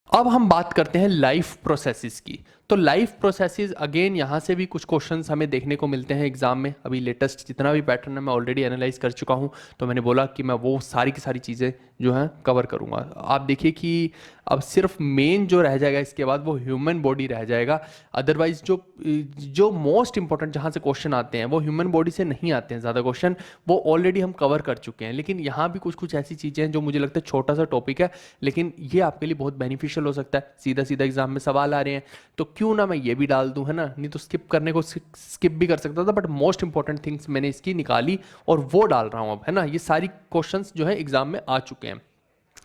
अब हम बात करते हैं लाइफ प्रोसेसेस की। तो लाइफ प्रोसेसेस अगेन यहाँ से भी कुछ क्वेश्चंस हमें देखने को मिलते हैं एग्जाम में। अभी लेटेस्ट जितना भी पैटर्न है मैं ऑलरेडी एनालाइज कर चुका हूँ, तो मैंने बोला कि मैं वो सारी की सारी चीज़ें जो हैं कवर करूँगा। आप देखिए कि अब सिर्फ मेन जो रह जाएगा इसके बाद वो ह्यूमन बॉडी रह जाएगा। अदरवाइज जो जो मोस्ट इंपॉर्टेंट जहाँ से क्वेश्चन आते हैं वो ह्यूमन बॉडी से नहीं आते हैं ज़्यादा क्वेश्चन, वो ऑलरेडी हम कवर कर चुके हैं। लेकिन यहाँ भी कुछ कुछ ऐसी चीज़ें हैं जो मुझे लगता है छोटा सा टॉपिक है, लेकिन ये आपके लिए बहुत बेनिफिशियल हो सकता है। सीधा सीधा एग्जाम में सवाल आ रहे हैं तो क्यों ना मैं ये भी डाल दूं, है ना। नहीं तो स्किप करने को स्किप भी कर सकता था, बट मोस्ट इंपॉर्टेंट थिंग्स मैंने इसकी निकाली और वो डाल रहा हूं अब, है ना। ये सारी क्वेश्चंस जो है एग्जाम में आ चुके हैं।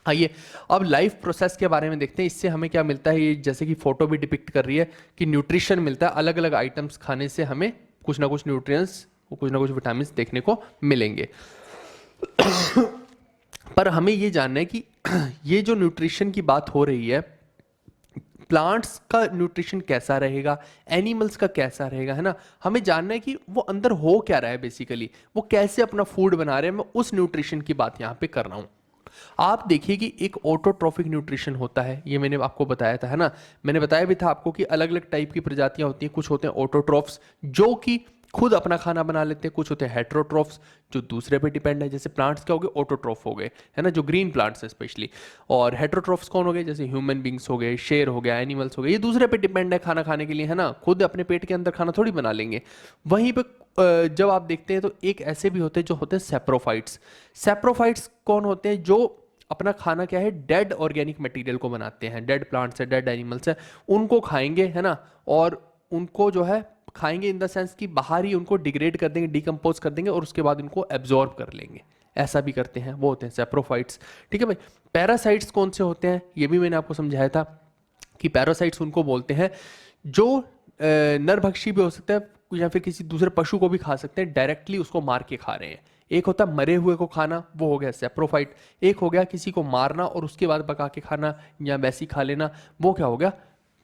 आइए अब लाइफ प्रोसेस के बारे में देखते हैं। इससे हमें क्या मिलता है, ये जैसे कि फोटो भी डिपिक्ट कर रही है कि न्यूट्रिशन मिलता है। अलग अलग आइटम्स खाने से हमें कुछ ना कुछ न्यूट्रिएंट्स, कुछ ना कुछ विटामिन देखने को मिलेंगे। पर हमें ये जानना है कि ये जो न्यूट्रिशन की बात हो रही है, प्लांट्स का न्यूट्रिशन कैसा रहेगा, एनिमल्स का कैसा रहेगा, है ना। हमें जानना है कि वो अंदर हो क्या रहा है, बेसिकली वो कैसे अपना फूड बना रहे हैं। मैं उस न्यूट्रिशन की बात यहाँ पे कर रहा हूँ। आप देखिए कि एक ऑटोट्रॉफिक न्यूट्रिशन होता है, ये मैंने आपको बताया था, है ना। मैंने बताया भी था आपको कि अलग अलग टाइप की प्रजातियां होती हैं। कुछ होते हैं ऑटोट्रॉफ्स जो कि खुद अपना खाना बना लेते हैं, कुछ होते हैं हेट्रोट्रॉफ्स जो दूसरे पे डिपेंड है। जैसे प्लांट्स क्या हो गए, ऑटोट्रॉफ हो गए, है ना, जो ग्रीन प्लांट्स है स्पेशली। और हेट्रोट्रॉफ्स कौन हो गए, जैसे ह्यूमन बींग्स हो गए, शेर हो गया, एनिमल्स हो गए। ये दूसरे पे डिपेंड है खाना खाने के लिए, है ना। खुद अपने पेट के अंदर खाना थोड़ी बना लेंगे। वहीं पे जब आप देखते हैं तो एक ऐसे भी होते हैं जो होते हैं सेप्रोफाइट्स। सेप्रोफाइट्स कौन होते हैं, जो अपना खाना क्या है, डेड ऑर्गेनिक मटेरियल को बनाते हैं। डेड प्लांट्स है, डेड एनिमल्स है, उनको खाएंगे, है ना। और उनको जो है खाएंगे इन द सेंस कि बाहर ही उनको डिग्रेड कर देंगे, डिकम्पोज कर देंगे और उसके बाद उनको एब्जॉर्ब कर लेंगे। ऐसा भी करते हैं, वो होते हैं सेप्रोफाइट्स। ठीक है भाई। पैरासाइट्स कौन से होते हैं, ये भी मैंने आपको समझाया था कि पैरासाइट्स उनको बोलते हैं जो नरभक्षी भी हो सकता है या फिर किसी दूसरे पशु को भी खा सकते हैं, डायरेक्टली उसको मार के खा रहे हैं। एक होता है मरे हुए को खाना, वो हो गया सेप्रोफाइट। एक हो गया किसी को मारना और उसके बाद पका के खाना या वैसी खा लेना, वो क्या हो गया,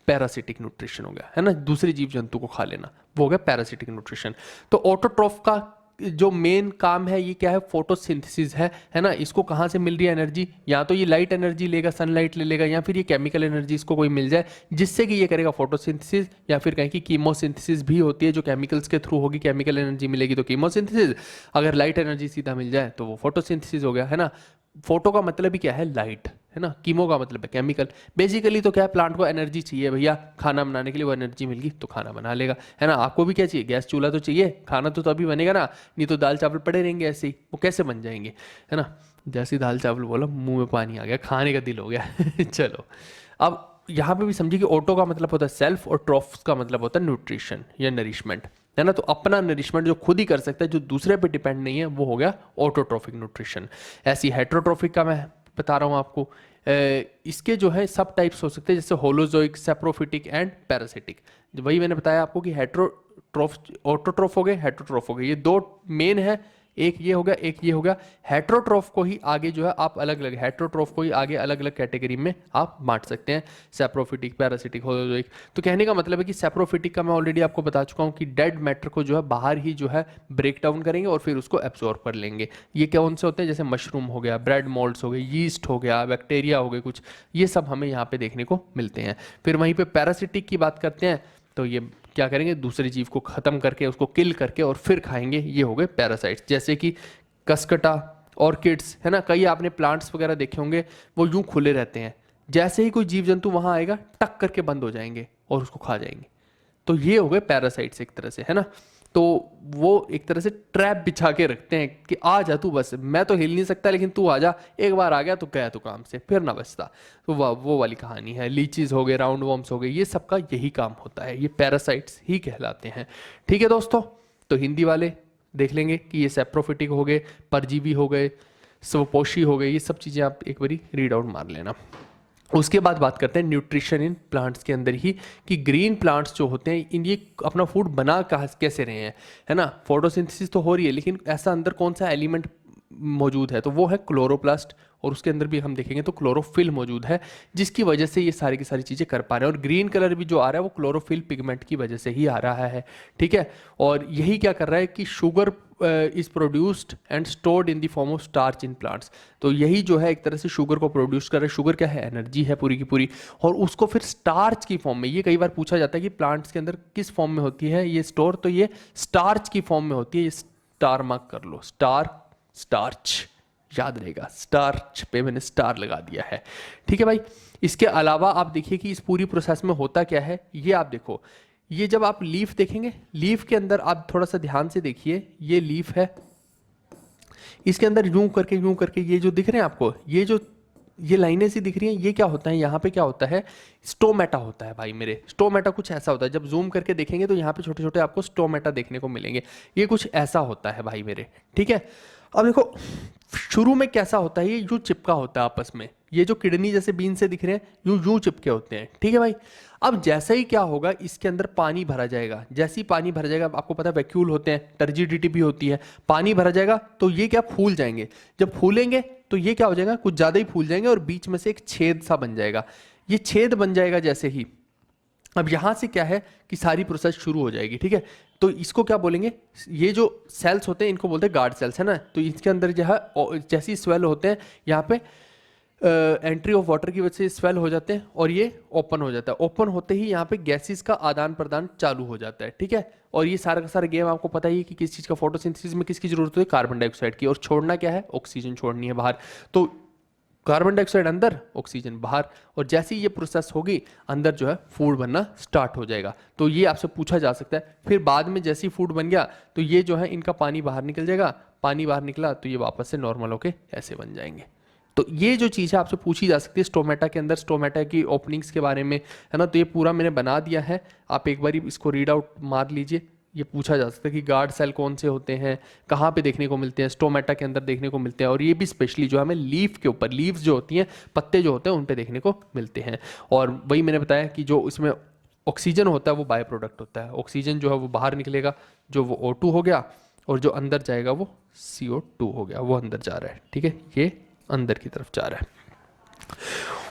पैरासिटिक न्यूट्रिशन हो गया, है ना। दूसरे जीव जंतु को खा लेना, वो हो गया पैरासिटिक न्यूट्रिशन। तो ऑटोट्रॉफ का जो मेन काम है ये क्या है, फोटोसिंथेसिस है ना। इसको कहाँ से मिल रही है एनर्जी, या तो ये लाइट एनर्जी लेगा, सनलाइट ले लेगा, या फिर ये केमिकल एनर्जी इसको कोई मिल जाए जिससे कि ये करेगा फोटोसिंथेसिस, या फिर कहें कि कीमोसिंथेसिस भी होती है जो केमिकल्स के थ्रू होगी। केमिकल एनर्जी मिलेगी तो कीमोसिंथेसिस, अगर लाइट एनर्जी सीधा मिल जाए तो वो फोटोसिंथेसिस हो गया, है ना। फोटो का मतलब ही क्या है, लाइट, है ना। कीमो का मतलब है केमिकल। बेसिकली तो क्या है, प्लांट को एनर्जी चाहिए भैया खाना बनाने के लिए, वो एनर्जी मिल गई तो खाना बना लेगा, है ना। आपको भी क्या चाहिए, गैस चूल्हा तो चाहिए, खाना तो अभी बनेगा ना, नहीं तो दाल चावल पड़े रहेंगे ऐसे ही, वो कैसे बन जाएंगे, है ना। जैसे ही दाल चावल बोला मुंह में पानी आ गया, खाने का दिल हो गया। चलो अब यहाँ पे भी समझिए कि ऑटो का मतलब होता है सेल्फ और ट्रॉफ्स का मतलब होता है न्यूट्रिशन या नरिशमेंट, है ना। तो अपना नरिशमेंट जो खुद ही कर सकता है, जो दूसरे पे डिपेंड नहीं है, वो हो गया ऑटोट्रॉफिक न्यूट्रिशन। ऐसी हेट्रोट्रॉफिक का मैं बता रहा हूँ आपको। इसके जो है सब टाइप्स हो सकते हैं, जैसे होलोजोइक, सेप्रोफिटिक एंड पैरासिटिक। वही मैंने बताया आपको कि हेट्रोट्रॉफ, ऑटोट्रॉफ हो गए, हेट्रोट्रॉफ हो गए, ये दो मेन है। एक ये हो गया, एक ये हो गया। हेट्रोट्रॉफ को ही आगे जो है आप अलग अलग, हेट्रोट्रॉफ को ही आगे अलग अलग कैटेगरी में आप बांट सकते हैं, सेप्रोफिटिक, पैरासिटिक, होलोजोइक। तो कहने का मतलब है कि सेप्रोफिटिक का मैं ऑलरेडी आपको बता चुका हूँ कि डेड मैटर को जो है बाहर ही जो है ब्रेक डाउन करेंगे और फिर उसको एब्जॉर्ब कर लेंगे। ये कौन से होते हैं, जैसे मशरूम हो गया, ब्रेड मोल्ड्स हो गए, यीस्ट हो गया, बैक्टीरिया हो गए कुछ, ये सब हमें यहाँ पे देखने को मिलते हैं। फिर वहीं पे पैरासिटिक की बात करते हैं तो ये क्या करेंगे, दूसरे जीव को खत्म करके उसको किल करके और फिर खाएंगे, ये हो गए पैरासाइट्स। जैसे कि कसकटा, ऑर्किड्स, है ना। कई आपने प्लांट्स वगैरह देखे होंगे, वो यूं खुले रहते हैं, जैसे ही कोई जीव जंतु वहां आएगा टक करके बंद हो जाएंगे और उसको खा जाएंगे। तो ये हो गए पैरासाइट्स एक तरह से, है ना। तो वो एक तरह से ट्रैप बिछा के रखते हैं कि आ जा तू, बस मैं तो हिल नहीं सकता लेकिन तू आ जा, एक बार आ गया तो गया तो काम से, फिर ना बचता। तो वो वाली कहानी है। लीचीज हो गए, राउंड वॉर्म्स हो गए, ये सबका यही काम होता है, ये पैरासाइट्स ही कहलाते हैं। ठीक है दोस्तों, तो हिंदी वाले देख लेंगे कि ये सेप्रोफिटिक हो गए, परजीवी हो गए, स्वपोषी हो गए, ये सब चीज़ें आप एक बारी रीड आउट मार लेना। उसके बाद बात करते हैं न्यूट्रिशन इन प्लांट्स के अंदर ही, कि ग्रीन प्लांट्स जो होते हैं इन ये अपना फूड बना कैसे रहे हैं, है ना। फोटोसिंथेसिस तो हो रही है, लेकिन ऐसा अंदर कौन सा एलिमेंट मौजूद है, तो वो है क्लोरोप्लास्ट, और उसके अंदर भी हम देखेंगे तो क्लोरोफिल मौजूद है, जिसकी वजह से ये सारी की सारी चीज़ें कर पा रहे हैं। और ग्रीन कलर भी जो आ रहा है वो क्लोरोफिल पिगमेंट की वजह से ही आ रहा है, ठीक है। और यही क्या कर रहा है कि sugar is produced and stored in the form of starch in plants. तो यही जो है एक तरह से शुगर को प्रोड्यूस कर रहा है। शुगर क्या है? एनर्जी है पूरी की पूरी, और उसको फिर स्टार्च की फॉर्म में, ये कई बार पूछा जाता है कि प्लांट्स के अंदर किस फॉर्म में होती है ये स्टोर, तो ये स्टार्च की फॉर्म में होती है। ये स्टार मार्क कर लो, स्टार, स्टार्च, याद रहेगा, स्टार्च पे मैंने स्टार लगा दिया है, ठीक है भाई। इसके अलावा आप देखिए कि इस पूरी प्रोसेस में होता क्या है, ये आप देखो, ये जब आप लीफ देखेंगे, लीफ के अंदर आप थोड़ा सा ध्यान से देखिए, ये लीफ है, इसके अंदर यूं करके ये जो दिख रहे हैं आपको, ये लाइनें सी दिख रही हैं, ये क्या होता है, यहाँ पे क्या होता है, स्टोमेटा होता है भाई मेरे। स्टोमेटा कुछ ऐसा होता है, जब जूम करके देखेंगे तो यहाँ पे छोटे छोटे आपको स्टोमेटा देखने को मिलेंगे, ये कुछ ऐसा होता है भाई मेरे, ठीक है। अब देखो शुरू में कैसा होता है, ये यूं चिपका होता है आपस में, ये जो किडनी जैसे बीन से दिख रहे हैं यूं यूं चिपके होते हैं, ठीक है भाई। अब जैसे ही क्या होगा, इसके अंदर पानी भरा जाएगा, जैसे ही पानी भरा जाएगा, आपको पता है वैक्यूल होते हैं, टर्जिडिटी भी होती है, पानी भरा जाएगा तो ये क्या फूल जाएंगे, जब फूलेंगे तो ये क्या हो जाएगा, कुछ ज़्यादा ही फूल जाएंगे और बीच में से एक छेद सा बन जाएगा। ये छेद बन जाएगा जैसे ही, अब यहाँ से क्या है कि सारी प्रोसेस शुरू हो जाएगी, ठीक है। तो इसको क्या बोलेंगे, ये जो सेल्स होते हैं इनको बोलते हैं गार्ड सेल्स, है ना। तो इसके अंदर जो है जैसे ही स्वेल होते हैं, यहाँ पे एंट्री ऑफ वाटर की वजह से स्वेल हो जाते हैं और ये ओपन हो जाता है। ओपन होते ही यहाँ पे गैसेस का आदान प्रदान चालू हो जाता है, ठीक है। और ये सारा का सारा गेम आपको पता ही है कि किस चीज़ का, फोटोसिंथेसिस में किसकी जरूरत होती है, कार्बन डाइऑक्साइड की, और छोड़ना क्या है, ऑक्सीजन छोड़नी है बाहर। तो कार्बन डाइऑक्साइड अंदर, ऑक्सीजन बाहर, और जैसे ही ये प्रोसेस होगी अंदर जो है फूड बनना स्टार्ट हो जाएगा। तो ये आपसे पूछा जा सकता है, फिर बाद में जैसे ही फूड बन गया तो ये जो है इनका पानी बाहर निकल जाएगा, पानी बाहर निकला तो ये वापस से नॉर्मल होके ऐसे बन जाएंगे। तो ये जो चीज़ है आपसे पूछी जा सकती है स्टोमेटा के अंदर, स्टोमेटा की ओपनिंग्स के बारे में, है ना। तो ये पूरा मैंने बना दिया है, आप एक बार इसको रीड आउट मार लीजिए। ये पूछा जा सकता है कि गार्ड सेल कौन से होते हैं, कहाँ पे देखने को मिलते हैं, स्टोमेटा के अंदर देखने को मिलते हैं, और ये भी स्पेशली जो हमें लीफ के ऊपर, लीव्स जो होती हैं, पत्ते जो होते हैं, उन पे देखने को मिलते हैं। और वही मैंने बताया कि जो इसमें ऑक्सीजन होता है वो बाय प्रोडक्ट होता है, ऑक्सीजन जो है वो बाहर निकलेगा, जो वो O2 हो गया, और जो अंदर जाएगा वो CO2 हो गया, वो अंदर जा रहा है, ठीक है, ये अंदर की तरफ जा रहा है।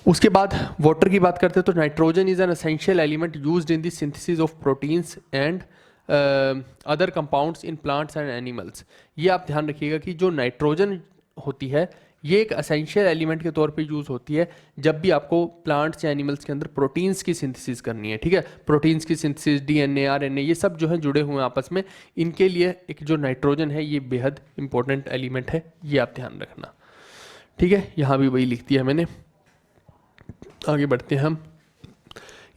उसके बाद वाटर की बात करते हैं, तो nitrogen is an essential element used in the synthesis of proteins and other compounds in plants and animals. ये आप ध्यान रखिएगा कि जो नाइट्रोजन होती है ये एक असेंशियल एलिमेंट के तौर पे यूज़ होती है जब भी आपको प्लांट्स या एनिमल्स के अंदर प्रोटीन्स की सिंथेसिस करनी है, ठीक है। प्रोटीन्स की सिंथेसिस, DNA, RNA, ये सब जो है जुड़े हुए हैं आपस में, इनके लिए एक जो नाइट्रोजन है ये बेहद इंपॉर्टेंट एलिमेंट है, ये आप ध्यान रखना, ठीक है। यहाँ भी वही लिख दिया मैंने। आगे बढ़ते हैं हम।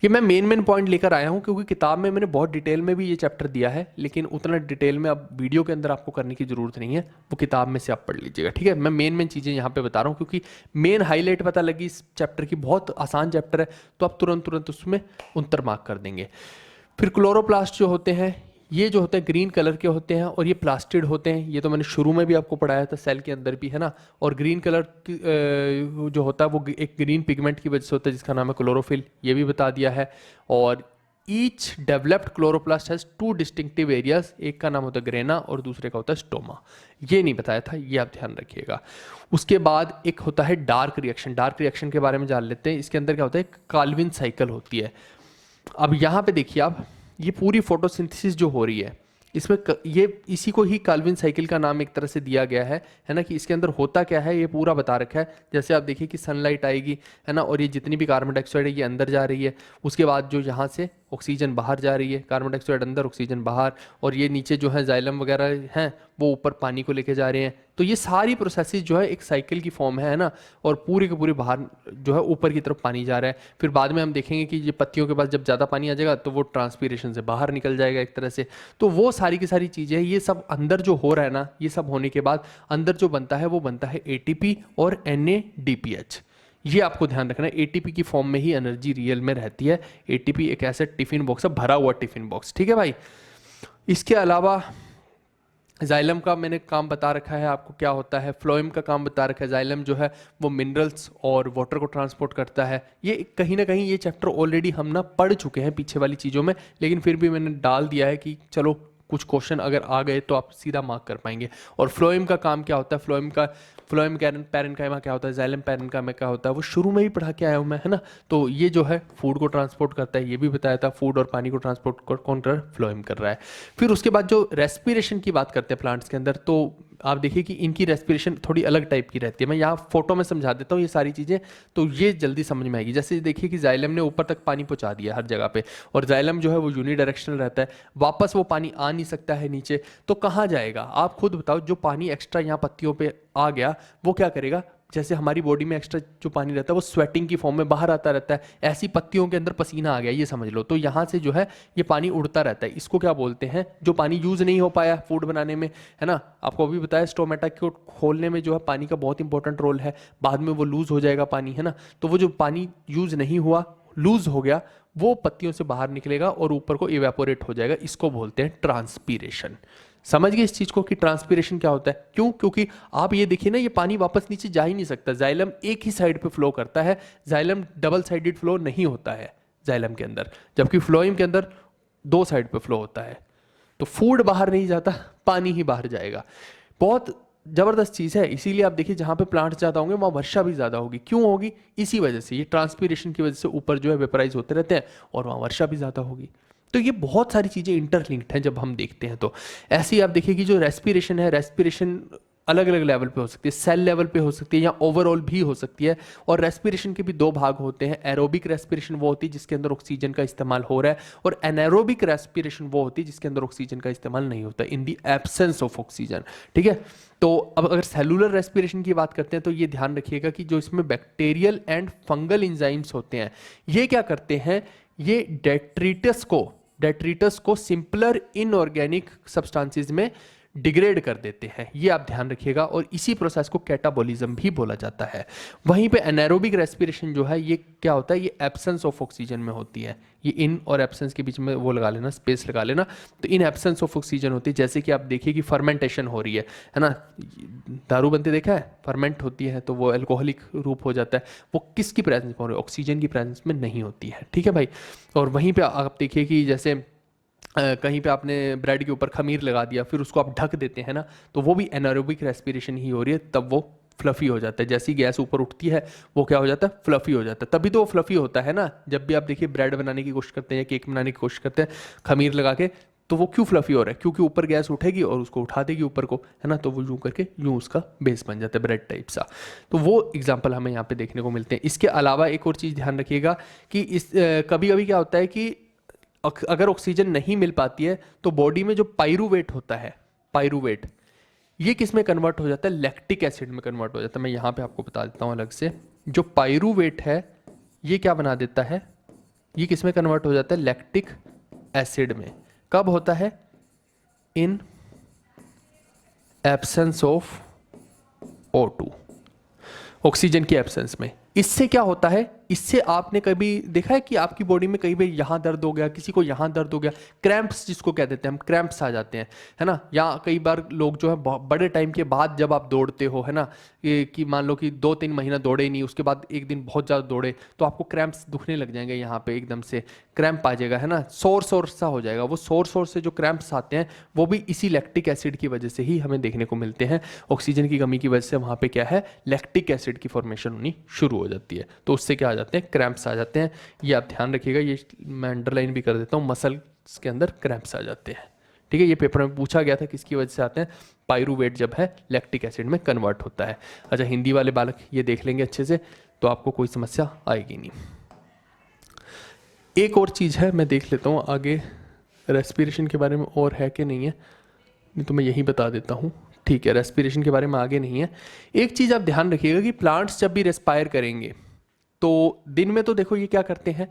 ये मैं मेन पॉइंट लेकर आया हूँ क्योंकि किताब में मैंने बहुत डिटेल में भी ये चैप्टर दिया है, लेकिन उतना डिटेल में अब वीडियो के अंदर आपको करने की ज़रूरत नहीं है, वो किताब में से आप पढ़ लीजिएगा, ठीक है। मैं मेन चीज़ें यहाँ पे बता रहा हूँ क्योंकि मेन हाईलाइट पता लगी इस चैप्टर की, बहुत आसान चैप्टर है, तो आप तुरंत उसमें उत्तर मार्क कर देंगे। फिर क्लोरोप्लास्ट जो होते हैं, ये जो होते हैं ग्रीन कलर के होते हैं और ये प्लास्टिड होते हैं, ये तो मैंने शुरू में भी आपको पढ़ाया था, सेल के अंदर भी, है ना। और ग्रीन कलर जो होता है वो एक ग्रीन पिगमेंट की वजह से होता है जिसका नाम है क्लोरोफिल, ये भी बता दिया है। और each developed chloroplast has 2 distinctive areas, एक का नाम होता है ग्रेना और दूसरे का होता है स्टोमा, ये नहीं बताया था, ये आप ध्यान रखिएगा। उसके बाद एक होता है डार्क रिएक्शन, डार्क रिएक्शन के बारे में जान लेते हैं। इसके अंदर क्या होता है, काल्विन साइकिल होती है। अब यहाँ पे देखिए आप, ये पूरी फोटोसिंथेसिस जो हो रही है इसमें ये इसी को ही काल्विन साइकिल का नाम एक तरह से दिया गया है ना, कि इसके अंदर होता क्या है ये पूरा बता रखा है। जैसे आप देखिए कि सनलाइट आएगी, है ना, और ये जितनी भी कार्बन डाइऑक्साइड है ये अंदर जा रही है, उसके बाद जो यहाँ से ऑक्सीजन बाहर जा रही है, कार्बन डाइऑक्साइड अंदर, ऑक्सीजन बाहर, और ये नीचे जो है जाइलम वगैरह हैं वो ऊपर पानी को लेके जा रहे हैं। तो ये सारी प्रोसेसेस जो है एक साइकिल की फॉर्म है ना, और पूरे के पूरे बाहर जो है ऊपर की तरफ पानी जा रहा है। फिर बाद में हम देखेंगे कि ये पत्तियों के पास जब ज़्यादा पानी आ जाएगा तो वो ट्रांसपीरेशन से बाहर निकल जाएगा एक तरह से। तो वो सारी की सारी चीज़ें, ये सब अंदर जो हो रहा है ना, ये सब होने के बाद अंदर जो बनता है वो बनता है ATP और NADPH। ये आपको ध्यान रखना है, ATP की फॉर्म में ही एनर्जी रियल में रहती है। ATP एक ऐसा टिफिन बॉक्स है, भरा हुआ टिफिन बॉक्स, ठीक है भाई। इसके अलावा जाइलम का मैंने काम बता रखा है आपको क्या होता है, फ्लोएम का काम बता रखा है। जाइलम जो है वो मिनरल्स और वाटर को ट्रांसपोर्ट करता है। ये कहीं ना कहीं ये चैप्टर ऑलरेडी हम ना पढ़ चुके हैं पीछे वाली चीज़ों में, लेकिन फिर भी मैंने डाल दिया है कि चलो कुछ क्वेश्चन अगर आ गए तो आप सीधा मार्क कर पाएंगे। और फ्लोएम का काम क्या होता है, फ्लोएम पैरेन्काइमा क्या होता है, जाइलम पैरेन्काइमा क्या होता है, वो शुरू में ही पढ़ा के आया हूँ मैं, है ना। तो ये जो है फूड को ट्रांसपोर्ट करता है, ये भी बताया था। फूड और पानी को ट्रांसपोर्ट कौन कर रहा है, फ्लोएम कर रहा है। फिर उसके बाद जो रेस्पिरेशन की बात करते हैं प्लांट्स के अंदर, तो आप देखिए कि इनकी रेस्पिरेशन थोड़ी अलग टाइप की रहती है। मैं यहाँ फोटो में समझा देता हूँ ये सारी चीज़ें, तो ये जल्दी समझ में आएगी। जैसे देखिए कि जाइलम ने ऊपर तक पानी पहुँचा दिया हर जगह पे, और जाइलम जो है वो यूनिडायरेक्शनल रहता है, वापस वो पानी आ नहीं सकता है नीचे, तो कहाँ जाएगा आप खुद बताओ। जो पानी एक्स्ट्रा यहाँ पत्तियों पे आ गया वो क्या करेगा, जैसे हमारी बॉडी में एक्स्ट्रा जो पानी रहता है वो स्वेटिंग की फॉर्म में बाहर आता रहता है, ऐसी पत्तियों के अंदर पसीना आ गया ये समझ लो, तो यहाँ से जो है ये पानी उड़ता रहता है। इसको क्या बोलते हैं, जो पानी यूज नहीं हो पाया फूड बनाने में, है ना। आपको अभी बताया स्टोमेटा को खोलने में जो है पानी का बहुत इंपॉर्टेंट रोल है, बाद में वो लूज हो जाएगा पानी, है ना। तो वो जो पानी यूज नहीं हुआ, लूज हो गया, वो पत्तियों से बाहर निकलेगा और ऊपर को इवेपोरेट हो जाएगा। इसको बोलते हैं ट्रांसपीरेशन। समझ गए इस चीज को कि ट्रांसपीरेशन क्या होता है, क्यों, क्योंकि आप ये देखिए ना, ये पानी वापस नीचे जा ही नहीं सकता। जाइलम एक ही साइड पे फ्लो करता है, जाइलम डबल साइडेड फ्लो नहीं होता है जाइलम के अंदर, जबकि फ्लोएम के अंदर दो साइड पे फ्लो होता है। तो फूड बाहर नहीं जाता, पानी ही बाहर जाएगा। बहुत जबरदस्त चीज है। इसीलिए आप देखिए जहां पे प्लांट्स ज्यादा होंगे वहां वर्षा भी ज्यादा होगी। क्यों होगी, इसी वजह से, ये ट्रांसपीरेशन की वजह से ऊपर जो है वेपराइज होते रहते हैं और वहां वर्षा भी ज्यादा होगी। तो ये बहुत सारी चीजें इंटरलिंक्ड हैं जब हम देखते हैं। तो ऐसे ही आप देखिए कि जो रेस्पिरेशन है, रेस्पिरेशन अलग अलग लेवल पे हो सकती है, सेल लेवल पे हो सकती है या ओवरऑल भी हो सकती है। और रेस्पिरेशन के भी दो भाग होते हैं। एरोबिक रेस्पिरेशन वो होती है जिसके अंदर ऑक्सीजन का इस्तेमाल हो रहा है, और एनारोबिक रेस्पिरेशन वो होती है जिसके अंदर ऑक्सीजन का इस्तेमाल नहीं होता, इन दी एब्सेंस ऑफ ऑक्सीजन। ठीक है। तो अब अगर सेलुलर रेस्पिरेशन की बात करते हैं तो ये ध्यान रखिएगा कि जो इसमें बैक्टीरियल एंड फंगल एंजाइम्स होते हैं, ये क्या करते हैं, ये डेट्रिटस को सिंपलर इनऑर्गेनिक सब्सटेंसेस में डिग्रेड कर देते हैं। ये आप ध्यान रखिएगा, और इसी प्रोसेस को कैटाबॉलिज्म भी बोला जाता है। वहीं पे एनारोबिक रेस्पिरेशन जो है ये क्या होता है, ये एब्सेंस ऑफ ऑक्सीजन में होती है। ये इन और एब्सेंस के बीच में वो लगा लेना, स्पेस लगा लेना। तो इन एब्सेंस ऑफ ऑक्सीजन होती है। जैसे कि आप देखिए कि फर्मेंटेशन हो रही है ना, दारू बनते देखा है, फर्मेंट होती है तो वो अल्कोहलिक रूप हो जाता है। वो किसकी प्रेजेंस में हो रही है, ऑक्सीजन की प्रेजेंस में नहीं होती है। ठीक है भाई। और वहीं पे आप देखिए कि जैसे कहीं पे आपने ब्रेड के ऊपर खमीर लगा दिया, फिर उसको आप ढक देते हैं ना, तो वो भी एनारोबिक रेस्पिरेशन ही हो रही है, तब वो फ्लफी हो जाता है। जैसी गैस ऊपर उठती है वो क्या हो जाता है, फ्लफी हो जाता है। तभी तो वो फ्लफी होता है ना। जब भी आप देखिए ब्रेड बनाने की कोशिश करते हैं या केक बनाने की कोशिश करते हैं खमीर लगा के, तो वो क्यों फ्लफी हो रहा है, क्योंकि ऊपर गैस उठेगी और उसको उठा देगी ऊपर को, है ना। तो वो यूं करके यूं उसका बेस बन जाता है ब्रेड टाइप सा। तो वो एग्जाम्पल हमें यहाँ पे देखने को मिलते हैं। इसके अलावा एक और चीज़ ध्यान रखिएगा कि इस कभी कभी क्या होता है कि अगर ऑक्सीजन नहीं मिल पाती है तो बॉडी में जो पाइरूवेट होता है, पाइरूवेट, ये किस में कन्वर्ट हो जाता है, लैक्टिक एसिड में कन्वर्ट हो जाता है। मैं यहाँ पे आपको बता देता हूँ अलग से। जो पाइरूवेट है ये क्या बना देता है, ये किस में कन्वर्ट हो जाता है, लैक्टिक एसिड में। कब होता है, in absence of O2, oxygen की एब्सेंस में। इससे क्या होता है, इससे आपने कभी देखा है कि आपकी बॉडी में कहीं भी यहाँ दर्द हो गया, किसी को यहाँ दर्द हो गया, क्रैम्प्स जिसको कह देते हैं हम, क्रैम्प्स आ जाते हैं, है ना। या कई बार लोग जो है बड़े टाइम के बाद जब आप दौड़ते हो, है ना, कि मान लो कि 2-3 महीना दौड़े ही नहीं, उसके बाद एक दिन बहुत ज़्यादा दौड़े, तो आपको क्रैम्प्स दुखने लग जाएंगे, यहाँ पे एकदम से क्रैम्प आ जाएगा, है ना, सोर सा हो जाएगा। वो सोर से जो क्रैम्प्स आते हैं वो भी इसी लैक्टिक एसिड की वजह से ही हमें देखने को मिलते हैं। ऑक्सीजन की कमी की वजह से वहाँ पे क्या है, लैक्टिक एसिड की फॉर्मेशन होनी शुरू हो जाती है, तो उससे क्या आ जाते हैं, क्रैम्प्स आ जाते हैं। ये आप ध्यान रखिएगा, ये मैं अंडरलाइन भी कर देता हूँ, मसल्स के अंदर क्रैम्प्स आ जाते हैं। ठीक है। ये पेपर में पूछा गया था किसकी वजह से आते हैं, पाइरूवेट जब है लैक्टिक एसिड में कन्वर्ट होता है। अच्छा, हिंदी वाले बालक ये देख लेंगे अच्छे से तो आपको कोई समस्या आएगी नहीं। एक और चीज़ है, मैं देख लेता हूँ आगे रेस्पिरेशन के बारे में और है कि नहीं है, नहीं तो मैं यही बता देता हूँ। ठीक है, रेस्पिरेशन के बारे में आगे नहीं है। एक चीज़ आप ध्यान रखिएगा कि प्लांट्स जब भी रेस्पायर करेंगे तो दिन में तो देखो ये क्या करते हैं,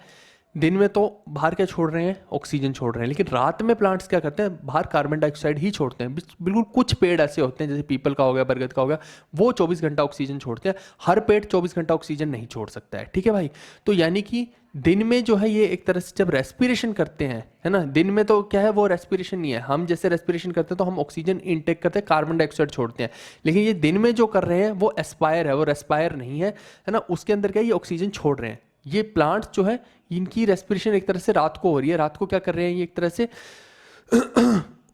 दिन में तो बाहर क्या छोड़ रहे हैं, ऑक्सीजन छोड़ रहे हैं, लेकिन रात में प्लांट्स क्या करते हैं, बाहर कार्बन डाइऑक्साइड ही छोड़ते हैं। बिल्कुल कुछ पेड़ ऐसे होते हैं जैसे पीपल का हो गया, बरगद का हो गया, वो 24 घंटा ऑक्सीजन छोड़ते हैं। हर पेड़ 24 घंटा ऑक्सीजन नहीं छोड़ सकता है। ठीक है भाई। तो यानी कि दिन में जो है ये एक तरह से जब रेस्पिरेशन करते हैं, है ना, दिन में तो क्या है, वो रेस्पिरेशन नहीं है। हम जैसे रेस्पिरेशन करते हैं तो हम ऑक्सीजन इनटेक करते हैं, कार्बन डाइऑक्साइड छोड़ते हैं, लेकिन ये दिन में जो कर रहे हैं वो एस्पायर है, वो रेस्पायर नहीं है ना। उसके अंदर क्या है, ये ऑक्सीजन छोड़ रहे हैं। ये प्लांट्स जो है इनकी रेस्पिरेशन एक तरह से रात को हो रही है। रात को क्या कर रहे हैं, ये एक तरह से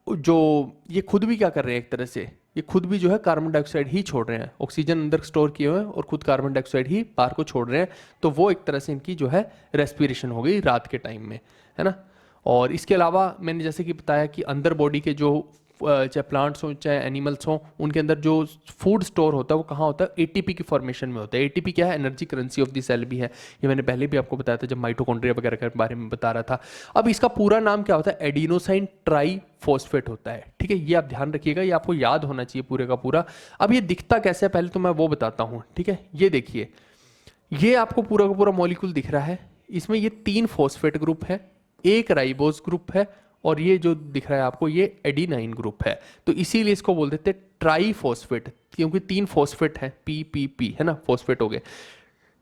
जो ये खुद भी क्या कर रहे हैं एक तरह से, ये खुद भी जो है कार्बन डाइऑक्साइड ही छोड़ रहे हैं, ऑक्सीजन अंदर स्टोर किए हुए हैं और खुद कार्बन डाइऑक्साइड ही बाहर को छोड़ रहे हैं। तो वो एक तरह से इनकी जो है रेस्पिरेशन हो गई रात के टाइम में, है ना। और इसके अलावा मैंने जैसे कि बताया कि अंदर बॉडी के जो चाहे प्लांट्स हों चाहे एनिमल्स हों, उनके अंदर जो फूड स्टोर होता है वो कहाँ होता है, एटीपी की फॉर्मेशन में होता है। एटीपी क्या है, energy currency of the cell भी है। ये मैंने पहले भी आपको बताया था जब माइटोकॉन्ड्रिया वगैरह के बारे में बता रहा था। अब इसका पूरा नाम क्या होता है, एडिनोसाइन ट्राई फॉस्फेट होता है, ठीक है। ये आप ध्यान रखिएगा, ये आपको याद होना चाहिए पूरे का पूरा। अब ये दिखता कैसे है पहले तो मैं वो बताता हूँ, ठीक है। ये देखिए, ये आपको पूरा का पूरा मॉलिक्यूल दिख रहा है, इसमें ये 3 फॉस्फेट ग्रुप है, एक राइबोज ग्रुप है, और ये जो दिख रहा है आपको ये एडिनाइन ग्रुप है। तो इसीलिए इसको बोल देते हैं ट्राईफॉस्फेट, क्योंकि 3 फॉस्फेट है, पी पी पी, है ना, फॉस्फेट हो गए।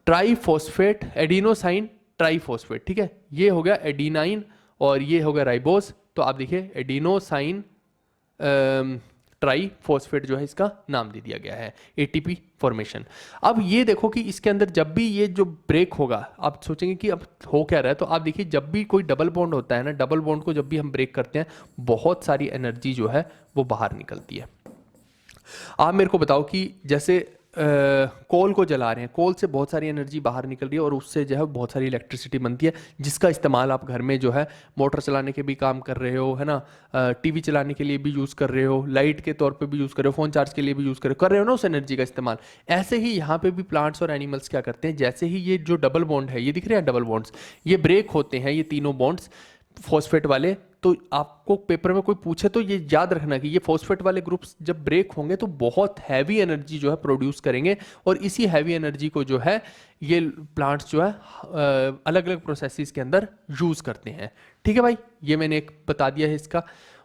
ट्राईफॉस्फेट, एडिनोसाइन ट्राईफॉस्फेट, ठीक है। ये हो गया एडिनाइन और ये हो गया राइबोज। तो आप देखिए एडिनोसाइन ट्राईफॉस्फेट जो है इसका नाम दे दिया गया है, एटीपी फॉर्मेशन। अब ये देखो कि इसके अंदर जब भी ये जो ब्रेक होगा, आप सोचेंगे कि अब हो क्या रहा है, तो आप देखिए जब भी कोई डबल बॉन्ड होता है ना, डबल बॉन्ड को जब भी हम ब्रेक करते हैं बहुत सारी एनर्जी जो है वो बाहर निकलती है। आप मेरे को बताओ कि जैसे कोल को जला रहे हैं, कोल से बहुत सारी एनर्जी बाहर निकल रही है और उससे जो है बहुत सारी इलेक्ट्रिसिटी बनती है, जिसका इस्तेमाल आप घर में जो है मोटर चलाने के भी काम कर रहे हो, है ना, टीवी चलाने के लिए भी यूज़ कर रहे हो, लाइट के तौर पे भी यूज़ कर रहे हो, फ़ोन चार्ज के लिए भी यूज़ कर रहे हो ना उस एनर्जी का इस्तेमाल। ऐसे ही यहाँ पे भी प्लांट्स और एनिमल्स क्या करते हैं, जैसे ही ये जो डबल बॉन्ड है, ये दिख रहे हैं डबल बॉन्ड्स, ये ब्रेक होते हैं, ये तीनों बॉन्ड्स फॉस्फेट वाले। तो आपको पेपर में कोई पूछे तो ये याद रखना कि ये फॉस्फेट वाले ग्रुप्स जब ब्रेक होंगे तो बहुत हैवी एनर्जी जो है प्रोड्यूस करेंगे, और इसी हैवी एनर्जी को जो है ये प्लांट्स जो है अलग अलग प्रोसेसेस के अंदर यूज़ करते हैं, ठीक है भाई। ये मैंने एक बता दिया है इसका।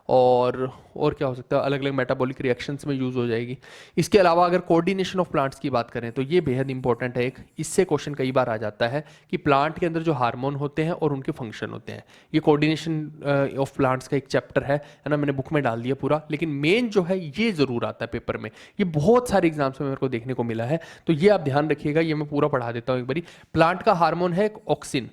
और क्या हो सकता है, अलग अलग मेटाबॉलिक रिएक्शंस में यूज़ हो जाएगी। इसके अलावा अगर कोऑर्डिनेशन ऑफ प्लांट्स की बात करें तो ये बेहद इंपॉर्टेंट है एक, इससे क्वेश्चन कई बार आ जाता है कि प्लांट के अंदर जो हार्मोन होते हैं और उनके फंक्शन होते हैं, ये कोऑर्डिनेशन ऑफ प्लांट्स का एक चैप्टर है ना, मैंने बुक में डाल दिया पूरा, लेकिन मेन जो है ये ज़रूर आता है पेपर में, ये बहुत सारे एग्जाम्स में मेरे को देखने को मिला है। तो ये आप ध्यान रखिएगा, ये मैं पूरा पढ़ा देता हूँ एक बारी। प्लांट का हार्मोन है ऑक्सिन।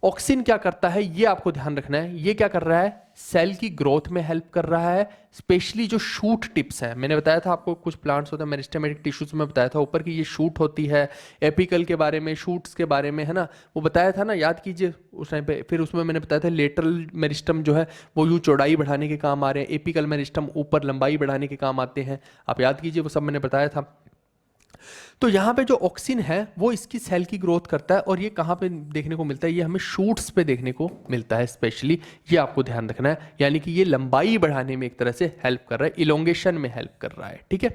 ऑक्सिन क्या करता है ये आपको ध्यान रखना है, ये क्या कर रहा है, सेल की ग्रोथ में हेल्प कर रहा है, स्पेशली जो शूट टिप्स है। मैंने बताया था आपको कुछ प्लांट्स होते हैं मेरिस्टेमेटिक टिश्यूज में, बताया था ऊपर की ये शूट होती है, एपिकल के बारे में, शूट्स के बारे में, है ना, वो बताया था ना, याद कीजिए उस टाइम पे। फिर उसमें मैंने बताया था लेटरल मेरिस्टम जो है वो यूँ चौड़ाई बढ़ाने के काम आ रहे हैं, एपिकल मेरिस्टम ऊपर लंबाई बढ़ाने के काम आते हैं, आप याद कीजिए, वो सब मैंने बताया था। तो यहाँ पे जो ऑक्सिन है वो इसकी सेल की ग्रोथ करता है, और ये कहाँ पे देखने को मिलता है, ये हमें शूट्स पे देखने को मिलता है स्पेशली, ये आपको ध्यान रखना है। यानी कि ये लंबाई बढ़ाने में एक तरह से हेल्प कर रहा है, इलोंगेशन में हेल्प कर रहा है, ठीक है।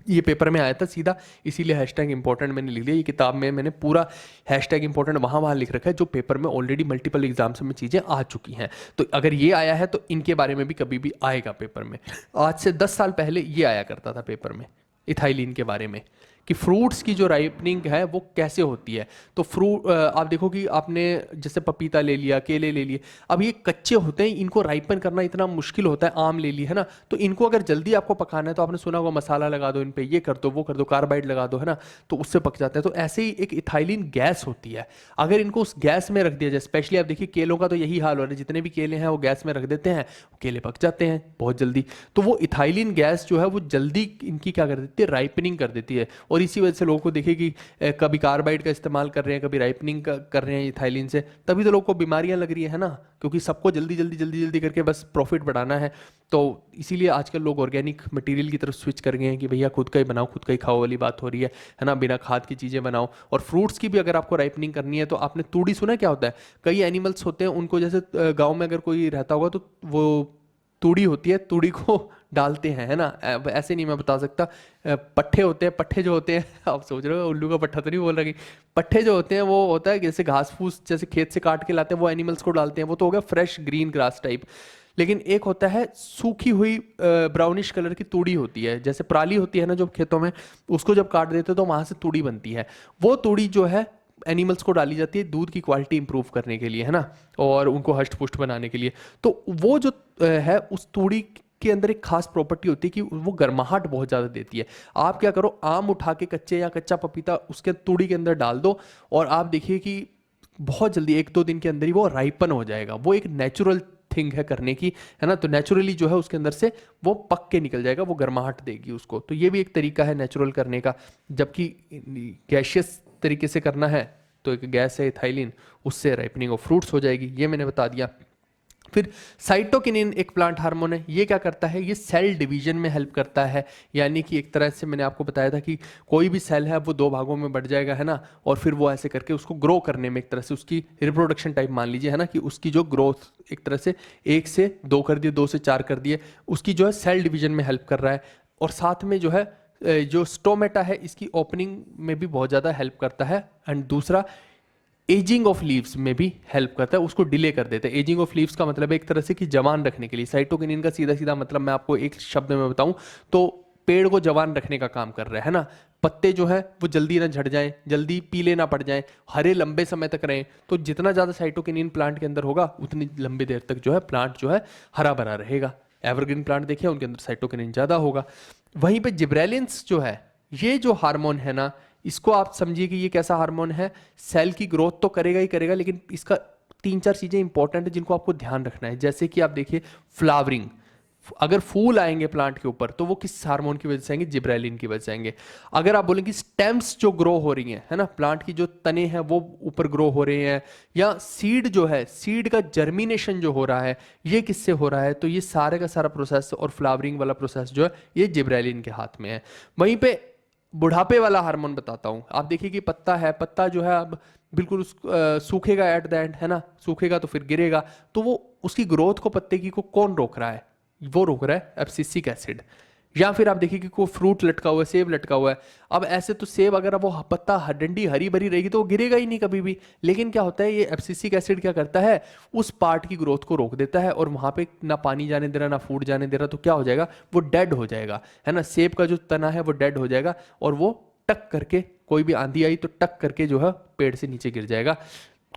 ये पेपर में आया था सीधा, इसीलिए हैशटैग इंपॉर्टेंट मैंने लिख लिया। ये किताब में मैंने पूरा हैशटैग इंपॉर्टेंट वहाँ लिख रखा है जो पेपर में ऑलरेडी मल्टीपल एग्जाम्स में चीज़ें आ चुकी हैं। तो अगर ये आया है तो इनके बारे में भी कभी भी आएगा पेपर में। आज से 10 साल पहले ये आया करता था पेपर में, इथाइलिन के बारे में, कि फ्रूट्स की जो राइपनिंग है वो कैसे होती है। तो फ्रूट आप देखो कि आपने जैसे पपीता ले लिया, केले ले लिए, अब ये कच्चे होते हैं, इनको राइपन करना इतना मुश्किल होता है, आम ले ली, है ना, तो इनको अगर जल्दी आपको पकाना है तो आपने सुना होगा मसाला लगा दो इन पे, ये कर दो, वो कर दो, कार्बाइड लगा दो, है ना, तो उससे पक जाता है। तो ऐसे ही एक इथाइलिन गैस होती है, अगर इनको उस गैस में रख दिया जाए, स्पेशली आप देखिए केलों का तो यही हाल हो रहा है, जितने भी केले हैं वो गैस में रख देते हैं, केले पक जाते हैं बहुत जल्दी। तो वो इथाइलिन गैस जो है वो जल्दी इनकी क्या कर देती है, राइपनिंग कर देती है, और इसी वजह से लोगों को देखिए कि कभी कार्बाइड का इस्तेमाल कर रहे हैं, कभी राइपनिंग कर रहे हैं इथाइलिन से, तभी तो लोगों को बीमारियां लग रही है ना, क्योंकि सबको जल्दी जल्दी जल्दी जल्दी करके बस प्रॉफिट बढ़ाना है। तो इसीलिए आजकल लोग ऑर्गेनिक मटेरियल की तरफ स्विच कर गए हैं कि भैया खुद का ही बनाओ, खुद का ही खाओ वाली बात हो रही है ना, बिना खाद की चीज़ें बनाओ। और फ्रूट्स की भी अगर आपको राइपनिंग करनी है तो आपने तूड़ी सुना है क्या होता है, कई एनिमल्स होते हैं उनको, जैसे गाँव में अगर कोई रहता होगा तो वो तूड़ी होती है, तूड़ी को डालते हैं, है ना, ऐसे नहीं मैं बता सकता। पट्ठे होते हैं, पट्ठे जो होते हैं आप सोच रहे हो उल्लू का पट्ठा तो नहीं बोल रहा, कि पट्ठे जो होते हैं वो होता है जैसे घास फूस जैसे खेत से काट के लाते हैं, वो एनिमल्स को डालते हैं, वो तो हो गया फ्रेश ग्रीन ग्रास टाइप। लेकिन एक होता है सूखी हुई ब्राउनिश कलर की तूड़ी होती है, जैसे पराली होती है ना जो खेतों में, उसको जब काट देते हैं तो वहां से तूड़ी बनती है। वो तूड़ी जो है एनिमल्स को डाली जाती है दूध की क्वालिटी इंप्रूव करने के लिए, है ना, और उनको हष्ट पुष्ट बनाने के लिए। तो वो जो है उस तूड़ी के अंदर एक खास प्रॉपर्टी होती है कि वो गर्माहट बहुत ज़्यादा देती है। आप क्या करो, आम उठा के कच्चे या कच्चा पपीता उसके तूड़ी के अंदर डाल दो, और आप देखिए कि बहुत जल्दी 1-2 दिन के अंदर ही वो राइपन हो जाएगा। वो एक नेचुरल थिंग है करने की, है ना, तो नेचुरली जो है उसके अंदर से वो पक के निकल जाएगा, वो गर्माहट देगी उसको। तो ये भी एक तरीका है नेचुरल करने का। जबकि गैशियस तरीके से करना है तो एक गैस है इथाइलिन, उससे राइपनिंग ऑफ फ्रूट्स हो जाएगी, ये मैंने बता दिया। फिर साइटोकिनिन एक प्लांट हार्मोन है, ये क्या करता है, ये सेल डिवीजन में हेल्प करता है। यानी कि एक तरह से मैंने आपको बताया था कि कोई भी सेल है वो दो भागों में बढ़ जाएगा, है ना, और फिर वो ऐसे करके उसको ग्रो करने में एक तरह से उसकी रिप्रोडक्शन टाइप मान लीजिए, है ना, कि उसकी जो ग्रोथ एक तरह से 1 से 2 कर दिए, 2 से 4 कर दिए, उसकी जो है सेल डिवीजन में हेल्प कर रहा है। और साथ में जो है जो स्टोमेटा है इसकी ओपनिंग में भी बहुत ज़्यादा हेल्प करता है। एंड दूसरा एजिंग ऑफ लीव्स में भी हेल्प करता है, उसको डिले कर देता है। एजिंग ऑफ लीव्स का मतलब है एक तरह से कि जवान रखने के लिए। साइटोकिनिन का सीधा सीधा मतलब मैं आपको एक शब्द में बताऊं तो पेड़ को जवान रखने का काम कर रहा है ना। पत्ते जो है वो जल्दी ना झड़ जाएं, जल्दी पीले ना पड़ जाएं, हरे लंबे समय तक रहें। तो जितना ज़्यादा साइटोकिनिन प्लांट के अंदर होगा उतनी लंबी देर तक जो है प्लांट जो है हरा भरा रहेगा। एवरग्रीन प्लांट देखिए उनके अंदर साइटोकिनिन ज़्यादा होगा। वहीं पे जिब्रेलिन्स जो है, ये जो हार्मोन है ना, इसको आप समझिए कि ये कैसा हार्मोन है, सेल की ग्रोथ तो करेगा ही करेगा, लेकिन इसका 3-4 चीजें इंपॉर्टेंट है जिनको आपको ध्यान रखना है। जैसे कि आप देखिए फ्लावरिंग, अगर फूल आएंगे प्लांट के ऊपर तो वो किस हार्मोन की वजह से आएंगे, जिब्रेलिन की वजह से आएंगे। अगर आप बोलेंगे स्टेम्स जो ग्रो हो रही हैं, है ना, प्लांट की जो तने हैं वो ऊपर ग्रो हो रहे हैं, या सीड जो है, सीड का जर्मिनेशन जो हो रहा है, ये किससे हो रहा है, तो ये सारे का सारा प्रोसेस और फ्लावरिंग वाला प्रोसेस जो है ये जिब्रेलिन के हाथ में है। वहीं पे बुढ़ापे वाला हार्मोन बताता हूं। आप देखिए कि पत्ता है, पत्ता जो है अब बिल्कुल सूखेगा एट द एंड, है ना, सूखेगा तो फिर गिरेगा, तो वो उसकी ग्रोथ को पत्ते की को कौन रोक रहा है, वो रोक रहा है एब्सिसिक एसिड। या फिर आप देखिए कि कोई फ्रूट लटका हुआ है, सेब लटका हुआ है। अब ऐसे तो सेब अगर वो पत्ता डंडी हरी भरी रहेगी तो वो गिरेगा ही नहीं कभी भी। लेकिन क्या होता है, ये एब्सिसिक एसिड क्या करता है, उस पार्ट की ग्रोथ को रोक देता है, और वहां पे ना पानी जाने दे रहा ना फूड जाने दे रहा, तो क्या हो जाएगा, वो डेड हो जाएगा, है ना। सेब का जो तना है वो डेड हो जाएगा, और वो टक करके, कोई भी आंधी आई तो टक करके जो है पेड़ से नीचे गिर जाएगा।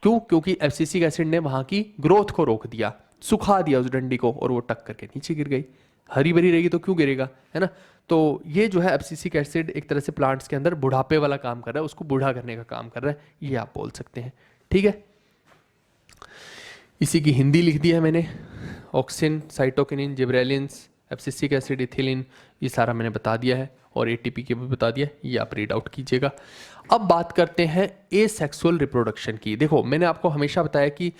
क्यों, क्योंकि एब्सिसिक एसिड ने वहां की ग्रोथ को रोक दिया, सुखा दिया उस डंडी को, और वो टक करके नीचे गिर गई। हरी भरी रहेगी तो क्यों गिरेगा, है ना। तो ये जो है एब्सिसिक एसिड एक तरह से प्लांट्स के अंदर बुढ़ापे वाला काम कर रहा है, उसको बूढ़ा करने का काम कर रहा है, ये आप बोल सकते हैं। ठीक है, इसी की हिंदी लिख दी है मैंने। Auxin, cytokinin, gibberellins, abscisic acid, ethylene, ये सारा मैंने बता दिया है, और एटीपी के भी बता दिया, ये आप रीड आउट कीजिएगा। अब बात करते हैं एसेक्सुअल रिप्रोडक्शन की। देखो मैंने आपको हमेशा बताया कि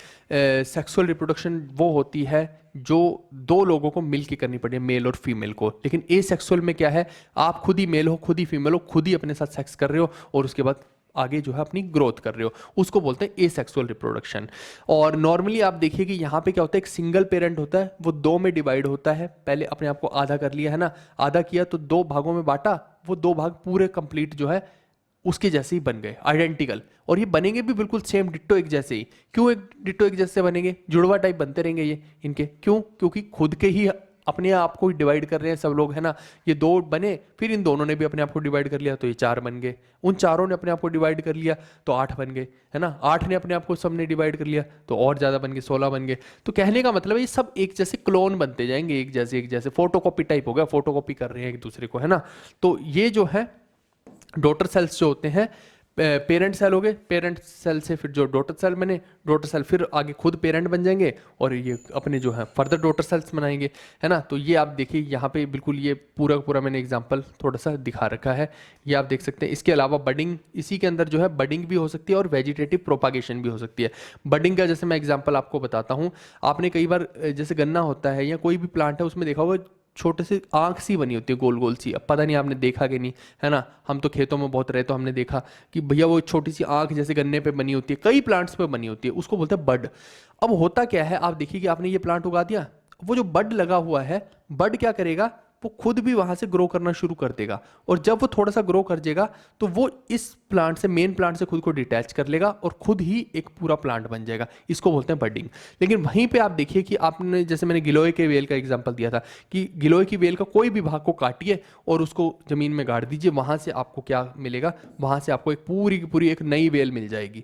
सेक्सुअल रिप्रोडक्शन वो होती है जो दो लोगों को मिल के करनी पड़े, मेल और फीमेल को। लेकिन एसेक्सुअल में क्या है, आप खुद ही मेल हो, खुद ही फीमेल हो, खुद ही अपने साथ सेक्स कर रहे हो, और उसके बाद आगे जो है अपनी ग्रोथ कर रहे हो, उसको बोलते हैं एसेक्सुअल रिप्रोडक्शन। और नॉर्मली आप देखिए कि यहाँ पे क्या होता है, एक सिंगल पेरेंट होता है, वो 2 में डिवाइड होता है। पहले अपने आप को आधा कर लिया, है ना, आधा किया तो 2 भागों में बांटा, वो 2 भाग पूरे कंप्लीट जो है उसके जैसे ही बन गए, आइडेंटिकल। और ये बनेंगे भी बिल्कुल सेम डिट्टो एक जैसे ही। क्यों एक डिट्टो एक जैसे बनेंगे, जुड़वा टाइप बनते रहेंगे ये इनके, क्यों, क्योंकि खुद के ही अपने आप को डिवाइड कर रहे हैं सब लोग, है ना। ये 2 बने, फिर इन दोनों ने भी अपने आप को डिवाइड कर लिया तो ये 4 बन गए, उन चारों ने अपने आप को डिवाइड कर लिया तो 8 बन गए, है ना। 8 ने अपने आप को सबने डिवाइड कर लिया तो और ज्यादा बन गए, 16 बन गए। तो कहने का मतलब है ये सब एक जैसे क्लोन बनते जाएंगे, एक जैसे फोटोकॉपी टाइप हो गया, फोटोकॉपी कर रहे हैं एक दूसरे को, है ना। तो ये जो है डॉटर सेल्स जो होते हैं, पेरेंट सेल हो गए, पेरेंट सेल से फिर जो डॉटर सेल बने, डॉटर सेल फिर आगे खुद पेरेंट बन जाएंगे, और ये अपने जो है फर्दर डॉटर सेल्स बनाएंगे, है ना। तो ये आप देखिए यहाँ पे बिल्कुल ये पूरा का पूरा मैंने एग्जांपल थोड़ा सा दिखा रखा है, ये आप देख सकते हैं। इसके अलावा बडिंग, इसी के अंदर जो है बडिंग भी हो सकती है और वेजिटेटिव प्रोपागेशन भी हो सकती है। बडिंग का जैसे मैं एग्जाम्पल आपको बताता हूँ, आपने कई बार जैसे गन्ना होता है या कोई भी प्लांट है, उसमें देखा होगा छोटे से आंख सी बनी होती है, गोल गोल सी। अब पता नहीं आपने देखा कि नहीं, है ना, हम तो खेतों में बहुत रहे तो हमने देखा कि भैया वो छोटी सी आंख जैसे गन्ने पे बनी होती है, कई प्लांट्स पे बनी होती है, उसको बोलते हैं बड। अब होता क्या है, आप देखिए कि आपने ये प्लांट उगा दिया, वो जो बड लगा हुआ है, बड क्या करेगा, वो खुद भी वहां से ग्रो करना शुरू कर देगा, और जब वो थोड़ा सा ग्रो कर देगा तो वो इस प्लांट से, मेन प्लांट से खुद को डिटैच कर लेगा और खुद ही एक पूरा प्लांट बन जाएगा, इसको बोलते हैं बडिंग। लेकिन वहीं पे आप देखिए कि आपने, जैसे मैंने गिलोय के वेल का एग्जांपल दिया था, कि गिलोय की वेल का कोई भी भाग को काटिए और उसको जमीन में गाड़ दीजिए, वहां से आपको क्या मिलेगा, वहां से आपको एक पूरी की पूरी एक नई वेल मिल जाएगी।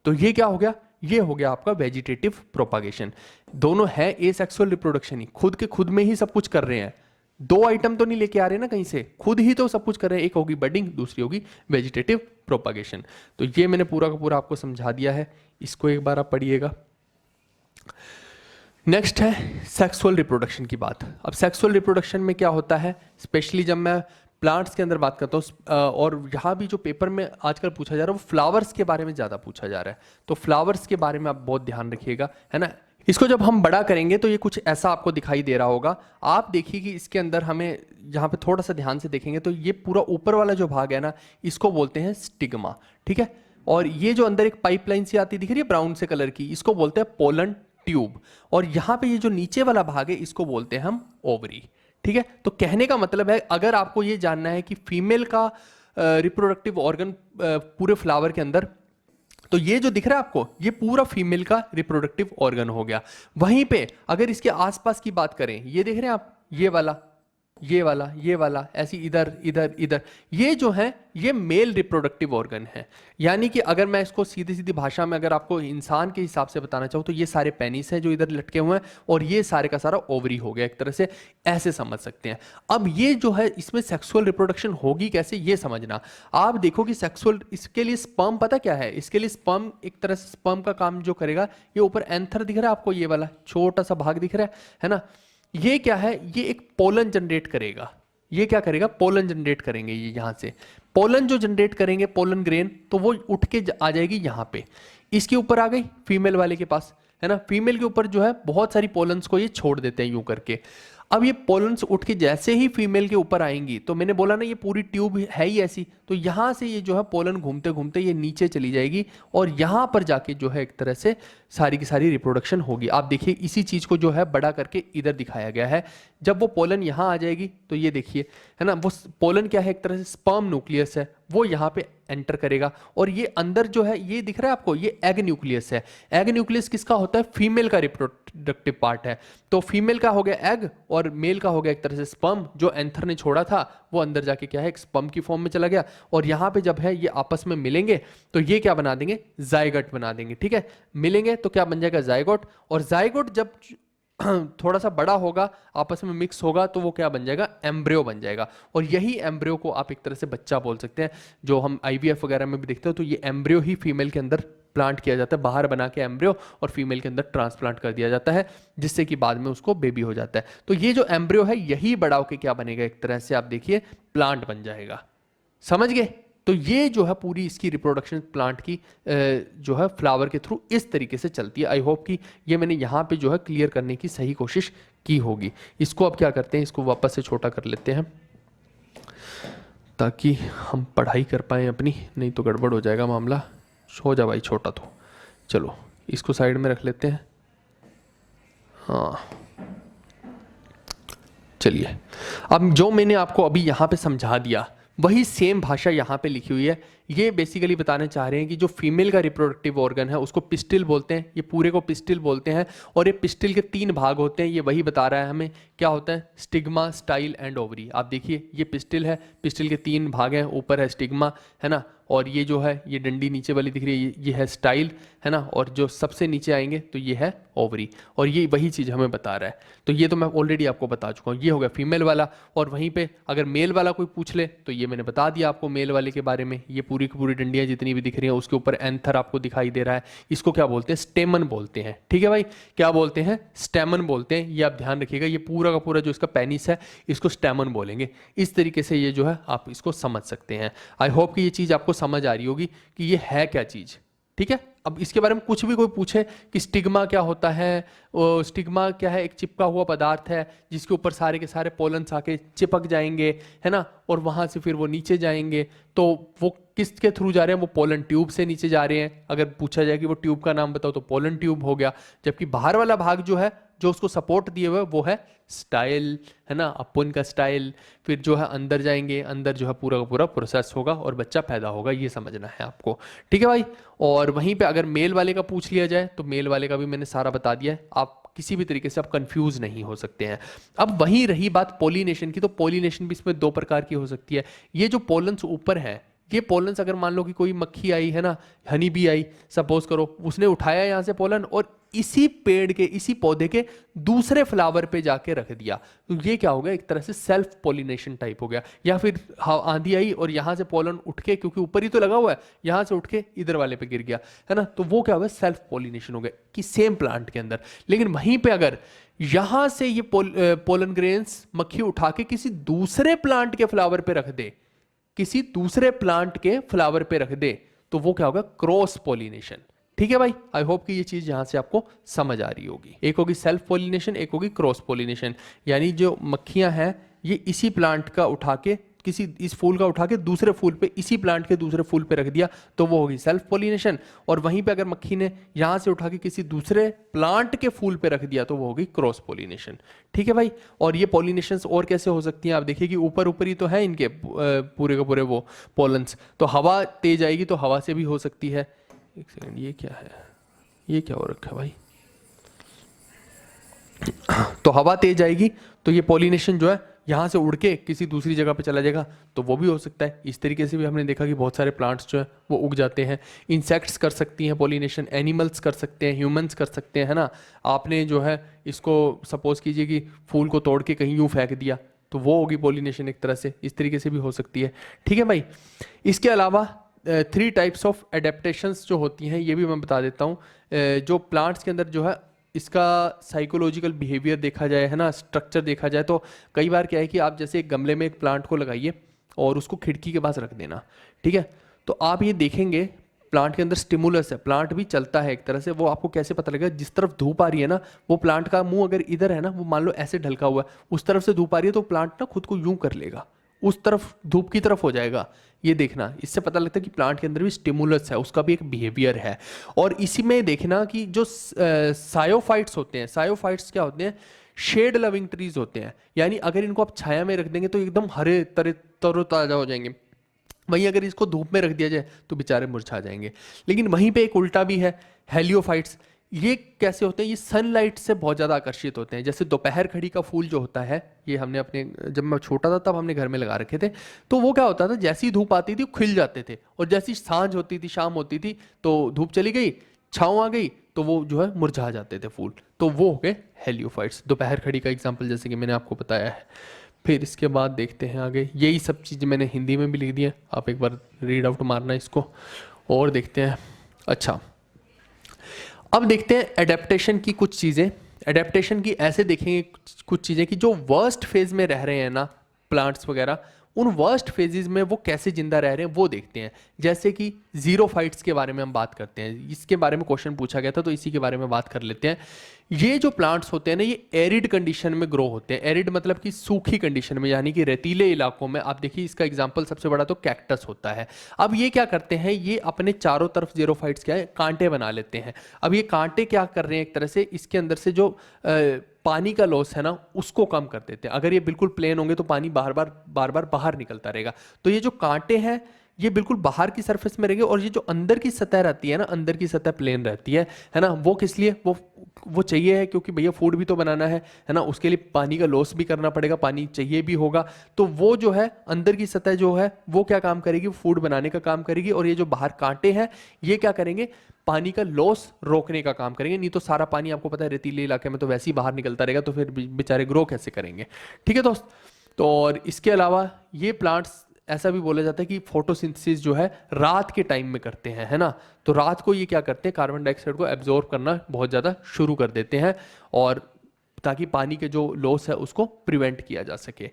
तो ये क्या हो गया, ये हो गया आपका वेजिटेटिव प्रोपागेशन। दोनों है एसेक्सुअल रिप्रोडक्शन ही, खुद के खुद में ही सब कुछ कर रहे हैं, 2 आइटम तो नहीं लेके आ रहे ना कहीं से, खुद ही तो सब कुछ कर रहे हैं। एक होगी बडिंग, दूसरी होगी वेजिटेटिव प्रोपागेशन। तो ये मैंने पूरा का पूरा आपको समझा दिया है, इसको एक बार आप पढ़िएगा। नेक्स्ट है सेक्सुअल रिप्रोडक्शन की बात। अब सेक्सुअल रिप्रोडक्शन में क्या होता है, स्पेशली जब मैं प्लांट्स के अंदर बात करता हूँ, और यहाँ भी जो पेपर में आजकल पूछा जा रहा है वो फ्लावर्स के बारे में ज़्यादा पूछा जा रहा है, तो फ्लावर्स के बारे में आप बहुत ध्यान रखिएगा, है ना। इसको जब हम बड़ा करेंगे तो ये कुछ ऐसा आपको दिखाई दे रहा होगा। आप देखिए कि इसके अंदर हमें यहाँ पे थोड़ा सा ध्यान से देखेंगे तो ये पूरा ऊपर वाला जो भाग है ना, इसको बोलते हैं स्टिग्मा, ठीक है। और ये जो अंदर एक पाइपलाइन सी आती दिख रही है ब्राउन से कलर की, इसको बोलते हैं पोलन ट्यूब। और यहाँ पे ये जो नीचे वाला भाग है इसको बोलते हैं हम ओवरी, ठीक है। तो कहने का मतलब है, अगर आपको ये जानना है कि फीमेल का रिप्रोडक्टिव ऑर्गन पूरे फ्लावर के अंदर, तो ये जो दिख रहा है आपको, ये पूरा फीमेल का रिप्रोडक्टिव ऑर्गन हो गया। वहीं पे अगर इसके आसपास की बात करें, ये देख रहे हैं आप, ये वाला, ये वाला, ये वाला, ऐसी इधर इधर इधर, ये जो है ये मेल रिप्रोडक्टिव ऑर्गन है। यानी कि अगर मैं इसको सीधी सीधी भाषा में अगर आपको इंसान के हिसाब से बताना चाहूँ तो ये सारे पेनिस हैं जो इधर लटके हुए हैं, और ये सारे का सारा ओवरी हो गया, एक तरह से ऐसे समझ सकते हैं। अब ये जो है इसमें सेक्सुअल रिप्रोडक्शन होगी कैसे, ये समझना। आप देखो कि सेक्सुअल, इसके लिए स्पर्म पता क्या है, इसके लिए स्पर्म एक तरह से स्पर्म का काम जो करेगा, ये ऊपर एंथर दिख रहा है आपको, ये वाला छोटा सा भाग दिख रहा है ना, ये क्या है, ये एक पोलन जनरेट करेगा। ये क्या करेगा, पोलन जनरेट करेंगे। ये यहां से पोलन जो जनरेट करेंगे, पोलन ग्रेन, तो वो उठ के आ जाएगी यहां पे, इसके ऊपर आ गई फीमेल वाले के पास, है ना। फीमेल के ऊपर जो है बहुत सारी पोलन्स को ये छोड़ देते हैं यूं करके। अब ये पोलन्स उठ के जैसे ही फीमेल के ऊपर आएंगी, तो मैंने बोला ना ये पूरी ट्यूब है ही ऐसी, तो यहां से ये जो है पोलन घूमते घूमते ये नीचे चली जाएगी, और यहां पर जाके जो है एक तरह से सारी की सारी रिप्रोडक्शन होगी। आप देखिए इसी चीज को जो है बड़ा करके इधर दिखाया गया है। जब वो पोलन यहां आ जाएगी तो ये देखिए, है ना, वो पोलन क्या है, एक तरह से स्पर्म न्यूक्लियस है, वो यहाँ पे एंटर करेगा। और ये अंदर जो है ये दिख रहा है आपको, ये एग न्यूक्लियस है। एग न्यूक्लियस किसका होता है, फीमेल का रिप्रोडक्टिव पार्ट है। तो फीमेल का हो गया एग, और मेल का हो गया एक तरह से स्पर्म, जो एंथर ने छोड़ा था वो अंदर जाके क्या है, एक स्पर्म की फॉर्म में चला गया। और यहाँ पे जब है ये आपस में मिलेंगे तो ये क्या बना देंगे, जायगोट बना देंगे, ठीक है। मिलेंगे तो क्या बन जाएगा, जायगोट। और जायगोट जब थोड़ा सा बड़ा होगा, आपस में मिक्स होगा, तो वो क्या बन जाएगा, एम्ब्रियो बन जाएगा। और यही एम्ब्रियो को आप एक तरह से बच्चा बोल सकते हैं, जो हम आईवीएफ वगैरह में भी देखते हो, तो ये एम्ब्रियो ही फीमेल के अंदर प्लांट किया जाता है, बाहर बना के एम्ब्रियो, और फीमेल के अंदर ट्रांसप्लांट कर दिया जाता है, जिससे कि बाद में उसको बेबी हो जाता है। तो ये जो एम्ब्रियो है यही बड़ा होके क्या बनेगा, एक तरह से आप देखिए प्लांट बन जाएगा। समझ गए। तो ये जो है पूरी इसकी रिप्रोडक्शन प्लांट की जो है फ्लावर के थ्रू इस तरीके से चलती है। आई होप कि ये मैंने यहाँ पे जो है क्लियर करने की सही कोशिश की होगी। इसको अब क्या करते हैं, इसको वापस से छोटा कर लेते हैं ताकि हम पढ़ाई कर पाएँ अपनी, नहीं तो गड़बड़ हो जाएगा मामला। हो जा भाई छोटा, तो चलो इसको साइड में रख लेते हैं। हाँ चलिए, अब जो मैंने आपको अभी यहाँ पे समझा दिया वही सेम भाषा यहाँ पे लिखी हुई है। ये बेसिकली बताने चाह रहे हैं कि जो फीमेल का रिप्रोडक्टिव ऑर्गन है उसको पिस्टिल बोलते हैं, ये पूरे को पिस्टिल बोलते हैं। और ये पिस्टिल के 3 भाग होते हैं, ये वही बता रहा है हमें क्या होता है, स्टिग्मा, स्टाइल एंड ओवरी। आप देखिए ये पिस्टिल है, पिस्टिल के 3 भाग हैं, ऊपर है स्टिग्मा, है ना, और ये जो है ये डंडी नीचे वाली दिख रही है, ये है स्टाइल, है ना, और जो सबसे नीचे आएंगे तो ये है ओवरी। और ये वही चीज़ हमें बता रहा है। तो ये तो मैं ऑलरेडी आपको बता चुका हूँ, ये हो गया फीमेल वाला। और वहीं पे अगर मेल वाला कोई पूछ ले तो ये मैंने बता दिया आपको मेल वाले के बारे में। ये पूरी की पूरी डंडियाँ जितनी भी दिख रही हैं उसके ऊपर एंथर आपको दिखाई दे रहा है, इसको क्या बोलते हैं, स्टेमन बोलते हैं। ठीक है भाई, क्या बोलते हैं, स्टेमन बोलते हैं। ये आप ध्यान रखिएगा, ये पूरा का पूरा जो इसका पेनिस है इसको स्टेमन बोलेंगे। इस तरीके से ये जो है आप इसको समझ सकते हैं। आई होप कि ये चीज़ आपको समझ आ रही होगी कि ये है क्या चीज़। ठीक है, अब इसके बारे में कुछ भी कोई पूछे कि स्टिग्मा क्या होता है, स्टिग्मा क्या है, एक चिपका हुआ पदार्थ है जिसके ऊपर सारे के सारे पोलन्स आके चिपक जाएंगे, है ना, और वहां से फिर वो नीचे जाएंगे। तो वो किसके थ्रू जा रहे हैं, वो पोलन ट्यूब से नीचे जा रहे हैं। अगर पूछा जाए कि वो ट्यूब का नाम बताओ तो पोलन ट्यूब हो गया। जबकि बाहर वाला भाग जो है जो उसको सपोर्ट दिए हुए वो है स्टाइल, है ना, अपुन का स्टाइल। फिर जो है अंदर जाएंगे, अंदर जो है पूरा का पूरा प्रोसेस होगा और बच्चा पैदा होगा, ये समझना है आपको। ठीक है भाई। और वहीं पे अगर मेल वाले का पूछ लिया जाए तो मेल वाले का भी मैंने सारा बता दिया है, आप किसी भी तरीके से आप कंफ्यूज नहीं हो सकते हैं। अब वहीं रही बात पोलिनेशन की, तो पोलिनेशन भी इसमें 2 प्रकार की हो सकती है। ये जो पोलन्स ऊपर है ये पोलन्स अगर मान लो कि कोई मक्खी आई है ना, हनी बी आई सपोज करो, उसने उठाया यहाँ से पोलन और इसी पेड़ के, इसी पौधे के दूसरे फ्लावर पे जाके रख दिया, तो ये क्या हो गया, एक तरह से सेल्फ पोलिनेशन टाइप हो गया। या फिर आंधी आई और यहाँ से पोलन उठ के, क्योंकि ऊपर ही तो लगा हुआ है, यहाँ से उठ के इधर वाले पे गिर गया, है ना, तो वो क्या हो गया, सेल्फ पोलिनेशन हो गया कि सेम प्लांट के अंदर। लेकिन वहीं पे अगर यहां से ये पोलन ग्रेन्स मक्खी उठा के किसी दूसरे प्लांट के फ्लावर पे रख दे, किसी दूसरे प्लांट के फ्लावर पे रख दे, तो वो क्या होगा, क्रॉस पोलिनेशन। ठीक है भाई, आई होप कि ये चीज यहां से आपको समझ आ रही होगी। एक होगी सेल्फ पोलिनेशन, एक होगी क्रॉस पोलिनेशन, यानी जो मक्खियां हैं ये इसी प्लांट का उठा के, किसी इस फूल का उठा के दूसरे फूल पे, इसी प्लांट के दूसरे फूल पे रख दिया, तो वो होगी सेल्फ पोलिनेशन। और वहीं पे अगर मक्खी ने यहां से उठा के किसी दूसरे प्लांट के फूल पे रख दिया, तो वो होगी क्रॉस पोलिनेशन। ठीक है भाई, और ये पोलिनेशंस और कैसे हो सकती हैं, आप देखिए कि ऊपर ऊपर ही तो है इनके पूरे के पूरे वो पोलन्स, तो हवा तेज आएगी तो हवा से भी हो सकती है। एक सेकंड, ये क्या है, ये क्या हो रखा है भाई, तो हवा तेज आएगी तो ये पोलिनेशन जो है यहाँ से उड़ के किसी दूसरी जगह पे चला जाएगा, तो वो भी हो सकता है। इस तरीके से भी हमने देखा कि बहुत सारे प्लांट्स जो है वो उग जाते हैं। इंसेक्ट्स कर सकती हैं पोलिनेशन, एनिमल्स कर सकते हैं, ह्यूमंस कर सकते हैं, है ना। आपने जो है इसको सपोज कीजिए कि फूल को तोड़ के कहीं यूँ फेंक दिया, तो वो होगी पोलिनेशन एक तरह से, इस तरीके से भी हो सकती है। ठीक है भाई, इसके अलावा 3 टाइप्स ऑफ एडेप्टेशंस जो होती हैं ये भी मैं बता देता हूँ। जो प्लांट्स के अंदर जो है इसका साइकोलॉजिकल बिहेवियर देखा जाए, है ना, स्ट्रक्चर देखा जाए, तो कई बार क्या है कि आप जैसे एक गमले में एक प्लांट को लगाइए और उसको खिड़की के पास रख देना, ठीक है, तो आप ये देखेंगे प्लांट के अंदर स्टिमुलस है, प्लांट भी चलता है एक तरह से। वो आपको कैसे पता लगेगा, जिस तरफ धूप आ रही है ना, वो प्लांट का मुंह अगर इधर है ना, वो मान लो ऐसे ढलका हुआ है, उस तरफ से धूप आ रही है तो प्लांट ना खुद को यूं कर लेगा, उस तरफ धूप की तरफ हो जाएगा। ये देखना, इससे पता लगता है कि प्लांट के अंदर भी स्टिमुलस है, उसका भी एक बिहेवियर है। और इसी में देखना कि जो सायोफाइट्स होते हैं, सायोफाइट्स क्या होते हैं, शेड लविंग ट्रीज होते हैं, यानी अगर इनको आप छाया में रख देंगे तो एकदम हरे तरोताजा हो जाएंगे। वहीं अगर इसको धूप में रख दिया जाए तो बेचारे मुरझा जाएंगे। लेकिन वहीं पे एक उल्टा भी है, हेलियोफाइट्स। ये कैसे होते हैं, ये सनलाइट से बहुत ज़्यादा आकर्षित होते हैं। जैसे दोपहर खड़ी का फूल जो होता है, ये हमने अपने, जब मैं छोटा था तब हमने घर में लगा रखे थे, तो वो क्या होता था, जैसी धूप आती थी वो खिल जाते थे, और जैसी सांझ होती थी, शाम होती थी, तो धूप चली गई, छाँव आ गई, तो वो जो है मुरझा जाते थे फूल। तो वो हो गए हेलियोफाइट्स, दोपहर खड़ी का एग्जाम्पल जैसे कि मैंने आपको बताया है। फिर इसके बाद देखते हैं आगे, यही सब चीज़ें मैंने हिंदी में भी लिख दी है, आप एक बार रीड आउट मारना इसको और देखते हैं। अच्छा, अब देखते हैं एडेप्टेशन की कुछ चीज़ें। एडेप्टेशन की ऐसे देखेंगे कुछ चीज़ें कि जो वर्स्ट फेज में रह रहे हैं ना प्लांट्स वगैरह, उन वर्स्ट फेजेस में वो कैसे जिंदा रह रहे हैं वो देखते हैं। जैसे कि जीरोफाइट्स के बारे में हम बात करते हैं, इसके बारे में क्वेश्चन पूछा गया था तो इसी के बारे में बात कर लेते हैं। ये जो प्लांट्स होते हैं ना, ये एरिड कंडीशन में ग्रो होते हैं। एरिड मतलब कि सूखी कंडीशन में, यानी कि रेतीले इलाकों में। आप देखिए इसका एग्जांपल सबसे बड़ा तो कैक्टस होता है। अब ये क्या करते हैं, ये अपने चारों तरफ जीरोफाइट्स क्या है, कांटे बना लेते हैं। अब ये कांटे क्या कर रहे हैं, एक तरह से इसके अंदर से जो पानी का लॉस है ना, उसको कम कर देते हैं। अगर ये बिल्कुल प्लेन होंगे तो पानी बार बार बाहर निकलता रहेगा। तो ये जो कांटे हैं ये बिल्कुल बाहर की सरफेस में रहेंगे, और ये जो अंदर की सतह रहती है ना, अंदर की सतह प्लेन रहती है ना, वो किस लिए, वो चाहिए है क्योंकि भैया फूड भी तो बनाना है ना, उसके लिए पानी का लॉस भी करना पड़ेगा, पानी चाहिए भी होगा। तो वो जो है अंदर की सतह जो है वो क्या काम करेगी, फूड बनाने का काम करेगी, और ये जो बाहर कांटे हैं ये क्या करेंगे, पानी का लॉस रोकने का काम करेंगे। नहीं तो सारा पानी आपको पता है रेतीले इलाके में तो वैसे ही बाहर निकलता रहेगा, तो फिर बेचारे ग्रो कैसे करेंगे। ठीक है दोस्त, तो और इसके अलावा ये प्लांट्स ऐसा भी बोला जाता है कि फोटोसिंथेसिस जो है रात के टाइम में करते हैं, है ना। तो रात को ये क्या करते हैं, कार्बन डाइऑक्साइड को एब्जॉर्ब करना बहुत ज़्यादा शुरू कर देते हैं, और ताकि पानी के जो लॉस है उसको प्रिवेंट किया जा सके।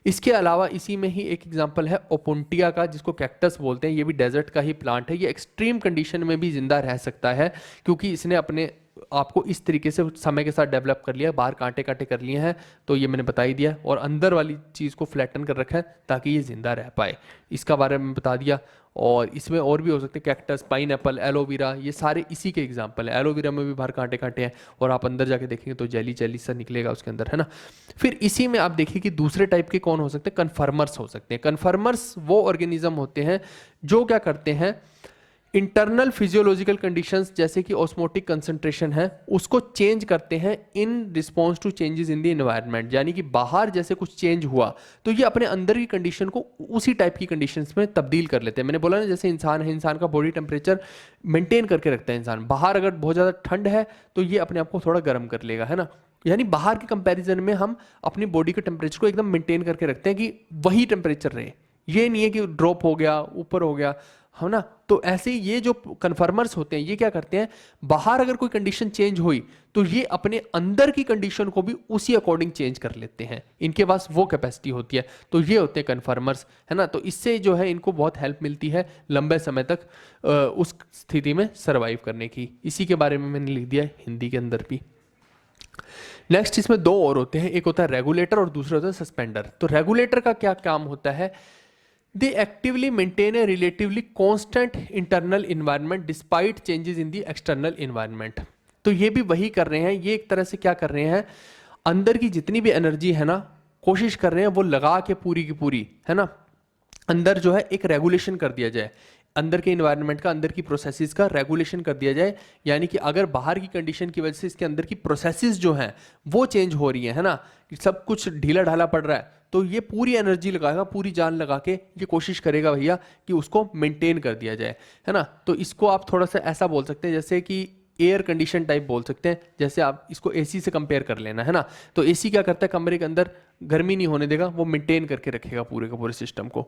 इसके अलावा इसी में ही एक एग्जांपल है ओपुंटिया का, जिसको कैक्टस बोलते हैं। ये भी डेजर्ट का ही प्लांट है। ये एक्सट्रीम कंडीशन में भी जिंदा रह सकता है, क्योंकि इसने अपने आपको इस तरीके से समय के साथ डेवलप कर लिया, बाहर कांटे कांटे कर लिए हैं, तो ये मैंने बता ही दिया, और अंदर वाली चीज़ को फ्लैटन कर रखा है ताकि ये जिंदा रह पाए, इसका बारे में बता दिया। और इसमें और भी हो सकते हैं, कैक्टस, पाइनएप्पल, एलोवेरा, ये सारे इसी के एग्जांपल है। एलोवेरा में भी बाहर कांटे कांटे हैं, और आप अंदर जाके देखेंगे तो जेली जेली सा निकलेगा उसके अंदर, है ना। फिर इसी में आप देखिए कि दूसरे टाइप के कौन हो सकते हैं, कन्फर्मर्स हो सकते हैं। कन्फर्मर्स वो ऑर्गेनिज्म होते हैं जो क्या करते हैं, इंटरनल फिजियोलॉजिकल कंडीशंस जैसे कि ऑस्मोटिक कंसंट्रेशन है उसको चेंज करते हैं in response to changes in the environment, यानी कि बाहर जैसे कुछ चेंज हुआ तो ये अपने अंदर की कंडीशन को उसी टाइप की कंडीशंस में तब्दील कर लेते हैं। मैंने बोला ना जैसे इंसान है, इंसान का बॉडी टेम्परेचर मेंटेन करके रखता है इंसान, बाहर अगर बहुत ज़्यादा ठंड है तो ये अपने आप को थोड़ा गर्म कर लेगा, है ना। यानी बाहर के कंपैरिजन में हम अपनी बॉडी के टेम्परेचर को एकदम मेंटेन करके रखते हैं कि वही टेम्परेचर रहे, ये नहीं है कि ड्रॉप हो गया ऊपर हो गया, है ना। तो ऐसे ये जो कन्फर्मर्स होते हैं ये क्या करते हैं, बाहर अगर कोई कंडीशन चेंज हुई तो ये अपने अंदर की कंडीशन को भी उसी अकॉर्डिंग चेंज कर लेते हैं, इनके पास वो कैपेसिटी होती है। तो ये होते हैं कन्फर्मर्स, है ना। तो इससे जो है इनको बहुत हेल्प मिलती है लंबे समय तक उस स्थिति में सरवाइव करने की। इसी के बारे में मैंने लिख दिया है हिंदी के अंदर भी। नेक्स्ट इसमें दो और होते हैं, एक होता है रेगुलेटर और दूसरा होता है सस्पेंडर। तो रेगुलेटर का क्या काम होता है, they actively maintain a relatively constant internal environment despite changes in the external environment. तो ये भी वही कर रहे हैं, ये एक तरह से क्या कर रहे हैं, अंदर की जितनी भी एनर्जी है ना कोशिश कर रहे हैं वो लगा के पूरी की पूरी, है ना, अंदर जो है एक रेगुलेशन कर दिया जाए, अंदर के इन्वायरमेंट का, अंदर की प्रोसेसेस का रेगुलेशन कर दिया जाए। यानी कि अगर बाहर की कंडीशन की वजह से इसके अंदर की प्रोसेसेस जो हैं वो चेंज हो रही है ना, सब कुछ ढीला ढाला पड़ रहा है, तो ये पूरी एनर्जी लगाएगा, पूरी जान लगा के ये कोशिश करेगा भैया कि उसको मेंटेन कर दिया जाए, है ना। तो इसको आप थोड़ा सा ऐसा बोल सकते हैं जैसे कि एयर कंडीशन टाइप बोल सकते हैं, जैसे आप इसको एसी से कंपेयर कर लेना, है ना। तो एसी क्या करता है, कमरे के अंदर गर्मी नहीं होने देगा, वो मेंटेन करके रखेगा पूरे के पूरे सिस्टम को।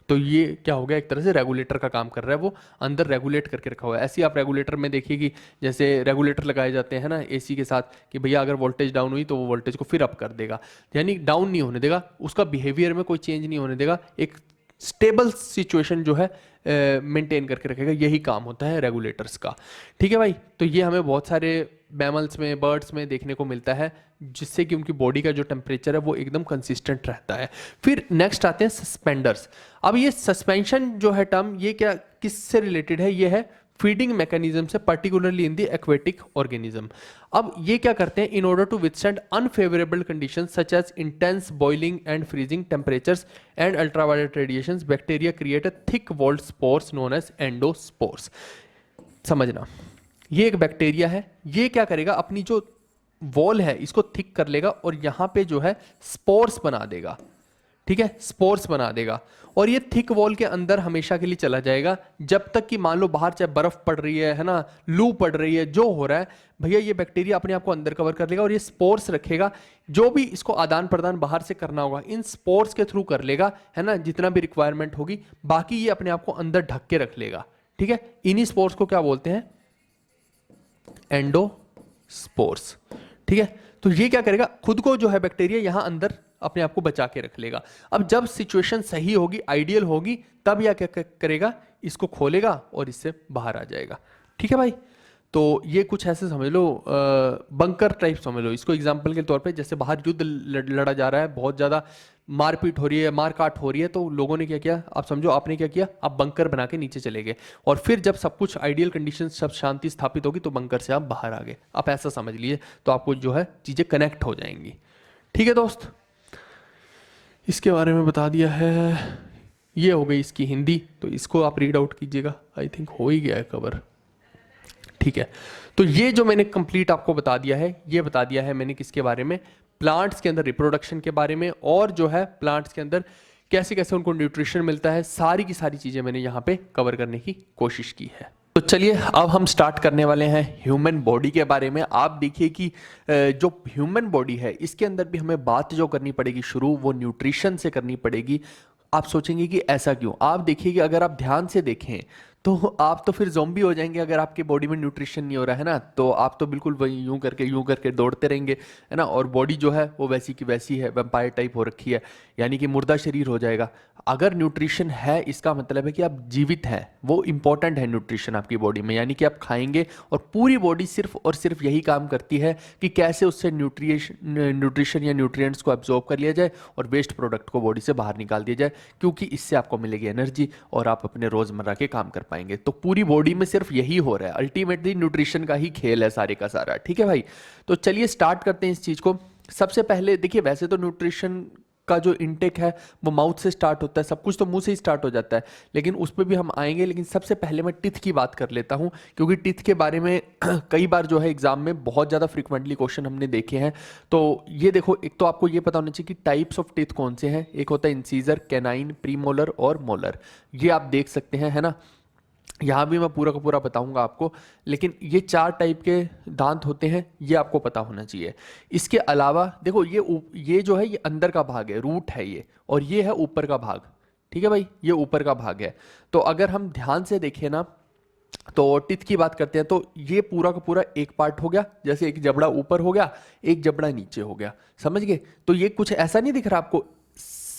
तो ये क्या हो गया, एक तरह से रेगुलेटर का काम कर रहा है, वो अंदर रेगुलेट करके रखा हुआ है। ऐसे ही आप रेगुलेटर में देखिए कि जैसे रेगुलेटर लगाए जाते हैं ना एसी के साथ कि भैया अगर वोल्टेज डाउन हुई तो वो वोल्टेज को फिर अप कर देगा, यानी डाउन नहीं होने देगा, उसका बिहेवियर में कोई चेंज नहीं होने देगा, एक स्टेबल सिचुएशन जो है मेंटेन करके रखेगा। यही काम होता है रेगुलेटर्स का, ठीक है भाई। तो ये हमें बहुत सारे मैमल्स में, बर्ड्स में देखने को मिलता है, जिससे कि उनकी बॉडी का जो टेम्परेचर है वो एकदम कंसिस्टेंट रहता है। फिर नेक्स्ट आते हैं सस्पेंडर्स। अब ये सस्पेंशन जो है टर्म, ये क्या किससे रिलेटेड है, ये है फीडिंग मैकेनिज्म से, particularly in the aquatic organism. अब ये क्या करते हैं, in order to withstand unfavourable conditions such as intense boiling and freezing temperatures and ultraviolet radiations, bacteria create a thick walled spores known as endospores. समझना, ये एक bacteria है, ये क्या करेगा, अपनी जो वॉल है इसको थिक कर लेगा और यहां पे जो है स्पोर्स बना देगा, ठीक है, स्पोर्स बना देगा। और ये थिक वॉल के अंदर हमेशा के लिए चला जाएगा, जब तक कि मान लो बाहर चाहे बर्फ पड़ रही है ना, लू पड़ रही है, जो हो रहा है भैया, ये बैक्टीरिया अपने आप को अंदर कवर कर लेगा और ये स्पोर्स रखेगा। जो भी इसको आदान प्रदान बाहर से करना होगा इन स्पोर्स के थ्रू कर लेगा, है ना, जितना भी रिक्वायरमेंट होगी, बाकी ये अपने आप को अंदर ढक के रख लेगा, ठीक है। इन्हीं स्पोर्स को क्या बोलते हैं, एंडोस्पोर्स, ठीक है। तो ये क्या करेगा, खुद को जो है बैक्टीरिया यहां अंदर अपने आप को बचा के रख लेगा। अब जब सिचुएशन सही होगी, आइडियल होगी, तब यह क्या करेगा, इसको खोलेगा और इससे बाहर आ जाएगा, ठीक है भाई। तो ये कुछ ऐसे समझ लो, बंकर टाइप समझ लो इसको एग्जांपल के तौर पे। जैसे बाहर युद्ध लड़ा जा रहा है, बहुत ज़्यादा मारपीट हो रही है, मारकाट हो रही है, तो लोगों ने क्या किया, आप समझो आपने क्या किया, आप बंकर बना के नीचे चले गए, और फिर जब सब कुछ आइडियल कंडीशन, सब शांति स्थापित होगी, तो बंकर से आप बाहर आ गए। आप ऐसा समझ लिए, तो आपको जो है चीज़ें कनेक्ट हो जाएंगी, ठीक है दोस्त। इसके बारे में बता दिया है, ये हो गई इसकी हिंदी, तो इसको आप रीड आउट कीजिएगा, आई थिंक हो ही गया है कवर, ठीक है। तो ये जो मैंने कंप्लीट आपको बता दिया है, ये बता दिया है मैंने किसके बारे में, प्लांट्स के अंदर रिप्रोडक्शन के बारे में, और जो है प्लांट्स के अंदर कैसे कैसे उनको न्यूट्रिशन मिलता है, सारी की सारी चीज़ें मैंने यहाँ पे कवर करने की कोशिश की है। तो चलिए अब हम स्टार्ट करने वाले हैं ह्यूमन बॉडी के बारे में। आप देखिए कि जो ह्यूमन बॉडी है इसके अंदर भी हमें बात जो करनी पड़ेगी शुरू, वो न्यूट्रिशन से करनी पड़ेगी। आप सोचेंगे कि ऐसा क्यों, आप देखिए कि अगर आप ध्यान से देखें तो आप तो फिर ज़ॉम्बी हो जाएंगे अगर आपके बॉडी में न्यूट्रिशन नहीं हो रहा है ना, तो आप तो बिल्कुल वही यूं करके दौड़ते रहेंगे, है ना। और बॉडी जो है वो वैसी की वैसी है, वैम्पायर टाइप हो रखी है, यानी कि मुर्दा शरीर हो जाएगा। अगर न्यूट्रिशन है, इसका मतलब है कि आप जीवित हैं, वो इंपॉर्टेंट है न्यूट्रिशन आपकी बॉडी में, यानी कि आप खाएंगे और पूरी बॉडी सिर्फ और सिर्फ यही काम करती है कि कैसे उससे न्यूट्रिशन या न्यूट्रिएंट्स को एब्जॉर्ब कर लिया जाए और वेस्ट प्रोडक्ट को बॉडी से बाहर निकाल दिया जाए, क्योंकि इससे आपको मिलेगी एनर्जी और आप अपने रोजमर्रा के काम कर पाएंगे। तो पूरी बॉडी में सिर्फ यही हो रहा है, अल्टीमेटली न्यूट्रिशन का ही खेल है सारे का सारा, ठीक है भाई। तो चलिए स्टार्ट करते हैं इस चीज को। सबसे पहले देखिए, वैसे तो न्यूट्रिशन का जो इनटेक है वो माउथ से स्टार्ट होता है, सब कुछ तो मुंह से ही स्टार्ट हो जाता है, लेकिन उस पर भी हम आएंगे। लेकिन सबसे पहले मैं टिथ की बात कर लेता हूं, क्योंकि टिथ के बारे में कई बार जो है एग्जाम में बहुत ज़्यादा फ्रिक्वेंटली क्वेश्चन हमने देखे हैं। तो ये देखो, एक तो आपको ये पता होना चाहिए कि टाइप्स ऑफ टिथ कौन से हैं। एक होता है इंसीजर, कैनाइन, प्रीमोलर और मोलर। ये आप देख सकते हैं, है ना। यहाँ भी मैं पूरा का पूरा बताऊंगा आपको, लेकिन ये 4 टाइप के दांत होते हैं, ये आपको पता होना चाहिए। इसके अलावा देखो, ये जो है ये अंदर का भाग है, रूट है ये, और ये है ऊपर का भाग। ठीक है भाई, ये ऊपर का भाग है। तो अगर हम ध्यान से देखें ना, तो टिथ की बात करते हैं, तो ये पूरा का पूरा एक पार्ट हो गया, जैसे एक जबड़ा ऊपर हो गया, एक जबड़ा नीचे हो गया, समझ गए। तो ये कुछ ऐसा नहीं दिख रहा आपको,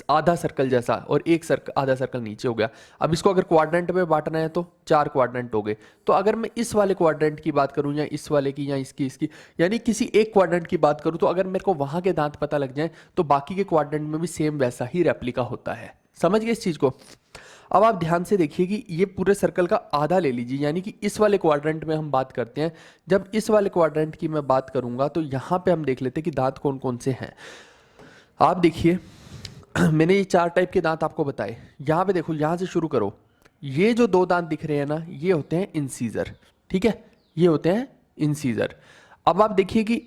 आधा सर्कल जैसा, और एक सर्कल, आधा सर्कल नीचे हो गया। अब इसको अगर क्वाड्रेंट में बांटना है तो 4 क्वाड्रेंट हो गए। तो अगर मैं इस वाले क्वाड्रेंट की बात करूं, या इस वाले की, या इसकी, यानी किसी एक क्वाड्रेंट की बात करूं, तो अगर मेरे को वहां के दांत पता लग जाए तो बाकी के क्वाड्रेंट में भी सेम वैसा ही रेप्लिका होता है। समझ गए इस चीज को। अब आप ध्यान से देखिए कि ये पूरे सर्कल का आधा ले लीजिए, यानी कि इस वाले क्वाड्रेंट में हम बात करते हैं। जब इस वाले क्वाड्रेंट की मैं बात करूंगा तो यहां पे हम देख लेते हैं कि दांत कौन कौन से हैं। आप देखिए, मैंने ये 4 टाइप के दांत आपको बताए। यहाँ पे देखो, यहाँ से शुरू करो। ये जो 2 दांत दिख रहे हैं ना, ये होते हैं इंसीजर। ठीक है, ये होते हैं इंसीजर। अब आप देखिए कि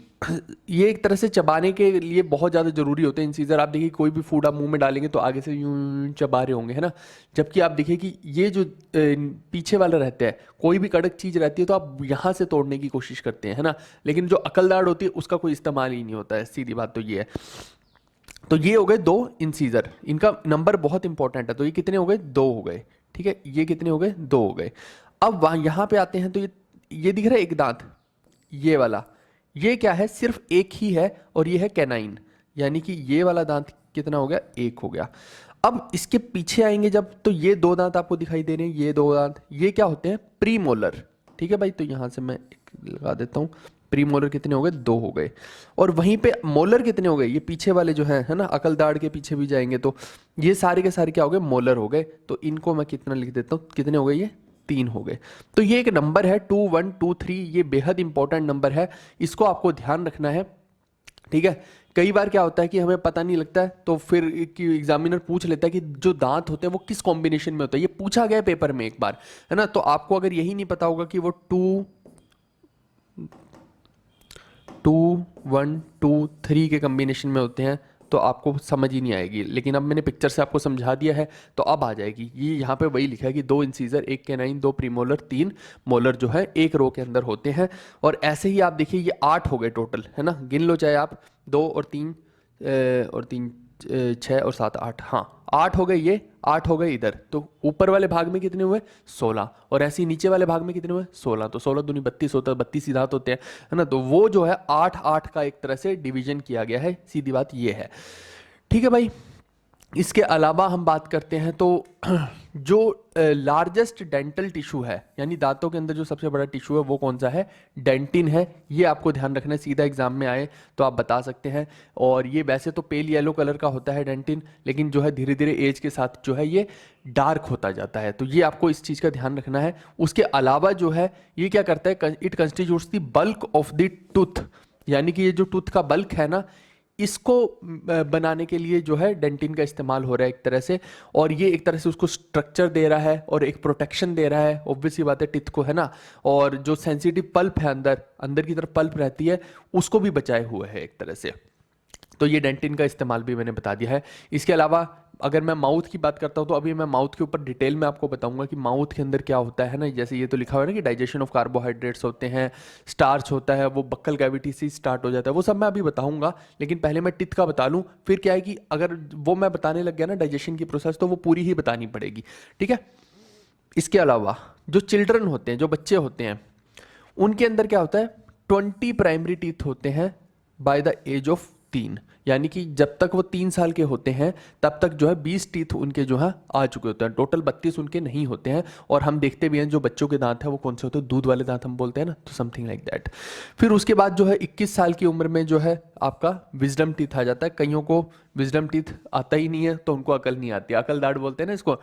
ये एक तरह से चबाने के लिए बहुत ज़्यादा जरूरी होते हैं इंसीजर। आप देखिए, कोई भी फूड आप मुंह में डालेंगे तो आगे से यूं चबा रहे होंगे, है ना। जबकि आप देखिए कि ये जो पीछे वाला रहता है, कोई भी कड़क चीज़ रहती है तो आप यहाँ से तोड़ने की कोशिश करते हैं, है ना। लेकिन जो अकलदाढ़ होती है उसका कोई इस्तेमाल ही नहीं होता है, सीधी बात तो ये है। तो ये हो गए 2 इंसीजर, इनका नंबर बहुत इंपॉर्टेंट है। तो ये कितने हो गए, 2 हो गए। ठीक है, ये कितने हो गए, 2 हो गए। अब वहां यहां पे आते हैं, तो ये दिख रहा है एक दांत, ये वाला, ये क्या है, सिर्फ एक ही है, और ये है कैनाइन, यानी कि ये वाला दांत कितना हो गया, 1 हो गया। अब इसके पीछे आएंगे जब, तो ये 2 दांत आपको दिखाई दे रहे हैं, ये 2 दांत, ये क्या होते हैं, प्रीमोलर। ठीक है भाई, तो यहां से मैं एक लगा देता हूं। प्रीमोलर कितने हो गए, 2 हो गए। और वहीं पे मोलर कितने हो गए, ये पीछे वाले जो हैं, है ना, अकलदाढ़ के पीछे भी जाएंगे तो ये सारे के सारे क्या हो गए, मोलर हो गए। तो इनको मैं कितना लिख देता हूँ, कितने हो गए, ये 3 हो गए। तो ये एक नंबर है 2 1 2 3, ये बेहद इंपॉर्टेंट नंबर है, इसको आपको ध्यान रखना है। ठीक है, कई बार क्या होता है कि हमें पता नहीं लगता है, तो फिर एग्जामिनर पूछ लेता है कि जो दांत होते हैं वो किस कॉम्बिनेशन में होता है। ये पूछा गया पेपर में एक बार, है ना। तो आपको अगर यही नहीं पता होगा कि वो 2 1 2 3 के कॉम्बिनेशन में होते हैं, तो आपको समझ ही नहीं आएगी। लेकिन अब मैंने पिक्चर से आपको समझा दिया है, तो अब आ जाएगी। ये यहाँ पे वही लिखा है कि 2 इंसीजर, 1 कैनाइन, 2 प्रीमोलर, 3 मोलर जो है एक रो के अंदर होते हैं। और ऐसे ही आप देखिए, ये 8 हो गए टोटल, है ना। गिन लो चाहे आप, 2 और 3 और 3 6 और 7 8, हाँ 8 हो गए, ये 8 हो गए इधर। तो ऊपर वाले भाग में कितने हुए, 16, और ऐसे ही नीचे वाले भाग में कितने हुए, 16। तो 16 दूनी 32 होता है, 32 ही दांत होते हैं, है ना। तो वो जो है 8 8 का एक तरह से डिवीजन किया गया है, सीधी बात ये है। ठीक है भाई, इसके अलावा हम बात करते हैं तो जो लार्जेस्ट डेंटल टिश्यू है, यानी दांतों के अंदर जो सबसे बड़ा टिश्यू है वो कौन सा है, डेंटिन है। ये आपको ध्यान रखना है, सीधा एग्जाम में आए तो आप बता सकते हैं। और ये वैसे तो पेल येलो कलर का होता है डेंटिन, लेकिन जो है धीरे धीरे एज के साथ जो है ये डार्क होता जाता है। तो ये आपको इस चीज़ का ध्यान रखना है। उसके अलावा जो है ये क्या करता है, it constitutes the bulk of the tooth, यानी कि ये जो टूथ का बल्क है ना, इसको बनाने के लिए जो है डेंटिन का इस्तेमाल हो रहा है एक तरह से। और ये एक तरह से उसको स्ट्रक्चर दे रहा है और एक प्रोटेक्शन दे रहा है, ऑब्वियसली बात है, टिथ को, है ना। और जो सेंसिटिव पल्प है, अंदर अंदर की तरफ पल्प रहती है, उसको भी बचाए हुए है एक तरह से। तो ये डेंटिन का इस्तेमाल भी मैंने बता दिया है। इसके अलावा अगर मैं माउथ की बात करता हूँ, तो अभी मैं माउथ के ऊपर डिटेल में आपको बताऊंगा कि माउथ के अंदर क्या होता है ना। जैसे ये तो लिखा हुआ है ना कि डाइजेशन ऑफ कार्बोहाइड्रेट्स होते हैं, स्टार्च होता है, वो बक्कल कैविटी से स्टार्ट हो जाता है, वो सब मैं अभी बताऊंगा। लेकिन पहले मैं टिथ का बता लूँ, फिर क्या है कि अगर वो मैं बताने लग गया ना डाइजेशन की प्रोसेस, तो वो पूरी ही बतानी पड़ेगी। ठीक है, इसके अलावा जो चिल्ड्रन होते हैं, जो बच्चे होते हैं, उनके अंदर क्या होता है, 20 प्राइमरी टीथ होते हैं बाय द एज ऑफ 3, यानी कि जब तक वो 3 साल के होते हैं तब तक जो है 20 टीथ उनके जो है आ चुके होते हैं। टोटल 32 उनके नहीं होते हैं। और हम देखते भी हैं जो बच्चों के दांत हैं वो कौन से होते हैं, दूध वाले दांत हम बोलते हैं ना, तो समथिंग लाइक दैट। फिर उसके बाद जो है 21 साल की उम्र में जो है आपका विजडम टीथ आ जाता है। कईयों को विजडम टीथ आता ही नहीं है, तो उनको अकल नहीं आती, अकल दाढ़ बोलते हैं ना इसको।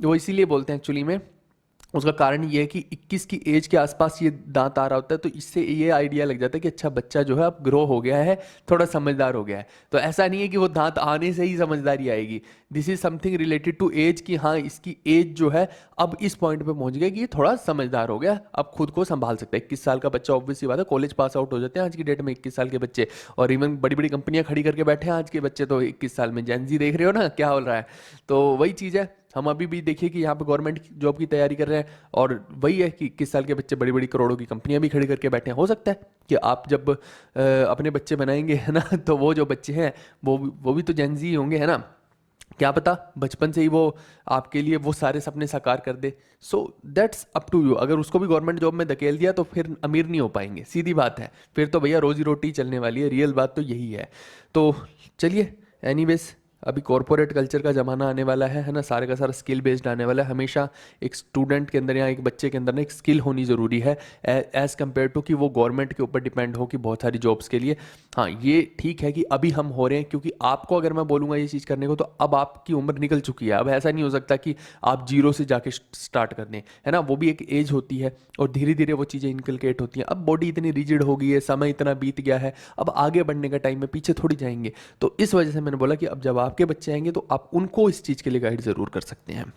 वो इसीलिए बोलते हैं एक्चुअली में उसका कारण ये है कि 21 की एज के आसपास ये दांत आ रहा होता है, तो इससे ये आइडिया लग जाता है कि अच्छा बच्चा जो है अब ग्रो हो गया है, थोड़ा समझदार हो गया है। तो ऐसा नहीं है कि वो दांत आने से ही समझदारी आएगी, this is something related to age, कि हाँ इसकी एज जो है अब इस पॉइंट पे पहुंच गया कि ये थोड़ा समझदार हो गया, अब खुद को संभाल सकता है। 21 साल का बच्चा, ऑब्वियस सी बात है, कॉलेज पास आउट हो जाते हैं आज की डेट में 21 साल के बच्चे, और इवन बड़ी बड़ी कंपनियां खड़ी करके बैठे हैं आज के बच्चे तो 21 साल में। जेन जी देख रहे हो ना क्या हो रहा है। तो वही चीज़ है, हम अभी भी देखिए कि यहाँ पे गवर्नमेंट जॉब की तैयारी कर रहे हैं, और वही है कि 21 साल के बच्चे बड़ी बड़ी करोड़ों की कंपनियां भी खड़ी करके बैठे हैं। हो सकता है कि आप जब अपने बच्चे बनाएंगे है ना, तो वो जो बच्चे हैं वो भी तो जेन जी होंगे, है ना, क्या पता बचपन से ही वो आपके लिए वो सारे सपने साकार कर दे। So that's up to you. अगर उसको भी गवर्नमेंट जॉब में धकेल दिया तो फिर अमीर नहीं हो पाएंगे, सीधी बात है, फिर तो भैया रोजी रोटी चलने वाली है, रियल बात तो यही है। तो चलिए, एनीवेज, अभी कॉरपोरेट कल्चर का ज़माना आने वाला है ना, सारे का सारा स्किल बेस्ड आने वाला है। हमेशा एक स्टूडेंट के अंदर या एक बच्चे के अंदर ना एक स्किल होनी ज़रूरी है, एज़ कम्पेयर टू कि वो गवर्नमेंट के ऊपर डिपेंड हो कि बहुत सारी जॉब्स के लिए। हाँ ये ठीक है कि अभी हम हो रहे हैं, क्योंकि आपको अगर मैं बोलूँगा ये चीज़ करने को तो अब आपकी उम्र निकल चुकी है, अब ऐसा नहीं हो सकता कि आप जीरो से जाके स्टार्ट कर दें, है ना, वो भी एक एज होती है और धीरे धीरे वो चीज़ें इनकलकेट होती हैं। अब बॉडी इतनी रिजिड हो गई है, समय इतना बीत गया है, अब आगे बढ़ने का टाइम है, पीछे थोड़ी जाएंगे। तो इस वजह से मैंने बोला कि अब जब आपके बच्चे आएंगे तो आप उनको इस चीज़ के लिए गाइड ज़रूर कर सकते हैं।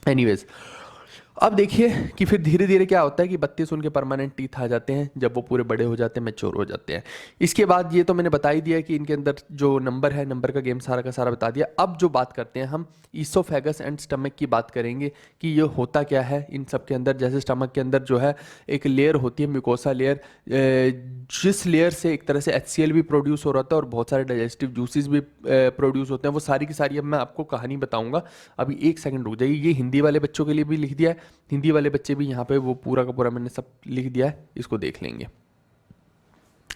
एनीवेज, अब देखिए कि फिर धीरे धीरे क्या होता है कि 32 उनके परमानेंट टीथ आ जाते हैं जब वो पूरे बड़े हो जाते हैं, मैच्योर हो जाते हैं। इसके बाद ये तो मैंने बता ही दिया कि इनके अंदर जो नंबर है, नंबर का गेम सारा का सारा बता दिया। अब जो बात करते हैं हम ईसोफेगस एंड स्टमक की बात करेंगे कि ये होता क्या है इन सब के अंदर। जैसे स्टमक के अंदर जो है एक लेयर होती है, म्यूकोसा लेयर, जिस लेयर से एक तरह से HCl भी प्रोड्यूस हो रहा था और बहुत सारे डाइजेस्टिव जूसेस भी प्रोड्यूस होते हैं। वो सारी की सारी अब मैं आपको कहानी बताऊंगा, अभी एक सेकंड रुक जाइए। ये हिंदी वाले बच्चों के लिए भी लिख दिया है, हिंदी वाले बच्चे भी यहाँ पे वो पूरा का पूरा मैंने सब लिख दिया है, इसको देख लेंगे।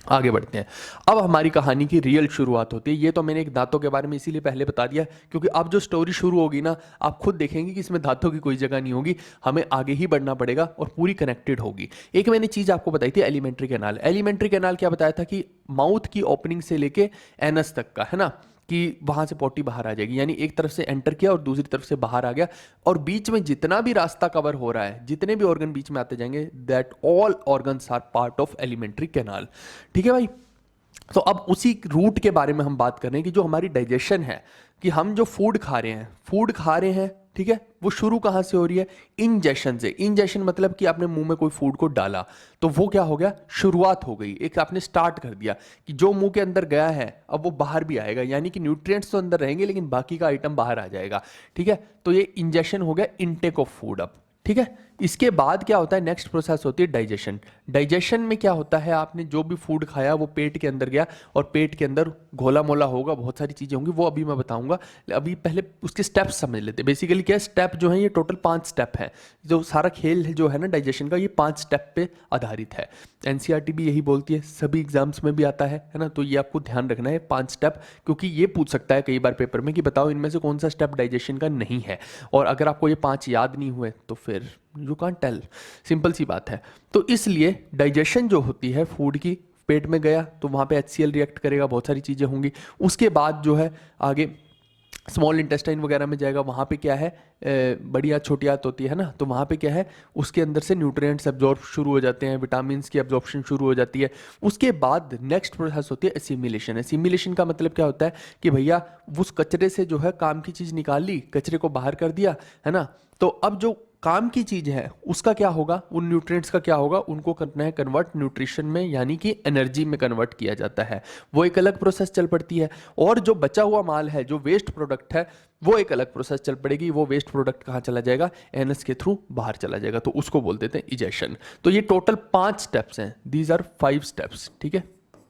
आगे बढ़ते हैं, अब हमारी कहानी की रियल शुरुआत होती है। ये तो मैंने एक दांतों के बारे में इसीलिए पहले बता दिया क्योंकि अब जो स्टोरी शुरू होगी ना, आप खुद देखेंगे कि इसमें दांतों की कोई जगह नहीं होगी, हमें आगे ही बढ़ना पड़ेगा और पूरी कनेक्टेड होगी। एक मैंने चीज़ आपको बताई थी, एलिमेंट्री कैनाल। एलिमेंट्री कैनाल क्या बताया था कि माउथ की ओपनिंग से लेके एनस तक का, है ना, कि वहां से पॉटी बाहर आ जाएगी, यानी एक तरफ से एंटर किया और दूसरी तरफ से बाहर आ गया, और बीच में जितना भी रास्ता कवर हो रहा है, जितने भी ऑर्गन बीच में आते जाएंगे, that all organs are part of alimentary canal. ठीक है भाई। तो अब उसी रूट के बारे में हम बात कर रहे हैं कि जो हमारी डाइजेशन है, कि हम जो फूड खा रहे हैं, ठीक है, वो शुरू कहाँ से हो रही है? इंजेशन से। इंजेशन मतलब कि आपने मुंह में कोई फूड को डाला, तो वो क्या हो गया? शुरुआत हो गई, एक आपने स्टार्ट कर दिया कि जो मुंह के अंदर गया है अब वो बाहर भी आएगा, यानी कि न्यूट्रिएंट्स तो अंदर रहेंगे लेकिन बाकी का आइटम बाहर आ जाएगा। ठीक है, तो ये इंजेशन हो गया, इनटेक ऑफ फूड। अब ठीक है, इसके बाद क्या होता है? नेक्स्ट प्रोसेस होती है डाइजेशन। डाइजेशन में क्या होता है? आपने जो भी फूड खाया वो पेट के अंदर गया और पेट के अंदर घोला मोला होगा, बहुत सारी चीज़ें होंगी, वो अभी मैं बताऊंगा। अभी पहले उसके स्टेप्स समझ लेते हैं। बेसिकली क्या स्टेप जो है, ये टोटल 5 स्टेप है। जो सारा खेल जो है ना डाइजेशन का, ये 5 स्टेप पे आधारित है। एनसीईआरटी भी यही बोलती है, सभी एग्जाम्स में भी आता है ना, तो ये आपको ध्यान रखना है 5 स्टेप, क्योंकि ये पूछ सकता है कई बार पेपर में कि बताओ इनमें से कौन सा स्टेप डाइजेशन का नहीं है, और अगर आपको ये 5 याद नहीं हुए तो फिर यू कांट टेल, सिंपल सी बात है। तो इसलिए डाइजेशन जो होती है फूड की, पेट में गया तो वहाँ पे HCl रिएक्ट करेगा, बहुत सारी चीज़ें होंगी। उसके बाद जो है आगे स्मॉल इंटेस्टाइन वगैरह में जाएगा, वहाँ पे क्या है, बड़ी आंत छोटी आंत होती है ना, तो वहाँ पे क्या है, उसके अंदर से न्यूट्रिएंट्स एब्जॉर्ब शुरू हो जाते हैं, विटामिन्स की एब्जॉर्प्शन शुरू हो जाती है। उसके बाद नेक्स्ट प्रोसेस होती है एसिमिलेशन। एसिमिलेशन का मतलब क्या होता है कि भैया उस कचरे से जो है काम की चीज़ निकाल ली, कचरे को बाहर कर दिया, है ना, तो अब जो काम की चीज़ है उसका क्या होगा, उन न्यूट्रिएंट्स का क्या होगा, उनको करना है कन्वर्ट न्यूट्रिशन में, यानी कि एनर्जी में कन्वर्ट किया जाता है। वो एक अलग प्रोसेस चल पड़ती है। और जो बचा हुआ माल है, जो वेस्ट प्रोडक्ट है, वो एक अलग प्रोसेस चल पड़ेगी। वो वेस्ट प्रोडक्ट कहाँ चला जाएगा? एनएस के थ्रू बाहर चला जाएगा, तो उसको बोल देते हैं इजेशन। तो ये टोटल 5 स्टेप्स हैं, दीज आर 5 स्टेप्स। ठीक है,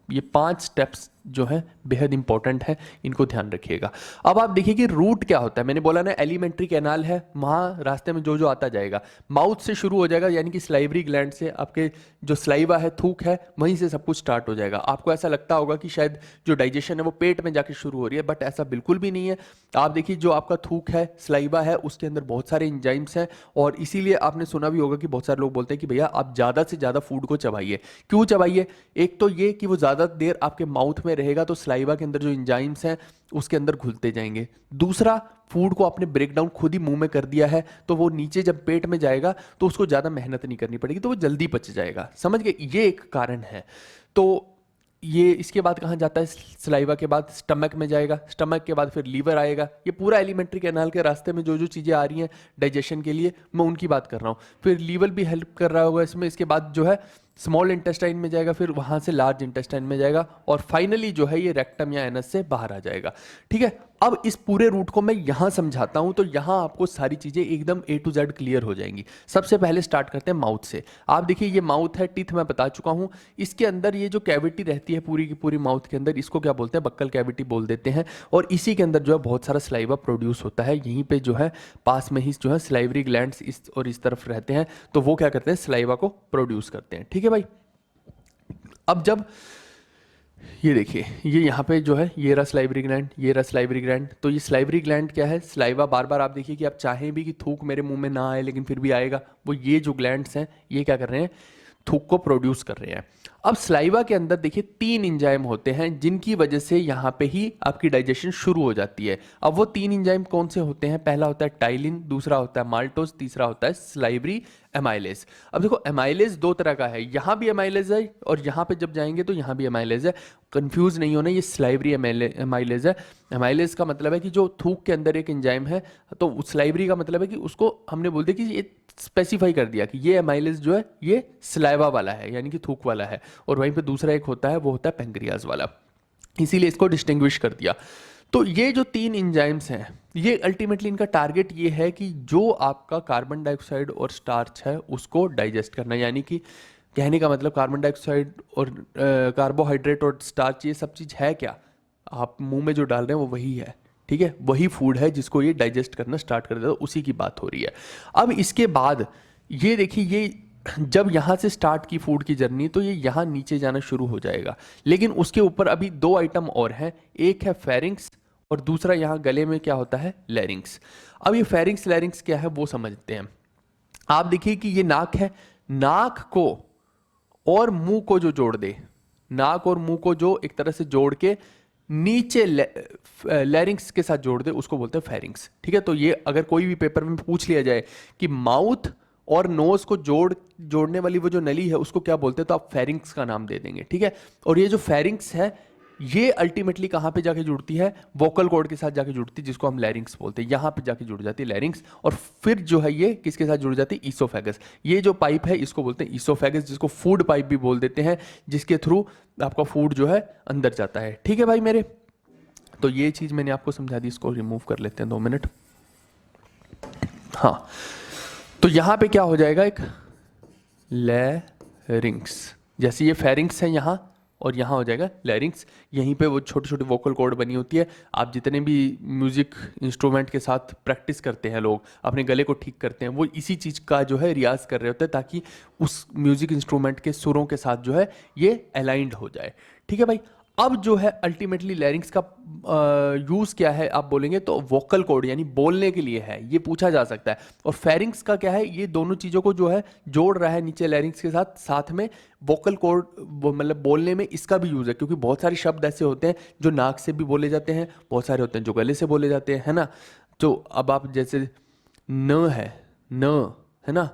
ये 5 स्टेप्स जो है बेहद इंपॉर्टेंट है, इनको ध्यान रखिएगा। अब आप देखिए कि रूट क्या होता है। मैंने बोला ना एलिमेंट्री कैनाल है, वहाँ रास्ते में जो जो आता जाएगा, माउथ से शुरू हो जाएगा, यानी कि स्लाइवरी ग्लैंड से, आपके जो स्लाइवा है, थूक है, वहीं से सब कुछ स्टार्ट हो जाएगा। आपको ऐसा लगता होगा कि शायद जो डाइजेशन है वो पेट में जाके शुरू हो रही है, बट ऐसा बिल्कुल भी नहीं है। आप देखिए जो आपका थूक है, स्लाइवा है, उसके अंदर बहुत सारे इंजाइम्स हैं, और इसीलिए आपने सुना भी होगा कि बहुत सारे लोग बोलते हैं कि भैया आप ज़्यादा से ज़्यादा फूड को चबाइए। क्यों चबाइए? एक तो ये कि वो ज़्यादा देर आपके माउथ में में रहेगा तो स्लाइवा के अंदर जो इंजाइम्स हैं उसके अंदर घुलते जाएंगे। दूसरा, फूड को आपने ब्रेक डाउन खुद ही मुंह में कर दिया है तो वो नीचे जब पेट में जाएगा तो उसको ज़्यादा मेहनत नहीं करनी पड़ेगी, तो वो जल्दी पच जाएगा। समझ गए, ये एक कारण है। तो ये इसके बाद कहाँ जाता है, सलाइवा के बाद स्टमक में जाएगा, स्टमक के बाद फिर लीवर आएगा। ये पूरा एलिमेंट्री कैनाल के रास्ते में जो जो चीज़ें आ रही हैं डाइजेशन के लिए, मैं उनकी बात कर रहा हूँ। फिर लीवर भी हेल्प कर रहा होगा इसमें। इसके बाद जो है स्मॉल इंटेस्टाइन में जाएगा, फिर वहाँ से लार्ज इंटेस्टाइन में जाएगा, और फाइनली जो है ये रेक्टम या एनस से बाहर आ जाएगा। ठीक है, अब इस पूरे रूट को मैं यहाँ समझाता हूँ तो यहाँ आपको सारी चीज़ें एकदम A to Z क्लियर हो जाएंगी। सबसे पहले स्टार्ट करते हैं माउथ से। आप देखिए ये माउथ है, टीथ मैं बता चुका हूँ। इसके अंदर ये जो कैविटी रहती है पूरी की पूरी माउथ के अंदर, इसको क्या बोलते हैं, बक्कल कैविटी बोल देते हैं। और इसी के अंदर जो है बहुत सारा स्लाइवा प्रोड्यूस होता है। यहीं पर जो है पास में ही जो है स्लाइवरी ग्लैंड्स इस और इस तरफ रहते हैं, तो वो क्या करते हैं, स्लाइवा को प्रोड्यूस करते हैं। ठीक है भाई, अब जब ये देखिए ये यहाँ पे जो है ये रहा स्लाइवरी ग्लैंड, ये रहा स्लाइवरी ग्लैंड। तो ये स्लाइवरी ग्लैंड क्या है, स्लाइवा बार बार आप देखिए कि आप चाहें भी कि थूक मेरे मुंह में ना आए लेकिन फिर भी आएगा, वो ये जो ग्लैंड्स हैं ये क्या कर रहे हैं, थूक को प्रोड्यूस कर रहे हैं। अब स्लाइवा के अंदर देखिए 3 एंजाइम होते हैं जिनकी वजह से यहाँ पे ही आपकी डाइजेशन शुरू हो जाती है। अब वो 3 एंजाइम कौन से होते हैं, पहला होता है टाइलिन, दूसरा होता है माल्टोज, तीसरा होता है स्लाइवरी एमाइलेज। अब देखो एमाइलेज 2 तरह का है, यहाँ भी एमाइलेज है और यहाँ पे जब जाएंगे तो यहाँ भी एमाइलेज है। कंफ्यूज नहीं होना, ये स्लाइवरी एमाइलेज है। एमाइलेज का मतलब है कि जो थूक के अंदर एक एंजाइम है, तो स्लाइवरी का मतलब है कि उसको हमने बोल दिया कि ये स्पेसिफाई कर दिया कि ये एमाइलेज जो है ये स्लाइवा वाला है, यानी कि थूक वाला है। और वहीं पे दूसरा एक होता है वो होता है पेंक्रियाज वाला, इसीलिए इसको डिस्टिंग्विश कर दिया। तो ये जो 3 एंजाइम्स हैं ये अल्टीमेटली इनका टारगेट ये है कि जो आपका कार्बन डाइऑक्साइड और स्टार्च है उसको डाइजेस्ट करना, यानी कि कहने का मतलब कार्बन डाइऑक्साइड और कार्बोहाइड्रेट और स्टार्च ये सब चीज़ है क्या, आप मुंह में जो डाल रहे हैं वो वही है। ठीक है, वही फूड है जिसको ये डाइजेस्ट करना स्टार्ट कर देता है, उसी की बात हो रही है। अब इसके बाद ये देखिए ये जब यहाँ से स्टार्ट की फूड की जर्नी तो ये यहाँ नीचे जाना शुरू हो जाएगा, लेकिन उसके ऊपर अभी 2 आइटम और हैं, एक है फेरिंग्स और दूसरा यहाँ गले में क्या होता है, लैरिंग्स। अब ये फेरिंग्स लैरिंग्स क्या है वो समझते हैं। आप देखिए कि ये नाक है, नाक को और मुंह को जो जोड़ दे, नाक और मुंह को जो एक तरह से जोड़ के नीचे लैरिंग्स के साथ जोड़ दे उसको बोलते हैं फेरिंग्स। ठीक है, तो ये अगर कोई भी पेपर में पूछ लिया जाए कि माउथ और नोज को जोड़ने वाली वो जो नली है उसको क्या बोलते हैं, तो आप फेरिंग्स का नाम दे देंगे। ठीक है, और ये जो फेरिंग्स है ये अल्टीमेटली कहाँ पे जाके जुड़ती है, वोकल कॉर्ड के साथ जाके जुड़ती है जिसको हम लैरिंग्स बोलते हैं। यहाँ पे जाके जुड़ जाती है लैरिंग्स, और फिर जो है ये किसके साथ जुड़ जाती है, ईसोफेगस। ये जो पाइप है इसको बोलते हैं ईसोफेगस, जिसको फूड पाइप भी बोल देते हैं, जिसके थ्रू आपका फूड जो है अंदर जाता है। ठीक है भाई मेरे, तो ये चीज़ मैंने आपको समझा दी, इसको रिमूव कर लेते हैं 2 मिनट। हाँ, तो यहाँ पे क्या हो जाएगा, एक लैरिंग्स, जैसे ये फेरिंग्स है यहाँ और यहाँ हो जाएगा लैरिंग्स। यहीं पे वो छोटी छोटी वोकल कॉर्ड बनी होती है। आप जितने भी म्यूजिक इंस्ट्रूमेंट के साथ प्रैक्टिस करते हैं, लोग अपने गले को ठीक करते हैं, वो इसी चीज़ का जो है रियाज कर रहे होते हैं ताकि उस म्यूजिक इंस्ट्रूमेंट के सुरों के साथ जो है ये अलाइंड हो जाए। ठीक है भाई, अब जो है अल्टीमेटली लैरिंग्स का यूज़ क्या है आप बोलेंगे तो वोकल कॉर्ड यानी बोलने के लिए है, ये पूछा जा सकता है। और फेरिंग्स का क्या है, ये दोनों चीज़ों को जो है जोड़ रहा है नीचे लैरिंग्स के साथ, साथ में वोकल कॉर्ड मतलब बोलने में इसका भी यूज़ है, क्योंकि बहुत सारे शब्द ऐसे होते हैं जो नाक से भी बोले जाते हैं, बहुत सारे होते हैं जो गले से बोले जाते हैं, है ना। तो अब आप जैसे न है, न है ना,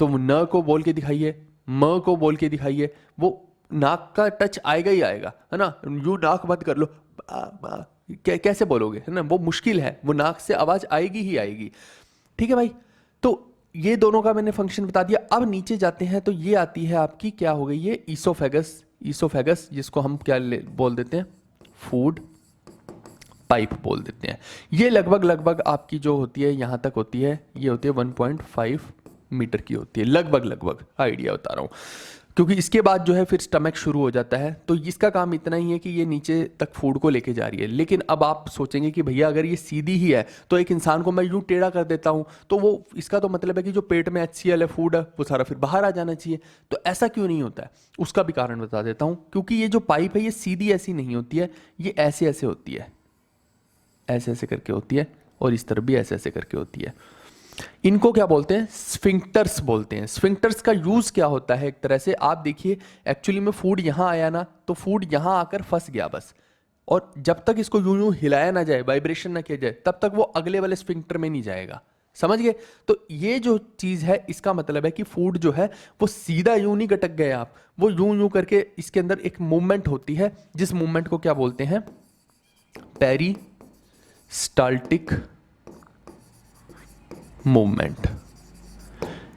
तो न को बोल के दिखाइए, म को बोल के दिखाइए, वो नाक का टच आएगा ही आएगा, है ना। यू नाक बंद कर लो, कैसे बोलोगे, है ना, वो मुश्किल है, वो नाक से आवाज आएगी ही आएगी। ठीक है भाई, तो ये दोनों का मैंने फंक्शन बता दिया। अब नीचे जाते हैं तो ये आती है आपकी क्या हो गई, ये ईसोफेगस, ईसोफेगस जिसको हम क्या बोल देते हैं, फूड पाइप बोल देते हैं। ये लगभग आपकी जो होती है यहाँ तक होती है, ये होती है 1.5 मीटर की होती है, लगभग आइडिया बता रहा हूँ, क्योंकि इसके बाद जो है फिर स्टमक शुरू हो जाता है। तो इसका काम इतना ही है कि ये नीचे तक फूड को लेके जा रही है। लेकिन अब आप सोचेंगे कि भैया अगर ये सीधी ही है तो एक इंसान को मैं यूं टेढ़ा कर देता हूं तो वो इसका तो मतलब है कि जो पेट में HCl है, फूड है, वो सारा फिर बाहर आ जाना चाहिए। तो ऐसा क्यों नहीं होता है, उसका भी कारण बता देता हूँ। क्योंकि ये जो पाइप है ये सीधी ऐसी नहीं होती है, ये ऐसे ऐसे होती है, ऐसे ऐसे करके होती है, और इस तरफ भी ऐसे ऐसे करके होती है। इनको क्या बोलते हैं, स्फिंक्टर्स बोलते हैं। स्फिंक्टर्स का यूज क्या होता है, एक तरह से आप देखिए एक्चुअली में फूड यहाँ आया ना, तो फूड यहाँ आकर फंस गया बस, और जब तक इसको यूं यूं हिलाया ना जाए, वाइब्रेशन ना किया जाए, तब तक वो अगले वाले स्फिंक्टर में नहीं जाएगा। समझ गए? तो ये जो चीज है इसका मतलब है कि फूड जो है वो सीधा यूं नहीं गटक गए आप, वो यूं यूं करके इसके अंदर एक मूवमेंट होती है, जिस मूवमेंट को क्या बोलते हैं, पेरिस्टाल्टिक मूवमेंट।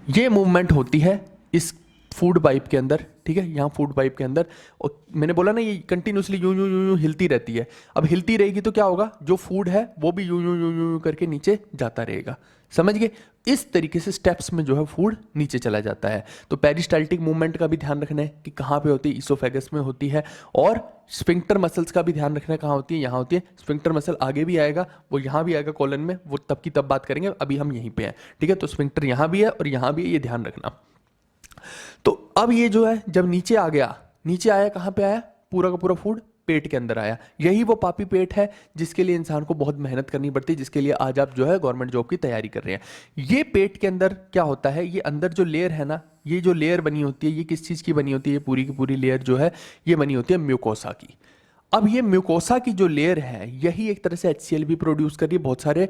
ये मूवमेंट होती है इस फूड पाइप के अंदर, ठीक है, यहाँ फूड पाइप के अंदर। और मैंने बोला ना ये कंटिन्यूसली यूं यूं यूं यूं हिलती रहती है। अब हिलती रहेगी तो क्या होगा, जो फूड है वो भी यूं यूं यूं यूं करके नीचे जाता रहेगा। समझ गए? इस तरीके से स्टेप्स में जो है फूड नीचे चला जाता है। तो पेरिस्टाल्टिक मूवमेंट का भी ध्यान रखना है कि कहाँ पे होती है, इसोफेगस में होती है। और स्फिंक्टर मसल्स का भी ध्यान रखना है, कहाँ होती है, यहाँ होती है। स्फिंक्टर मसल आगे भी आएगा, वो यहाँ भी आएगा कॉलन में, वो तब की तब बात करेंगे, अभी हम यहीं पे हैं, ठीक है। तो स्फिंक्टर यहाँ भी है और यहाँ भी है, ये ध्यान रखना। तो अब ये जो है जब नीचे आ गया, नीचे आया कहाँ पे आया, पूरा का पूरा फूड पेट के अंदर आया। यही वो पापी पेट है जिसके लिए इंसान को बहुत मेहनत करनी पड़ती है, जिसके लिए आज आप जो है गवर्नमेंट जॉब की तैयारी कर रहे हैं। ये पेट के अंदर क्या होता है, ये अंदर जो लेयर है ना, ये जो लेयर बनी होती है, ये किस चीज़ की बनी होती है, ये पूरी की पूरी लेयर जो है ये बनी होती है म्यूकोसा की। अब ये म्यूकोसा की जो लेयर है, यही एक तरह से HCl भी प्रोड्यूस कर रही है, बहुत सारे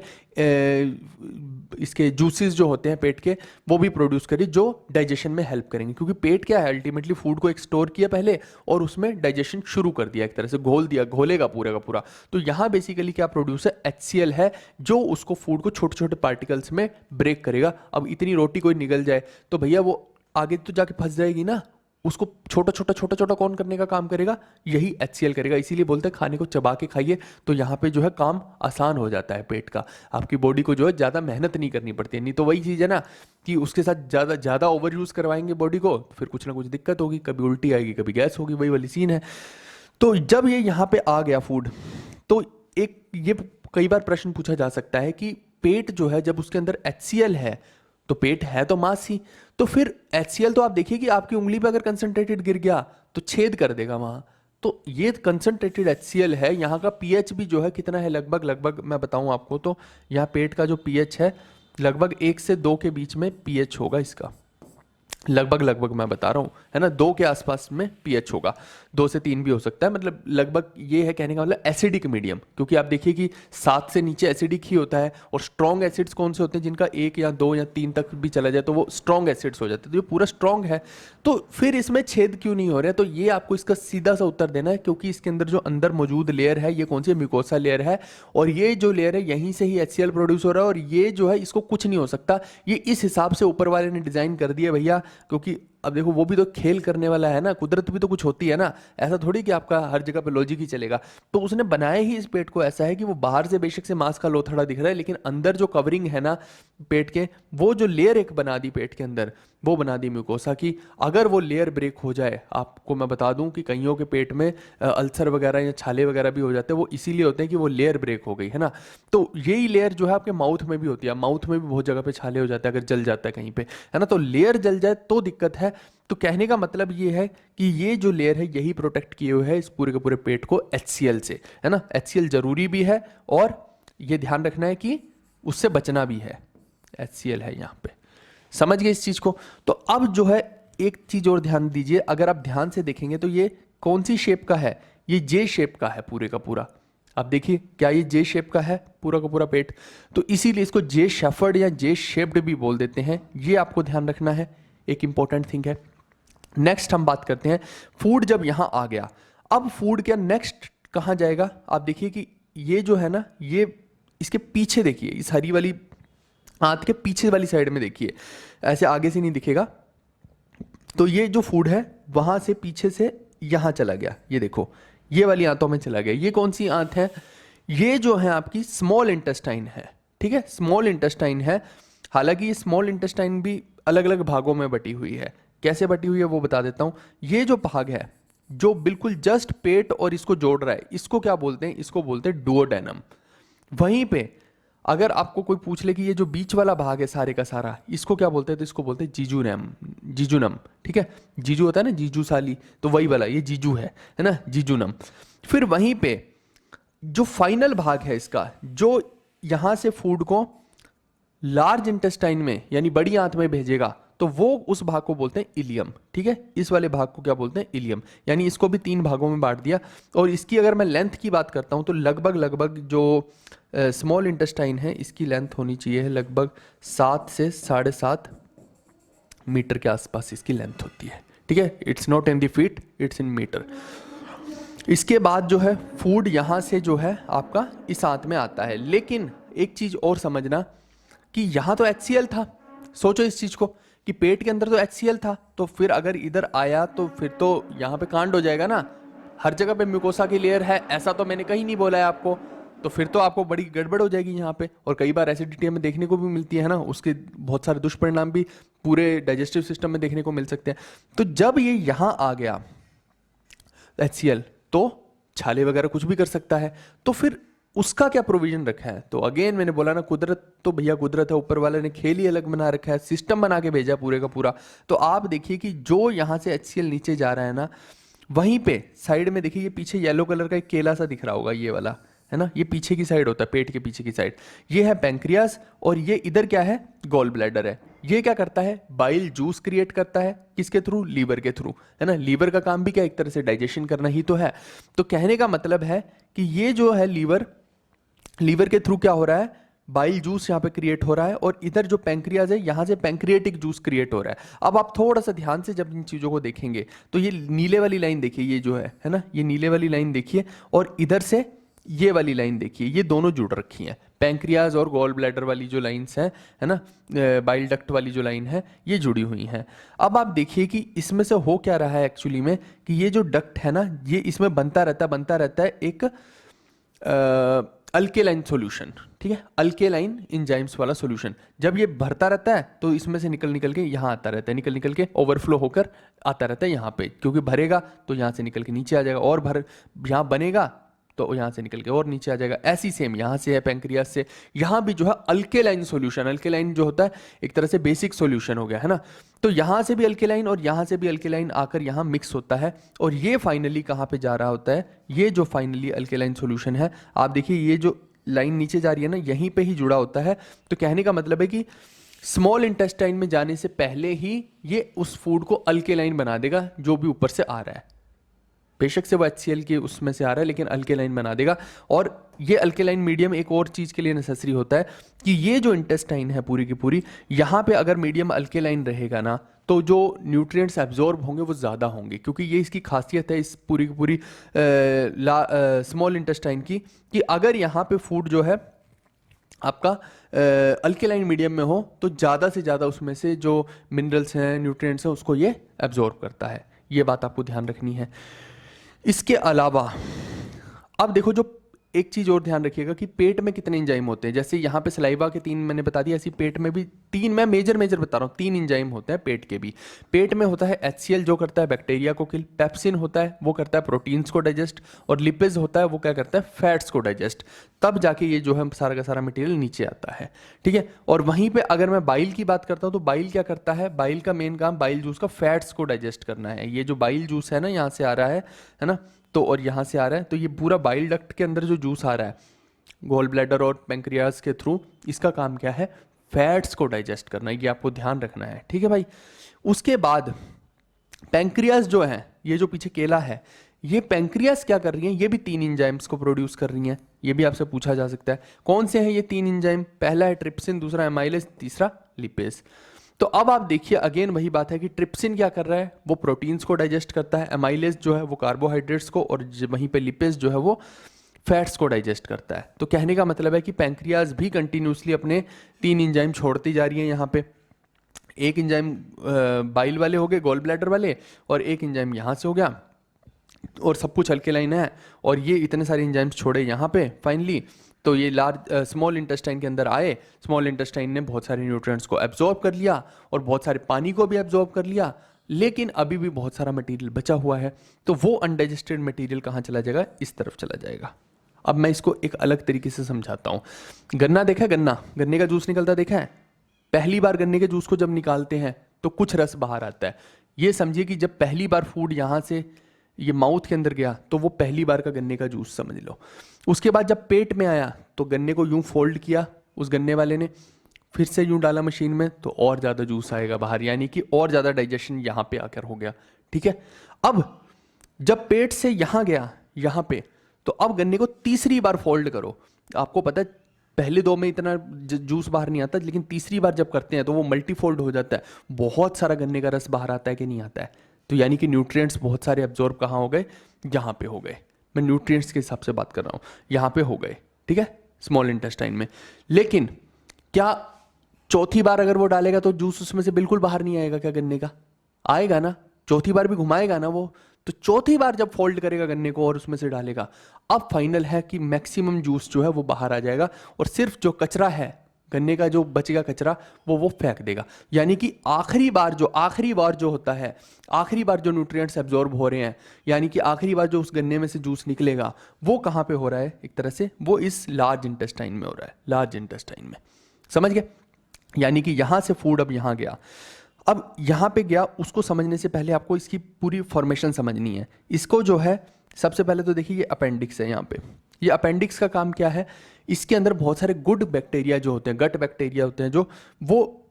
इसके जूसेस जो होते हैं पेट के, वो भी प्रोड्यूस करी, जो डाइजेशन में हेल्प करेंगे। क्योंकि पेट क्या है, अल्टीमेटली फूड को एक स्टोर किया पहले और उसमें डाइजेशन शुरू कर दिया, एक तरह से घोल दिया, घोलेगा पूरा का पूरा। तो यहाँ बेसिकली क्या प्रोड्यूस है, HCl है, जो उसको फूड को छोटे छोटे पार्टिकल्स में ब्रेक करेगा। अब इतनी रोटी कोई निगल जाए तो भैया वो आगे तो जाके फंस जाएगी ना, उसको छोटा छोटा छोटा छोटा कौन करने का काम करेगा, यही HCl करेगा। इसीलिए बोलते हैं खाने को चबा के खाइए, तो यहाँ पे जो है काम आसान हो जाता है पेट का, आपकी बॉडी को जो है ज़्यादा मेहनत नहीं करनी पड़ती है। नहीं तो वही चीज़ है ना कि उसके साथ ज़्यादा ज़्यादा ओवर यूज़ करवाएंगे बॉडी को, तो फिर कुछ ना कुछ दिक्कत होगी, कभी उल्टी आएगी, कभी गैस होगी, वही वाली सीन है। तो जब ये यहाँ पे आ गया फूड, तो एक ये कई बार प्रश्न पूछा जा सकता है कि पेट जो है जब उसके अंदर HCl है, तो पेट है तो मांस ही, तो फिर HCl तो आप देखिए कि आपकी उंगली पे अगर कंसंट्रेटेड गिर गया तो छेद कर देगा वहां। तो ये कंसंट्रेटेड HCl है। यहाँ का pH भी जो है कितना है, लगभग लगभग मैं बताऊं आपको, तो यहाँ पेट का जो pH है लगभग 1 से 2 के बीच में pH होगा इसका, लगभग लगभग मैं बता रहा हूँ, है ना, 2 के आसपास में pH होगा, 2 से 3 भी हो सकता है, मतलब लगभग ये है कहने का मतलब एसिडिक मीडियम। क्योंकि आप देखिए कि 7 से नीचे एसिडिक ही होता है, और स्ट्रॉन्ग एसिड्स कौन से होते हैं, जिनका 1 या 2 या 3 तक भी चला जाए तो वो स्ट्रॉन्ग एसिड्स हो जाते हैं। तो ये पूरा स्ट्रॉन्ग है, तो फिर इसमें छेद क्यों नहीं हो रहा है, तो ये आपको इसका सीधा सा उत्तर देना है, क्योंकि इसके अंदर जो अंदर मौजूद लेयर है, ये कौन सी म्यूकोसा लेयर है, और ये जो लेयर है यहीं से ही HCl प्रोड्यूस हो रहा है, और ये जो है इसको कुछ नहीं हो सकता। ये इस हिसाब से ऊपर वाले ने डिजाइन कर दिया भैया, क्योंकि अब देखो वो भी तो खेल करने वाला है ना, कुदरत भी तो कुछ होती है ना, ऐसा थोड़ी कि आपका हर जगह पे लॉजिक ही चलेगा। तो उसने बनाया ही इस पेट को ऐसा है कि वो बाहर से बेशक से मांस का लोथड़ा दिख रहा है, लेकिन अंदर जो कवरिंग है ना पेट के, वो जो लेयर एक बना दी पेट के अंदर, वो बना दी म्यूकोसा की। अगर वो लेयर ब्रेक हो जाए, आपको मैं बता दूं कि कईयों के पेट में अल्सर वगैरह या छाले वगैरह भी हो जाते हैं, वो इसीलिए होते हैं कि वो लेयर ब्रेक हो गई है ना। तो यही लेयर जो है आपके माउथ में भी होती है, माउथ में भी बहुत जगह पे छाले हो जाते हैं अगर जल जाता है कहीं पे, है ना। तो लेयर जल जाए तो दिक्कत है। तो कहने का मतलब ये है कि ये जो लेयर है यही प्रोटेक्ट किए हुए है इस पूरे के पूरे पेट को HCl से, है ना। HCl जरूरी भी है, और ये ध्यान रखना है कि उससे बचना भी है। HCl है यहाँ पे, समझ गए इस चीज को। तो अब जो है एक चीज और ध्यान दीजिए, अगर आप ध्यान से देखेंगे तो ये कौन सी शेप का है, ये J शेप का है पूरे का पूरा। आप देखिए क्या ये J शेप का है पूरा का पूरा पेट, तो इसीलिए इसको J शेफर्ड या J शेप्ड भी बोल देते हैं। ये आपको ध्यान रखना है, एक इंपॉर्टेंट थिंग है। नेक्स्ट हम बात करते हैं, फूड जब यहां आ गया, अब फूड क्या नेक्स्ट कहां जाएगा। आप देखिए कि ये जो है ना, ये इसके पीछे देखिए, इस हरी वाली आंत के पीछे वाली साइड में देखिए, ऐसे आगे से नहीं दिखेगा। तो ये जो फूड है वहां से पीछे से यहां चला गया, ये देखो ये वाली आंतों में चला गया। ये कौन सी आंत है, ये जो है आपकी स्मॉल इंटेस्टाइन है, ठीक है, स्मॉल इंटेस्टाइन है। हालांकि ये स्मॉल इंटेस्टाइन भी अलग अलग भागों में बटी हुई है, कैसे बटी हुई है वो बता देता हूं। ये जो भाग है जो बिल्कुल जस्ट पेट और इसको जोड़ रहा है, इसको क्या बोलते हैं, इसको बोलते हैं डुओडेनम। वहीं पे अगर आपको कोई पूछ ले कि ये जो बीच वाला भाग है सारे का सारा, इसको क्या बोलते हैं, तो इसको बोलते हैं जीजूनम, जीजूनम, ठीक है। जीजू होता है ना, जीजू साली, तो वही वाला ये जीजू है ना, जीजूनम। फिर वहीं पे जो फाइनल भाग है इसका, जो यहां से फूड को लार्ज इंटेस्टाइन में यानी बड़ी आंत में भेजेगा तो वो उस भाग को बोलते हैं इलियम। ठीक है, इस वाले भाग को क्या बोलते हैं, इलियम। यानी इसको भी 3 भागों में बांट दिया। और इसकी अगर मैं लेंथ की बात करता हूँ तो लगभग लगभग जो स्मॉल इंटेस्टाइन है इसकी लेंथ होनी चाहिए है लगभग 7 से 7.5 मीटर के आसपास इसकी लेंथ होती है। ठीक है, it's not in the feet, it's in metre. इसके बाद जो है फूड यहाँ से जो है आपका इस आंत में आता है। लेकिन एक चीज़ और समझना कि यहाँ तो HCl था, सोचो इस चीज़ को कि पेट के अंदर तो HCl था, तो फिर अगर इधर आया तो फिर तो यहाँ पे कांड हो जाएगा ना। हर जगह पे म्यूकोसा की लेयर है ऐसा तो मैंने कहीं नहीं बोला है आपको, तो फिर तो आपको बड़ी गड़बड़ हो जाएगी यहाँ पे। और कई बार एसिडिटी हमें देखने को भी मिलती है ना, उसके बहुत सारे दुष्परिणाम भी पूरे डाइजेस्टिव सिस्टम में देखने को मिल सकते हैं। तो जब ये यहाँ आ गया HCl तो छाले वगैरह कुछ भी कर सकता है, तो फिर उसका क्या प्रोविजन रखा है। तो अगेन मैंने बोला ना, कुदरत तो भैया कुदरत है, ऊपर वाले ने खेल ही अलग बना रखा है, सिस्टम बना के भेजा पूरे का पूरा। तो आप देखिए कि जो यहाँ से HCl नीचे जा रहा है ना, वहीं पे साइड में देखिए ये पीछे येलो कलर का एक केला सा दिख रहा होगा, ये वाला है ना, ये पीछे की साइड होता है, पेट के पीछे की साइड। ये है पैंक्रियास और ये इधर क्या है, गॉल ब्लैडर है। ये क्या करता है, बाइल जूस क्रिएट करता है, किसके थ्रू, लीवर के थ्रू, है ना। लीवर का काम भी क्या, एक तरह से डाइजेशन करना ही तो है। तो कहने का मतलब है कि ये जो है लीवर के थ्रू क्या हो रहा है, बाइल जूस यहाँ पे क्रिएट हो रहा है, और इधर जो पैंक्रियाज है यहाँ से पैंक्रिएटिक जूस क्रिएट हो रहा है। अब आप थोड़ा सा ध्यान से जब इन चीज़ों को देखेंगे तो ये नीले वाली लाइन देखिए, ये जो है ना, ये नीले वाली लाइन देखिए, और इधर से ये वाली लाइन देखिए, ये दोनों जुड़ रखी हैं। पैंक्रियाज और गॉल ब्लैडर वाली जो लाइंस हैं, है ना, बाइल डक्ट वाली जो लाइन है, ये जुड़ी हुई हैं। अब आप देखिए कि इसमें से हो क्या रहा है एक्चुअली में, कि ये जो डक्ट है ना, ये इसमें बनता रहता है एक अल्केलाइन सॉल्यूशन। ठीक है, अल्केलाइन इंजाइम्स वाला सॉल्यूशन। जब ये भरता रहता है तो इसमें से निकल निकल के यहाँ आता रहता है, निकल के ओवरफ्लो होकर आता रहता है यहाँ पे, क्योंकि भरेगा तो यहाँ से निकल के नीचे आ जाएगा, और यहाँ बनेगा तो यहाँ से निकल के और नीचे आ जाएगा। ऐसी सेम यहाँ से है पैंक्रियास से, यहाँ भी जो है अल्केलाइन सॉल्यूशन, अल्केलाइन जो होता है एक तरह से बेसिक सॉल्यूशन हो गया, है ना। तो यहाँ से भी अल्केलाइन और यहाँ से भी अल्केलाइन आकर यहाँ मिक्स होता है, और ये फाइनली कहाँ पे जा रहा होता है, ये जो फाइनली अल्केलाइन सॉल्यूशन है, आप देखिए ये जो लाइन नीचे जा रही है ना, यहीं पे ही जुड़ा होता है। तो कहने का मतलब है कि स्मॉल इंटेस्टाइन में जाने से पहले ही ये उस फूड को अल्केलाइन बना देगा जो भी ऊपर से आ रहा है। बेशक से वो HCl के उसमें से आ रहा है, लेकिन अल्केलाइन बना देगा। और ये अल्केलाइन मीडियम एक और चीज़ के लिए नेसेसरी होता है कि ये जो इंटेस्टाइन है पूरी की पूरी, यहाँ पे अगर मीडियम अल्केलाइन रहेगा ना, तो जो न्यूट्रिएंट्स एब्जॉर्ब होंगे वो ज़्यादा होंगे, क्योंकि ये इसकी खासियत है इस पूरी की पूरी स्मॉल इंटेस्टाइन की, कि अगर यहाँ पे फूड जो है आपका अल्केलाइन मीडियम में हो तो ज़्यादा से ज़्यादा उसमें से जो मिनरल्स हैं, न्यूट्रिएंट्स हैं, उसको ये एब्जॉर्ब करता है। ये बात आपको ध्यान रखनी है। इसके अलावा अब देखो, जो एक चीज और ध्यान रखिएगा कि पेट में कितने एंजाइम होते हैं। जैसे यहाँ पे सलाइवा के 3 मैंने बता दिया, ऐसी पेट में भी 3, मैं मेजर बता रहा हूँ, 3 एंजाइम होते हैं पेट के भी। पेट में होता है HCl जो करता है बैक्टीरिया को किल, पेप्सिन होता है वो करता है प्रोटीन्स को डाइजेस्ट, और लिपिज होता है वो क्या करता है, फैट्स को डाइजेस्ट। तब जाके ये जो है सारा का सारा मटेरियल नीचे आता है। ठीक है, और वहीं पे अगर मैं बाइल की बात करता हूँ तो बाइल क्या करता है, बाइल का मेन काम बाइल जूस का फैट्स को डाइजेस्ट करना है। ये जो बाइल जूस है ना, यहाँ से आ रहा है ना, तो और यहाँ से आ रहा है, तो ये पूरा बाइल डक्ट के अंदर जो जूस आ रहा है गॉल ब्लैडर और पैंक्रियाज के थ्रू, इसका काम क्या है, फैट्स को डाइजेस्ट करना है। ये आपको ध्यान रखना है। ठीक है भाई। उसके बाद पैंक्रियाज जो है, ये जो पीछे केला है, ये पैंक्रियाज क्या कर रही है, ये भी 3 एंजाइम्स को प्रोड्यूस कर रही हैं। ये भी आपसे पूछा जा सकता है कौन से हैं ये 3 एंजाइम। पहला है ट्रिप्सिन, दूसरा एमाइलेज, तीसरा लिपेज। तो अब आप देखिए अगेन वही बात है कि ट्रिप्सिन क्या कर रहा है, वो प्रोटीन्स को डाइजेस्ट करता है, एमाइलेज जो है वो कार्बोहाइड्रेट्स को, और वहीं पे लिपेज जो है वो फैट्स को डाइजेस्ट करता है। तो कहने का मतलब है कि पैंक्रियाज भी कंटिन्यूसली अपने 3 एंजाइम छोड़ती जा रही हैं। यहाँ पे एक एंजाइम बाइल वाले हो गए, गॉल ब्लैडर वाले, और एक एंजाइम यहाँ से हो गया, और सब कुछ अल्केलाइन है, और ये इतने सारे एंजाइम्स छोड़े यहाँ पे फाइनली। तो ये स्मॉल इंटेस्टाइन के अंदर आए, स्मॉल इंटेस्टाइन ने बहुत सारे न्यूट्रिएंट्स को एब्जॉर्ब कर लिया और बहुत सारे पानी को भी एब्जॉर्ब कर लिया, लेकिन अभी भी बहुत सारा मटेरियल बचा हुआ है। तो वो अनडाइजेस्टेड मटेरियल कहाँ चला जाएगा, इस तरफ चला जाएगा। अब मैं इसको एक अलग तरीके से समझाता हूँ। गन्ना देखा है, गन्ने का जूस निकलता देखा है। पहली बार गन्ने के जूस को जब निकालते हैं तो कुछ रस बाहर आता है। ये समझिए कि जब पहली बार फूड यहाँ से ये माउथ के अंदर गया तो वो पहली बार का गन्ने का जूस समझ लो। उसके बाद जब पेट में आया तो गन्ने को यूं फोल्ड किया उस गन्ने वाले ने, फिर से यूं डाला मशीन में तो और ज़्यादा जूस आएगा बाहर, यानी कि और ज़्यादा डाइजेशन यहाँ पे आकर हो गया। ठीक है, अब जब पेट से यहाँ गया यहाँ पे, तो अब गन्ने को तीसरी बार फोल्ड करो। आपको पता है पहले दो में इतना जूस बाहर नहीं आता, लेकिन तीसरी बार जब करते हैं तो वो मल्टीफोल्ड हो जाता है, बहुत सारा गन्ने का रस बाहर आता है कि नहीं आता है। तो यानी कि न्यूट्रिएंट्स बहुत सारे एब्जॉर्ब कहाँ हो गए, यहाँ पे हो गए। मैं न्यूट्रिएंट्स के हिसाब से बात कर रहा हूँ, यहाँ पे हो गए। ठीक है, स्मॉल इंटेस्टाइन में। लेकिन क्या चौथी बार अगर वो डालेगा तो जूस उसमें से बिल्कुल बाहर नहीं आएगा क्या गन्ने का? आएगा ना, चौथी बार भी घुमाएगा ना वो। तो चौथी बार जब फोल्ड करेगा गन्ने को और उसमें से डालेगा, अब फाइनल है कि मैक्सिमम जूस जो है वो बाहर आ जाएगा, और सिर्फ जो कचरा है गन्ने का, जो बचेगा कचरा, वो फेंक देगा। यानी कि आखिरी बार जो होता है, आखिरी बार जो न्यूट्रिएंट्स एब्जॉर्ब हो रहे हैं, यानी कि आखिरी बार जो उस गन्ने में से जूस निकलेगा, वो कहाँ पे हो रहा है? एक तरह से वो इस लार्ज इंटेस्टाइन में हो रहा है, लार्ज इंटेस्टाइन में। समझ गए? यानी कि यहां से फूड अब यहां गया, अब यहां पे गया। उसको समझने से पहले आपको इसकी पूरी फॉर्मेशन समझनी है। इसको जो है सबसे पहले तो देखिए, ये अपेंडिक्स है। यहाँ पे ये अपेंडिक्स का काम क्या है? इसके अंदर बहुत सारे गुड बैक्टीरिया जो होते हैं, गट बैक्टीरिया होते हैं, जो वो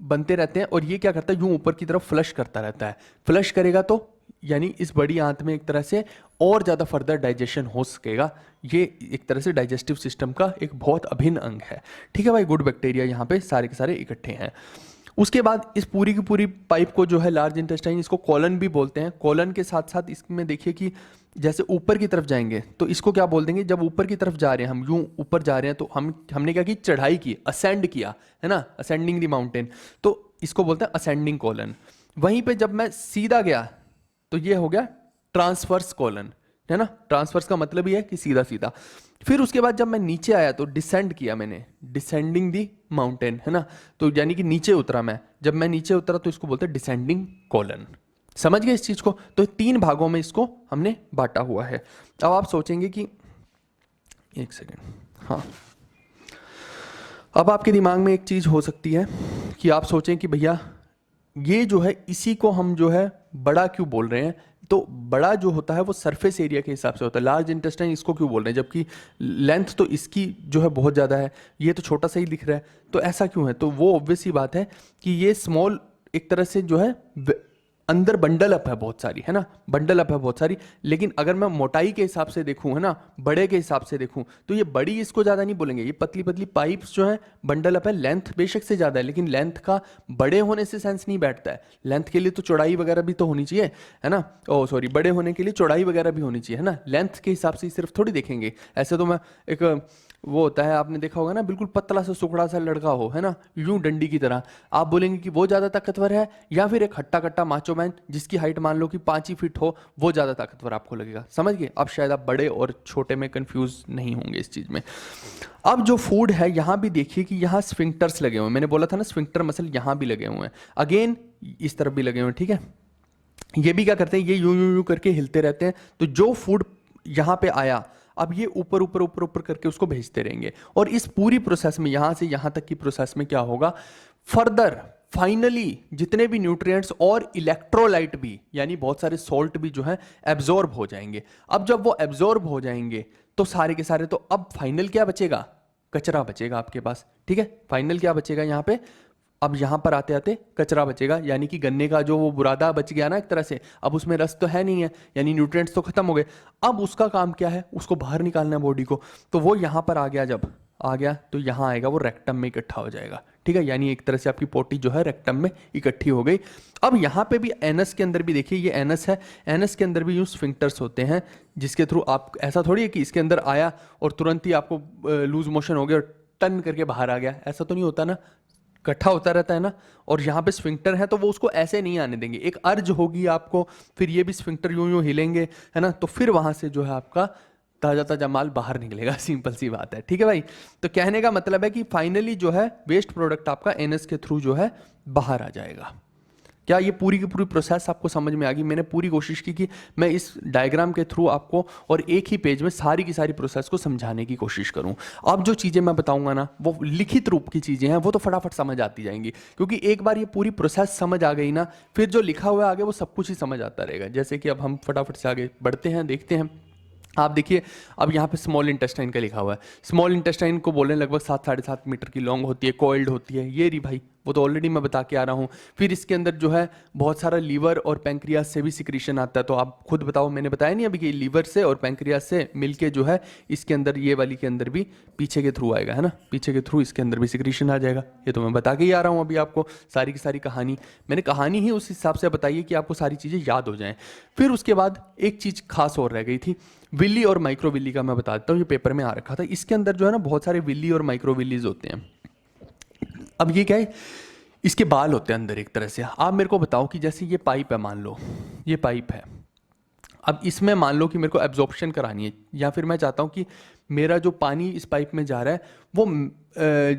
बनते रहते हैं, और ये क्या करता है, यूं ऊपर की तरफ फ्लश करता रहता है। फ्लश करेगा तो यानी इस बड़ी आंत में एक तरह से और ज़्यादा फर्दर डाइजेशन हो सकेगा। ये एक तरह से डाइजेस्टिव सिस्टम का एक बहुत अभिन्न अंग है। ठीक है भाई, गुड बैक्टीरिया यहाँ पे सारे के सारे इकट्ठे हैं। उसके बाद इस पूरी की पूरी पाइप को जो है लार्ज इंटेस्टाइन, इसको कॉलन भी बोलते हैं। कॉलन के साथ साथ इसमें देखिए कि जैसे ऊपर की तरफ जाएंगे तो इसको क्या बोल देंगे, जब ऊपर की तरफ जा रहे हैं, हम यूं ऊपर जा रहे हैं, तो हमने क्या की, चढ़ाई की, असेंड किया, है ना, असेंडिंग द माउंटेन, तो इसको बोलते हैं असेंडिंग कॉलन। वहीं पे जब मैं सीधा गया तो ये हो गया ट्रांसवर्स कॉलन, है ना। ट्रांसवर्स का मतलब ही है कि सीधा सीधा। फिर उसके बाद जब मैं नीचे आया तो डिसेंड किया मैंने, डिसेंडिंग दी माउंटेन, है ना। तो यानी कि नीचे उतरा मैं, जब मैं नीचे उतरा तो इसको बोलते हैं डिसेंडिंग कॉलन। समझ गए इस चीज को? तो 3 भागों में इसको हमने बांटा हुआ है। अब आप सोचेंगे कि एक सेकेंड, हाँ, अब आपके दिमाग में एक चीज हो सकती है कि आप सोचें कि भैया ये जो है, इसी को हम जो है बड़ा क्यों बोल रहे हैं? तो बड़ा जो होता है वो सरफेस एरिया के हिसाब से होता है। लार्ज इंटेस्टाइन इसको क्यों बोल रहे हैं, जबकि लेंथ तो इसकी जो है बहुत ज़्यादा है, ये तो छोटा सा ही दिख रहा है। तो ऐसा क्यों है? तो वो ऑब्वियस ही बात है कि ये स्मॉल एक तरह से जो है अंदर बंडल अप है बहुत सारी, है ना, बंडल अप है बहुत सारी। लेकिन अगर मैं मोटाई के हिसाब से देखूं, है ना, बड़े के हिसाब से देखूं, तो ये बड़ी इसको ज़्यादा नहीं बोलेंगे। ये पतली पतली पाइप्स जो है बंडल अप है। लेंथ बेशक से ज़्यादा है, लेकिन लेंथ का बड़े होने से सेंस नहीं बैठता है। लेंथ के लिए तो चौड़ाई वगैरह भी तो होनी चाहिए, है ना। ओ सॉरी, बड़े होने के लिए चौड़ाई वगैरह भी होनी चाहिए, है ना। लेंथ के हिसाब से सिर्फ थोड़ी देखेंगे। ऐसे तो मैं एक वो होता है, आपने देखा होगा ना, बिल्कुल पतला सा सुखड़ा सा लड़का हो, है ना, यूं डंडी की तरह, आप बोलेंगे कि वो ज़्यादा ताकतवर है, या फिर एक हट्टा कट्टा माचो मैन जिसकी हाइट मान लो कि 5 ही फीट हो, वो ज़्यादा ताकतवर आपको लगेगा। समझ गए? अब शायद आप बड़े और छोटे में कंफ्यूज नहीं होंगे इस चीज़ में। अब जो फूड है, यहाँ भी देखिए कि यहाँ स्फिंक्टर्स लगे हुए हैं। मैंने बोला था ना, स्फिंक्टर मसल यहाँ भी लगे हुए हैं, अगेन इस तरफ भी लगे हुए हैं। ठीक है, ये भी क्या करते हैं, ये यूं यूं यूं करके हिलते रहते हैं। तो जो फूड यहाँ पे आया, अब ये ऊपर ऊपर ऊपर ऊपर करके उसको भेजते रहेंगे, और इस पूरी प्रोसेस में, यहां से यहां तक की प्रोसेस में क्या होगा, फर्दर फाइनली जितने भी न्यूट्रिएंट्स और इलेक्ट्रोलाइट भी, यानी बहुत सारे सॉल्ट भी जो है एब्जॉर्ब हो जाएंगे। अब जब वो एब्जॉर्ब हो जाएंगे तो सारे के सारे, तो अब फाइनल क्या बचेगा, कचरा बचेगा आपके पास। ठीक है, फाइनल क्या बचेगा यहाँ पे, अब यहां पर आते आते कचरा बचेगा, यानी कि गन्ने का जो वो बुरादा बच गया ना एक तरह से, अब उसमें रस तो है नहीं है, यानी न्यूट्रिएंट्स तो खत्म हो गए। अब उसका काम क्या है, उसको बाहर निकालना है बॉडी को। तो वो यहां पर आ गया, जब आ गया तो यहां आएगा, वो रेक्टम में इकट्ठा हो जाएगा। ठीक है, यानी एक तरह से आपकी पोटी जो है रेक्टम में इकट्ठी हो गई। अब यहाँ पे भी एनस के अंदर भी देखिए, ये एनस है, एनस के अंदर भी यूं स्फिंक्टर्स होते हैं, जिसके थ्रू आप, ऐसा थोड़ी है कि इसके अंदर आया और तुरंत ही आपको लूज मोशन हो गया और टन करके बाहर आ गया, ऐसा तो नहीं होता ना, इकट्ठा होता रहता है ना। और यहाँ पे स्फिंक्टर है तो वो उसको ऐसे नहीं आने देंगे, एक अर्ज होगी आपको, फिर ये भी स्फिंक्टर यूं यूं हिलेंगे, है ना, तो फिर वहां से जो है आपका ताजा ताजा माल बाहर निकलेगा। सिंपल सी बात है। ठीक है भाई, तो कहने का मतलब है कि फाइनली जो है वेस्ट प्रोडक्ट आपका एनएस के थ्रू जो है बाहर आ जाएगा। क्या ये पूरी की पूरी प्रोसेस आपको समझ में आ गई? मैंने पूरी कोशिश की कि मैं इस डायग्राम के थ्रू आपको और एक ही पेज में सारी की सारी प्रोसेस को समझाने की कोशिश करूं। अब जो चीज़ें मैं बताऊंगा ना, वो लिखित रूप की चीज़ें हैं, वो तो फटाफट समझ आती जाएंगी, क्योंकि एक बार ये पूरी प्रोसेस समझ आ गई ना, फिर जो लिखा हुआ है आगे वो सब कुछ ही समझ आता रहेगा। जैसे कि अब हम फटाफट से आगे बढ़ते हैं, देखते हैं। आप देखिए, अब यहाँ पे स्मॉल इंटेस्टाइन का लिखा हुआ है। स्मॉल इंटेस्टाइन को बोले लगभग 7-7.5 मीटर की लॉन्ग होती है, कॉइल्ड होती है। ये रही भाई, वो तो ऑलरेडी मैं बता के आ रहा हूँ। फिर इसके अंदर जो है बहुत सारा लीवर और पैंक्रियास से भी सिक्रीशन आता है। तो आप खुद बताओ, मैंने बताया नहीं अभी कि लीवर से और पैंक्रियास से मिलके जो है इसके अंदर, ये वाली के अंदर भी पीछे के थ्रू आएगा, है ना, पीछे के थ्रू इसके अंदर भी सिक्रीशन आ जाएगा। ये तो मैं बता के ही आ रहा हूँ अभी आपको, सारी की सारी कहानी मैंने कहानी ही उस हिसाब से बताइए कि आपको सारी चीज़ें याद हो जाएं। फिर उसके बाद एक चीज़ खास और रह गई थी, विल्ली और माइक्रो विल्ली का मैं बता देता हूँ। ये पेपर में आ रखा था। इसके अंदर जो है ना बहुत सारे विल्ली और माइक्रो विल्लीज होते हैं। अब ये क्या है, इसके बाल होते हैं अंदर एक तरह से। आप मेरे को बताओ कि जैसे ये पाइप है, मान लो ये पाइप है, अब इसमें मान लो कि मेरे को एब्जॉर्प्शन करानी है, या फिर मैं चाहता हूँ कि मेरा जो पानी इस पाइप में जा रहा है वो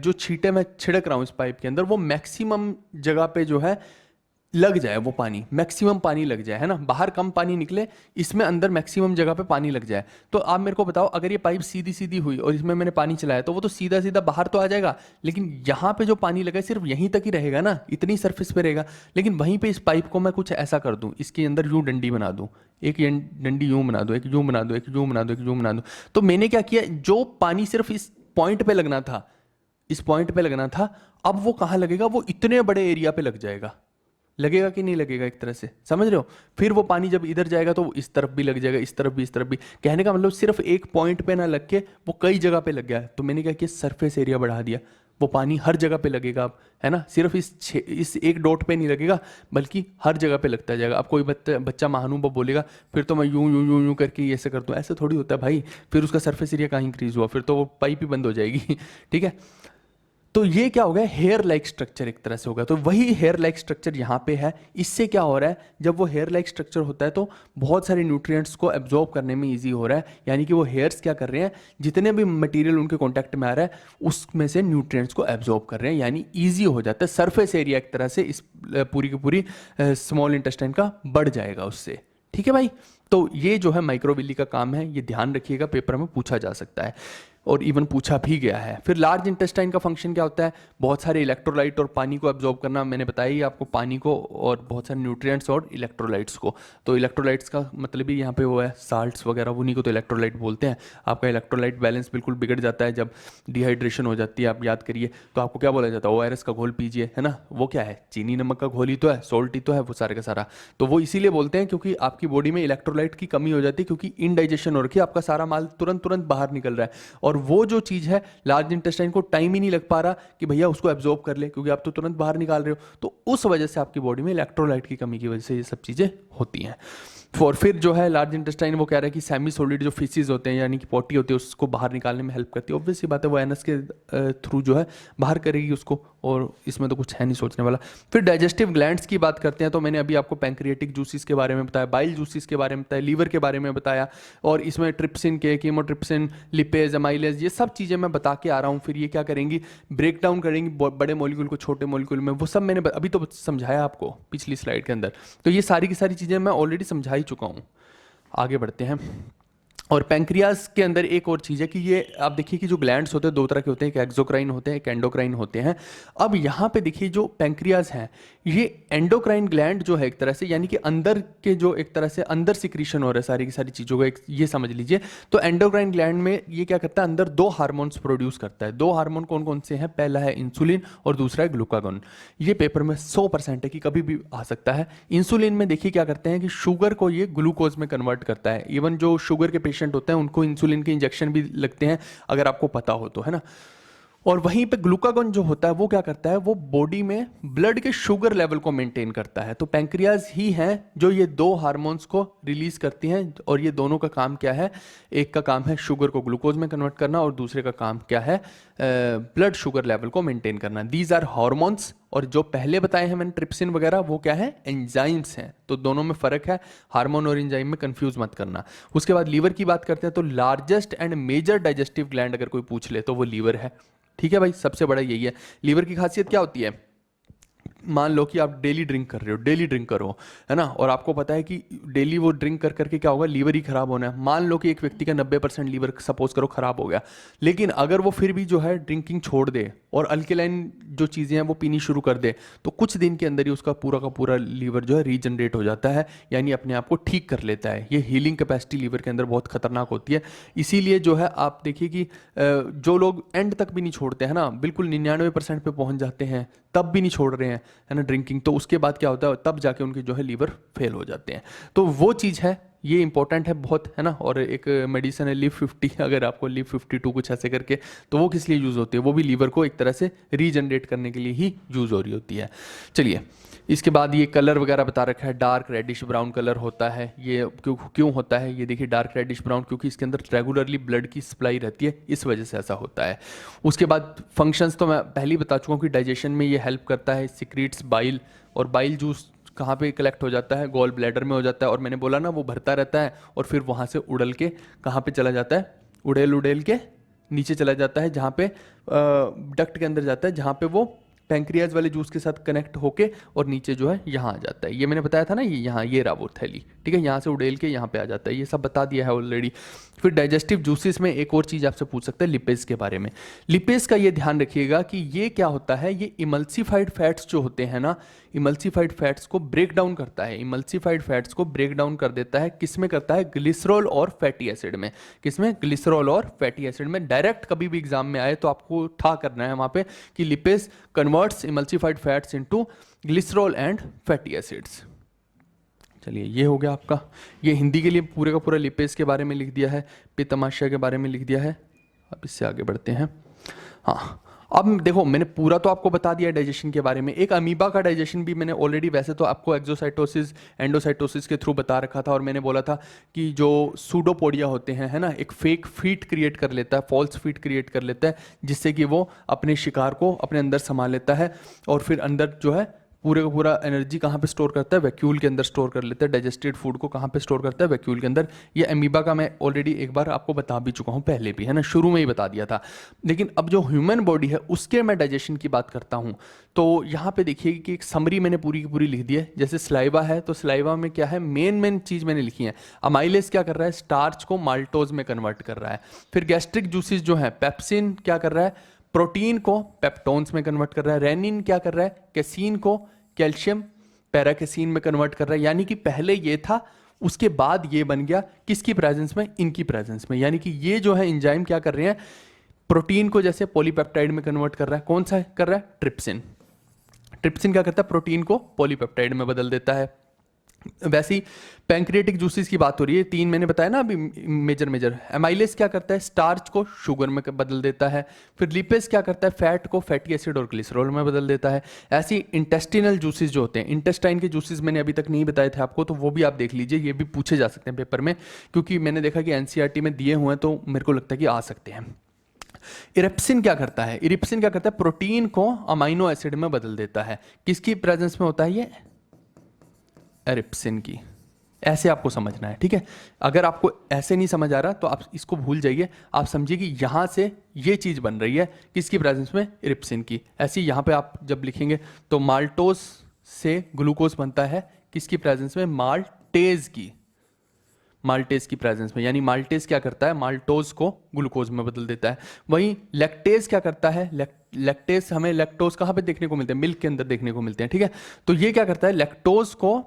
जो छींटे मैं छिड़क रहा हूँ इस पाइप के अंदर, वो मैक्सिमम जगह पे जो है लग जाए, वो पानी मैक्सिमम पानी लग जाए, है ना, बाहर कम पानी निकले, इसमें अंदर मैक्सिमम जगह पे पानी लग जाए। तो आप मेरे को बताओ, अगर ये पाइप सीधी सीधी हुई और इसमें मैंने पानी चलाया तो वो तो सीधा सीधा बाहर तो आ जाएगा, लेकिन यहाँ पे जो पानी लगा है सिर्फ यहीं तक ही रहेगा ना, इतनी सरफेस पे रहेगा। लेकिन वहीं पे इस पाइप को मैं कुछ ऐसा कर दूँ, इसके अंदर यूं डंडी बना दूँ, एक डंडी यूं बना दो, एक यूं बना दो, एक यूं बना दो, एक यूं बना दो। तो मैंने क्या किया, जो पानी सिर्फ इस पॉइंट पे लगना था, इस पॉइंट पे लगना था, अब वो कहाँ लगेगा, वो इतने बड़े एरिया पे लग जाएगा। लगेगा कि नहीं लगेगा, एक तरह से समझ रहे हो। फिर वो पानी जब इधर जाएगा तो इस तरफ भी लग जाएगा, इस तरफ भी, इस तरफ भी। कहने का मतलब सिर्फ एक पॉइंट पे ना लग के वो कई जगह पे लग गया है। तो मैंने क्या किया, सरफेस एरिया बढ़ा दिया, वो पानी हर जगह पे लगेगा अब, है ना, सिर्फ इस एक डॉट पे नहीं लगेगा, बल्कि हर जगह पे लगता जाएगा। अब कोई बच्चा महानुभाव बोलेगा फिर तो मैं यूं यूं यूं यूं करके ऐसे कर दूं, ऐसे थोड़ी होता है भाई। फिर उसका सरफेस एरिया कहाँ इंक्रीज हुआ, फिर तो वो पाइप ही बंद हो जाएगी। ठीक है, तो ये क्या हो गया, हेयर लाइक स्ट्रक्चर एक तरह से होगा। तो वही हेयर लाइक स्ट्रक्चर यहाँ पे है। इससे क्या हो रहा है, जब वो हेयर लाइक स्ट्रक्चर होता है तो बहुत सारे न्यूट्रिएंट्स को एब्जॉर्ब करने में इजी हो रहा है। यानी कि वो हेयर्स क्या कर रहे हैं, जितने भी मटेरियल उनके कॉन्टैक्ट में आ रहा है उसमें से न्यूट्रिएंट्स को एब्जॉर्ब कर रहे हैं, यानी ईजी हो जाता है। सरफेस एरिया एक तरह से इस पूरी की पूरी स्मॉल इंटेस्टाइन का बढ़ जाएगा उससे। ठीक है भाई, तो ये जो है माइक्रोविल्ली का काम है, ये ध्यान रखिएगा, पेपर में पूछा जा सकता है और इवन पूछा भी गया है। फिर लार्ज इंटेस्टाइन का फंक्शन क्या होता है, बहुत सारे इलेक्ट्रोलाइट और पानी को एब्जॉर्ब करना। मैंने बताया ही आपको, पानी को और बहुत सारे न्यूट्रिएंट्स और इलेक्ट्रोलाइट्स को। तो इलेक्ट्रोलाइट्स का मतलब ही यहाँ पे वो है साल्ट्स वगैरह, उन्हीं को तो इलेक्ट्रोलाइट बोलते हैं। आपका इलेक्ट्रोलाइट बैलेंस बिल्कुल बिगड़ जाता है जब डिहाइड्रेशन हो जाती है, आप याद करिए। तो आपको क्या बोला जाता है, ORS का घोल पीजिए, है ना, वो क्या है, चीनी नमक का घोल ही तो है, सॉल्ट ही तो है वो सारे का सारा। तो वो इसीलिए बोलते हैं क्योंकि आपकी बॉडी में इलेक्ट्रोलाइट की कमी हो जाती है, क्योंकि इनडाइजेशन हो रखी है, आपका सारा माल तुरंत तुरंत बाहर निकल रहा है। और वो जो चीज़ है लार्ज इंटेस्टाइन को टाइम ही नहीं लग पा रहा कि भैया उसको एब्जॉर्ब कर ले, क्योंकि आप तो तुरंत बाहर निकाल रहे हो। तो उस वजह से आपकी बॉडी में इलेक्ट्रोलाइट की कमी की वजह से ये सब चीज़ें होती हैं। और फिर जो है लार्ज इंटेस्टाइन वो कह रहा है कि सेमी सॉलिड जो फिसीज होते हैं, यानी कि पोटी होती है, उसको बाहर निकालने में हेल्प करती है। ऑब्वियस सी बात है, वो एनस के थ्रू जो है बाहर करेगी उसको, और इसमें तो कुछ है नहीं सोचने वाला। फिर डाइजेस्टिव ग्लैंड्स की बात करते हैं, तो मैंने अभी आपको पैंक्रियाटिक जूसिस के बारे में बताया, बाइल जूसिस के बारे में बताया, लीवर के बारे में बताया, और इसमें ट्रिप्सिन के, कीमोट्रिप्सिन, लिपेज, अमाइलेज, ये सब चीज़ें मैं बता के आ रहा हूँ। फिर ये क्या करेंगी, ब्रेक डाउन करेंगी बड़े मॉलिक्यूल को छोटे मॉलिक्यूल में। वो सब मैंने अभी तो समझाया आपको पिछली स्लाइड के अंदर। तो ये सारी की सारी चीज़ें मैं ऑलरेडी समझा ही चुका हूँ। आगे बढ़ते हैं। और पैंक्रियाज के अंदर एक और चीज़ है कि ये आप देखिए कि जो ग्लैंड्स होते हैं दो तरह के होते हैं, एक एक्सोक्राइन होते हैं, एक एंडोक्राइन होते हैं। अब यहाँ पे देखिए जो पैंक्रियाज हैं, ये एंडोक्राइन ग्लैंड जो है एक तरह से, यानी कि अंदर के जो एक तरह से अंदर सिक्रीशन हो रहा है सारी की सारी चीज़ों का, ये समझ लीजिए। तो एंडोक्राइन ग्लैंड में ये क्या करता है, अंदर दो हार्मोन्स प्रोड्यूस करता है। दो हार्मोन कौन कौन से हैं, पहला है इंसुलिन और दूसरा है ग्लूकागोन। ये पेपर में 100% है कि कभी भी आ सकता है। इंसुलिन में देखिए क्या करते हैं कि शुगर को ये ग्लूकोज में कन्वर्ट करता है। इवन जो शुगर के पेशेंट होते हैं उनको इंसुलिन के इंजेक्शन भी लगते हैं, अगर आपको पता हो तो, है ना। और वहीं पे ग्लूकागोन जो होता है वो क्या करता है, वो बॉडी में ब्लड के शुगर लेवल को मेंटेन करता है। तो पैंक्रियाज ही हैं जो ये दो हार्मोन्स को रिलीज करती हैं, और ये दोनों का काम क्या है, एक का काम है शुगर को ग्लूकोज में कन्वर्ट करना, और दूसरे का काम क्या है, ब्लड शुगर लेवल को मेंटेन करना। These are hormones. और जो पहले बताए हैं मैंने ट्रिप्सिन वगैरह, वो क्या है, एंजाइम्स हैं। तो दोनों में फर्क है, हार्मोन और एंजाइम में कंफ्यूज मत करना। उसके बाद लीवर की बात करते हैं, तो largest and major digestive gland अगर कोई पूछ ले तो वो लीवर है। ठीक है भाई, सबसे बड़ा यही है। लीवर की खासियत क्या होती है, मान लो कि आप डेली ड्रिंक कर रहे हो, डेली ड्रिंक करो, है ना, और आपको पता है कि डेली वो ड्रिंक कर करके क्या होगा, लीवर ही खराब होना है। मान लो कि एक व्यक्ति का 90% लीवर सपोज करो खराब हो गया, लेकिन अगर वो फिर भी जो है ड्रिंकिंग छोड़ दे और अल्कलाइन जो चीज़ें हैं वो पीनी शुरू कर दे, तो कुछ दिन के अंदर ही उसका पूरा का पूरा लीवर जो है रीजनरेट हो जाता है, यानी अपने आप को ठीक कर लेता है। ये हीलिंग कैपेसिटी लीवर के अंदर बहुत खतरनाक होती है। इसीलिए जो है आप देखिए कि जो लोग एंड तक भी नहीं छोड़ते हैं ना, बिल्कुल 99% पे पहुंच जाते हैं, तब भी नहीं छोड़ रहे हैं, है ना, ड्रिंकिंग, तो उसके बाद क्या होता है, तब जाके उनके जो है लीवर फेल हो जाते हैं। तो वो चीज़ है, ये इंपॉर्टेंट है बहुत, है ना। और एक मेडिसिन है लिव 50, अगर आपको लिव 52 कुछ ऐसे करके, तो वो किस लिए यूज़ होती है, वो भी लीवर को एक तरह से रीजनरेट करने के लिए ही यूज़ हो रही होती है। चलिए, इसके बाद ये कलर वगैरह बता रखा है, डार्क रेडिश ब्राउन कलर होता है। ये क्यों क्यों होता है, ये देखिए डार्क रेडिश ब्राउन, क्योंकि इसके अंदर रेगुलरली ब्लड की सप्लाई रहती है, इस वजह से ऐसा होता है। उसके बाद फंक्शंस तो मैं पहले ही बता चुका हूँ कि डाइजेशन में ये हेल्प करता है, सिक्रीट्स बाइल, और बाइल जूस कहाँ पे कलेक्ट हो जाता है, गॉल ब्लैडर में हो जाता है, और मैंने बोला ना वो भरता रहता है और फिर वहाँ से उड़ल के कहाँ पे चला जाता है, उड़ेल उड़ेल के नीचे चला जाता है, जहाँ पे डक्ट के अंदर जाता है, जहाँ पे वो पैंक्रियाज वाले जूस के साथ कनेक्ट होके और नीचे जो है यहाँ आ जाता है। ये मैंने बताया था ना, ये यहाँ, ये रहा वो थैली, ठीक है, यहाँ से उड़ेल के यहाँ पे आ जाता है, ये सब बता दिया है ऑलरेडी। फिर डाइजेस्टिव जूसेस में एक और चीज़ आपसे पूछ सकते हैं, लिपेज के बारे में। लिपेज का ये ध्यान रखिएगा कि ये क्या होता है, ये इमल्सिफाइड फैट्स जो होते हैं ना, इमल्सिफाइड फैट्स को ब्रेक डाउन करता है, इमल्सिफाइड फैट्स को ब्रेक डाउन कर देता है। किस में करता है, ग्लिसरॉल और फैटी एसिड में। किस में, ग्लिसरॉल और फैटी एसिड में। डायरेक्ट कभी भी एग्जाम में आए तो आपको ठा करना है वहाँ पे कि lipase converts emulsified fats into glycerol and fatty acids. चलिए, ये हो गया आपका, ये हिंदी के लिए पूरे का पूरा लिपेज के बारे में लिख दिया है, पित्तमाशय के बारे में लिख दिया है। अब इससे आगे बढ़ते हैं। हाँ, अब देखो मैंने पूरा तो आपको बता दिया डाइजेशन के बारे में। एक अमीबा का डाइजेशन भी मैंने ऑलरेडी वैसे तो आपको एक्सोसाइटोसिस एंडोसाइटोसिस के थ्रू बता रखा था, और मैंने बोला था कि जो सूडोपोडिया होते हैं, है ना, एक फेक फीट क्रिएट कर लेता है, फॉल्स फीट क्रिएट कर लेता है, जिससे कि वो अपने शिकार को अपने अंदर संभाल लेता है, और फिर अंदर जो है पूरे का पूरा एनर्जी कहाँ पे स्टोर करता है, वैक्यूल के अंदर स्टोर कर लेता है। डाइजेस्टेड फूड को कहाँ पे स्टोर करता है, वैक्यूल के अंदर। ये अमीबा का मैं ऑलरेडी एक बार आपको बता भी चुका हूँ पहले भी, है ना, शुरू में ही बता दिया था। लेकिन अब जो ह्यूमन बॉडी है उसके मैं डाइजेशन की बात करता हूँ, तो यहाँ पे देखिए कि एक समरी मैंने पूरी की पूरी लिख दी है। जैसे स्लाइवा है, तो स्लाइवा में क्या है, मेन चीज़ मैंने लिखी है। अमाइलेज क्या कर रहा है, स्टार्च को माल्टोज में कन्वर्ट कर रहा है। फिर गैस्ट्रिक जूसेस जो है, पेप्सिन क्या कर रहा है, प्रोटीन को पेप्टोन्स में कन्वर्ट कर रहा है। रेनिन क्या कर रहा है, कैसीन को कैल्शियम पैराकेसीन में कन्वर्ट कर रहा है। यानी कि पहले ये था, उसके बाद ये बन गया, किसकी प्रेजेंस में, इनकी प्रेजेंस में। यानी कि ये जो है एंजाइम क्या कर रहे हैं, प्रोटीन को जैसे पॉलीपेप्टाइड में कन्वर्ट कर रहा है। कौन सा कर रहा है, ट्रिप्सिन। ट्रिप्सिन क्या करता है, प्रोटीन को पॉलीपेप्टाइड में बदल देता है। वैसे ही पैंक्रियाटिक जूसेस की बात हो रही है, 3 मैंने बताया ना अभी, मेजर। एमाइलेज क्या करता है, स्टार्च को शुगर में बदल देता है। फिर लिपेज क्या करता है, फैट को फैटी एसिड और ग्लिसरॉल में बदल देता है। ऐसी इंटेस्टिनल जूसेस जो होते हैं, इंटेस्टाइन के जूसेस मैंने अभी तक नहीं बताए थे आपको, तो वो भी आप देख लीजिए, ये भी पूछे जा सकते हैं पेपर में, क्योंकि मैंने देखा कि एनसीईआरटी में दिए हुए हैं, तो मेरे को लगता है कि आ सकते हैं। इरिप्सिन क्या करता है, इरिप्सिन क्या करता है, प्रोटीन को अमाइनो एसिड में बदल देता है। किसकी प्रेजेंस में होता है ये, एरिप्सिन की। ऐसे आपको समझना है, ठीक है। अगर आपको ऐसे नहीं समझ आ रहा तो आप इसको भूल जाइए, आप समझिए कि यहाँ से ये चीज़ बन रही है, किसकी प्रेजेंस में, इरिप्सिन की। ऐसे ही यहाँ पे आप जब लिखेंगे तो माल्टोज से ग्लूकोज बनता है, किसकी प्रेजेंस में, माल्टेज की, माल्टेज की प्रेजेंस में। यानी माल्टेज क्या करता है, माल्टोज को ग्लूकोज में बदल देता है। वहीं लैक्टेज क्या करता है, लैक्टेज हमें लैक्टोज कहाँ पे देखने को मिलते हैं, मिल्क के अंदर देखने को मिलते हैं, ठीक है। तो ये क्या करता है, लैक्टोज को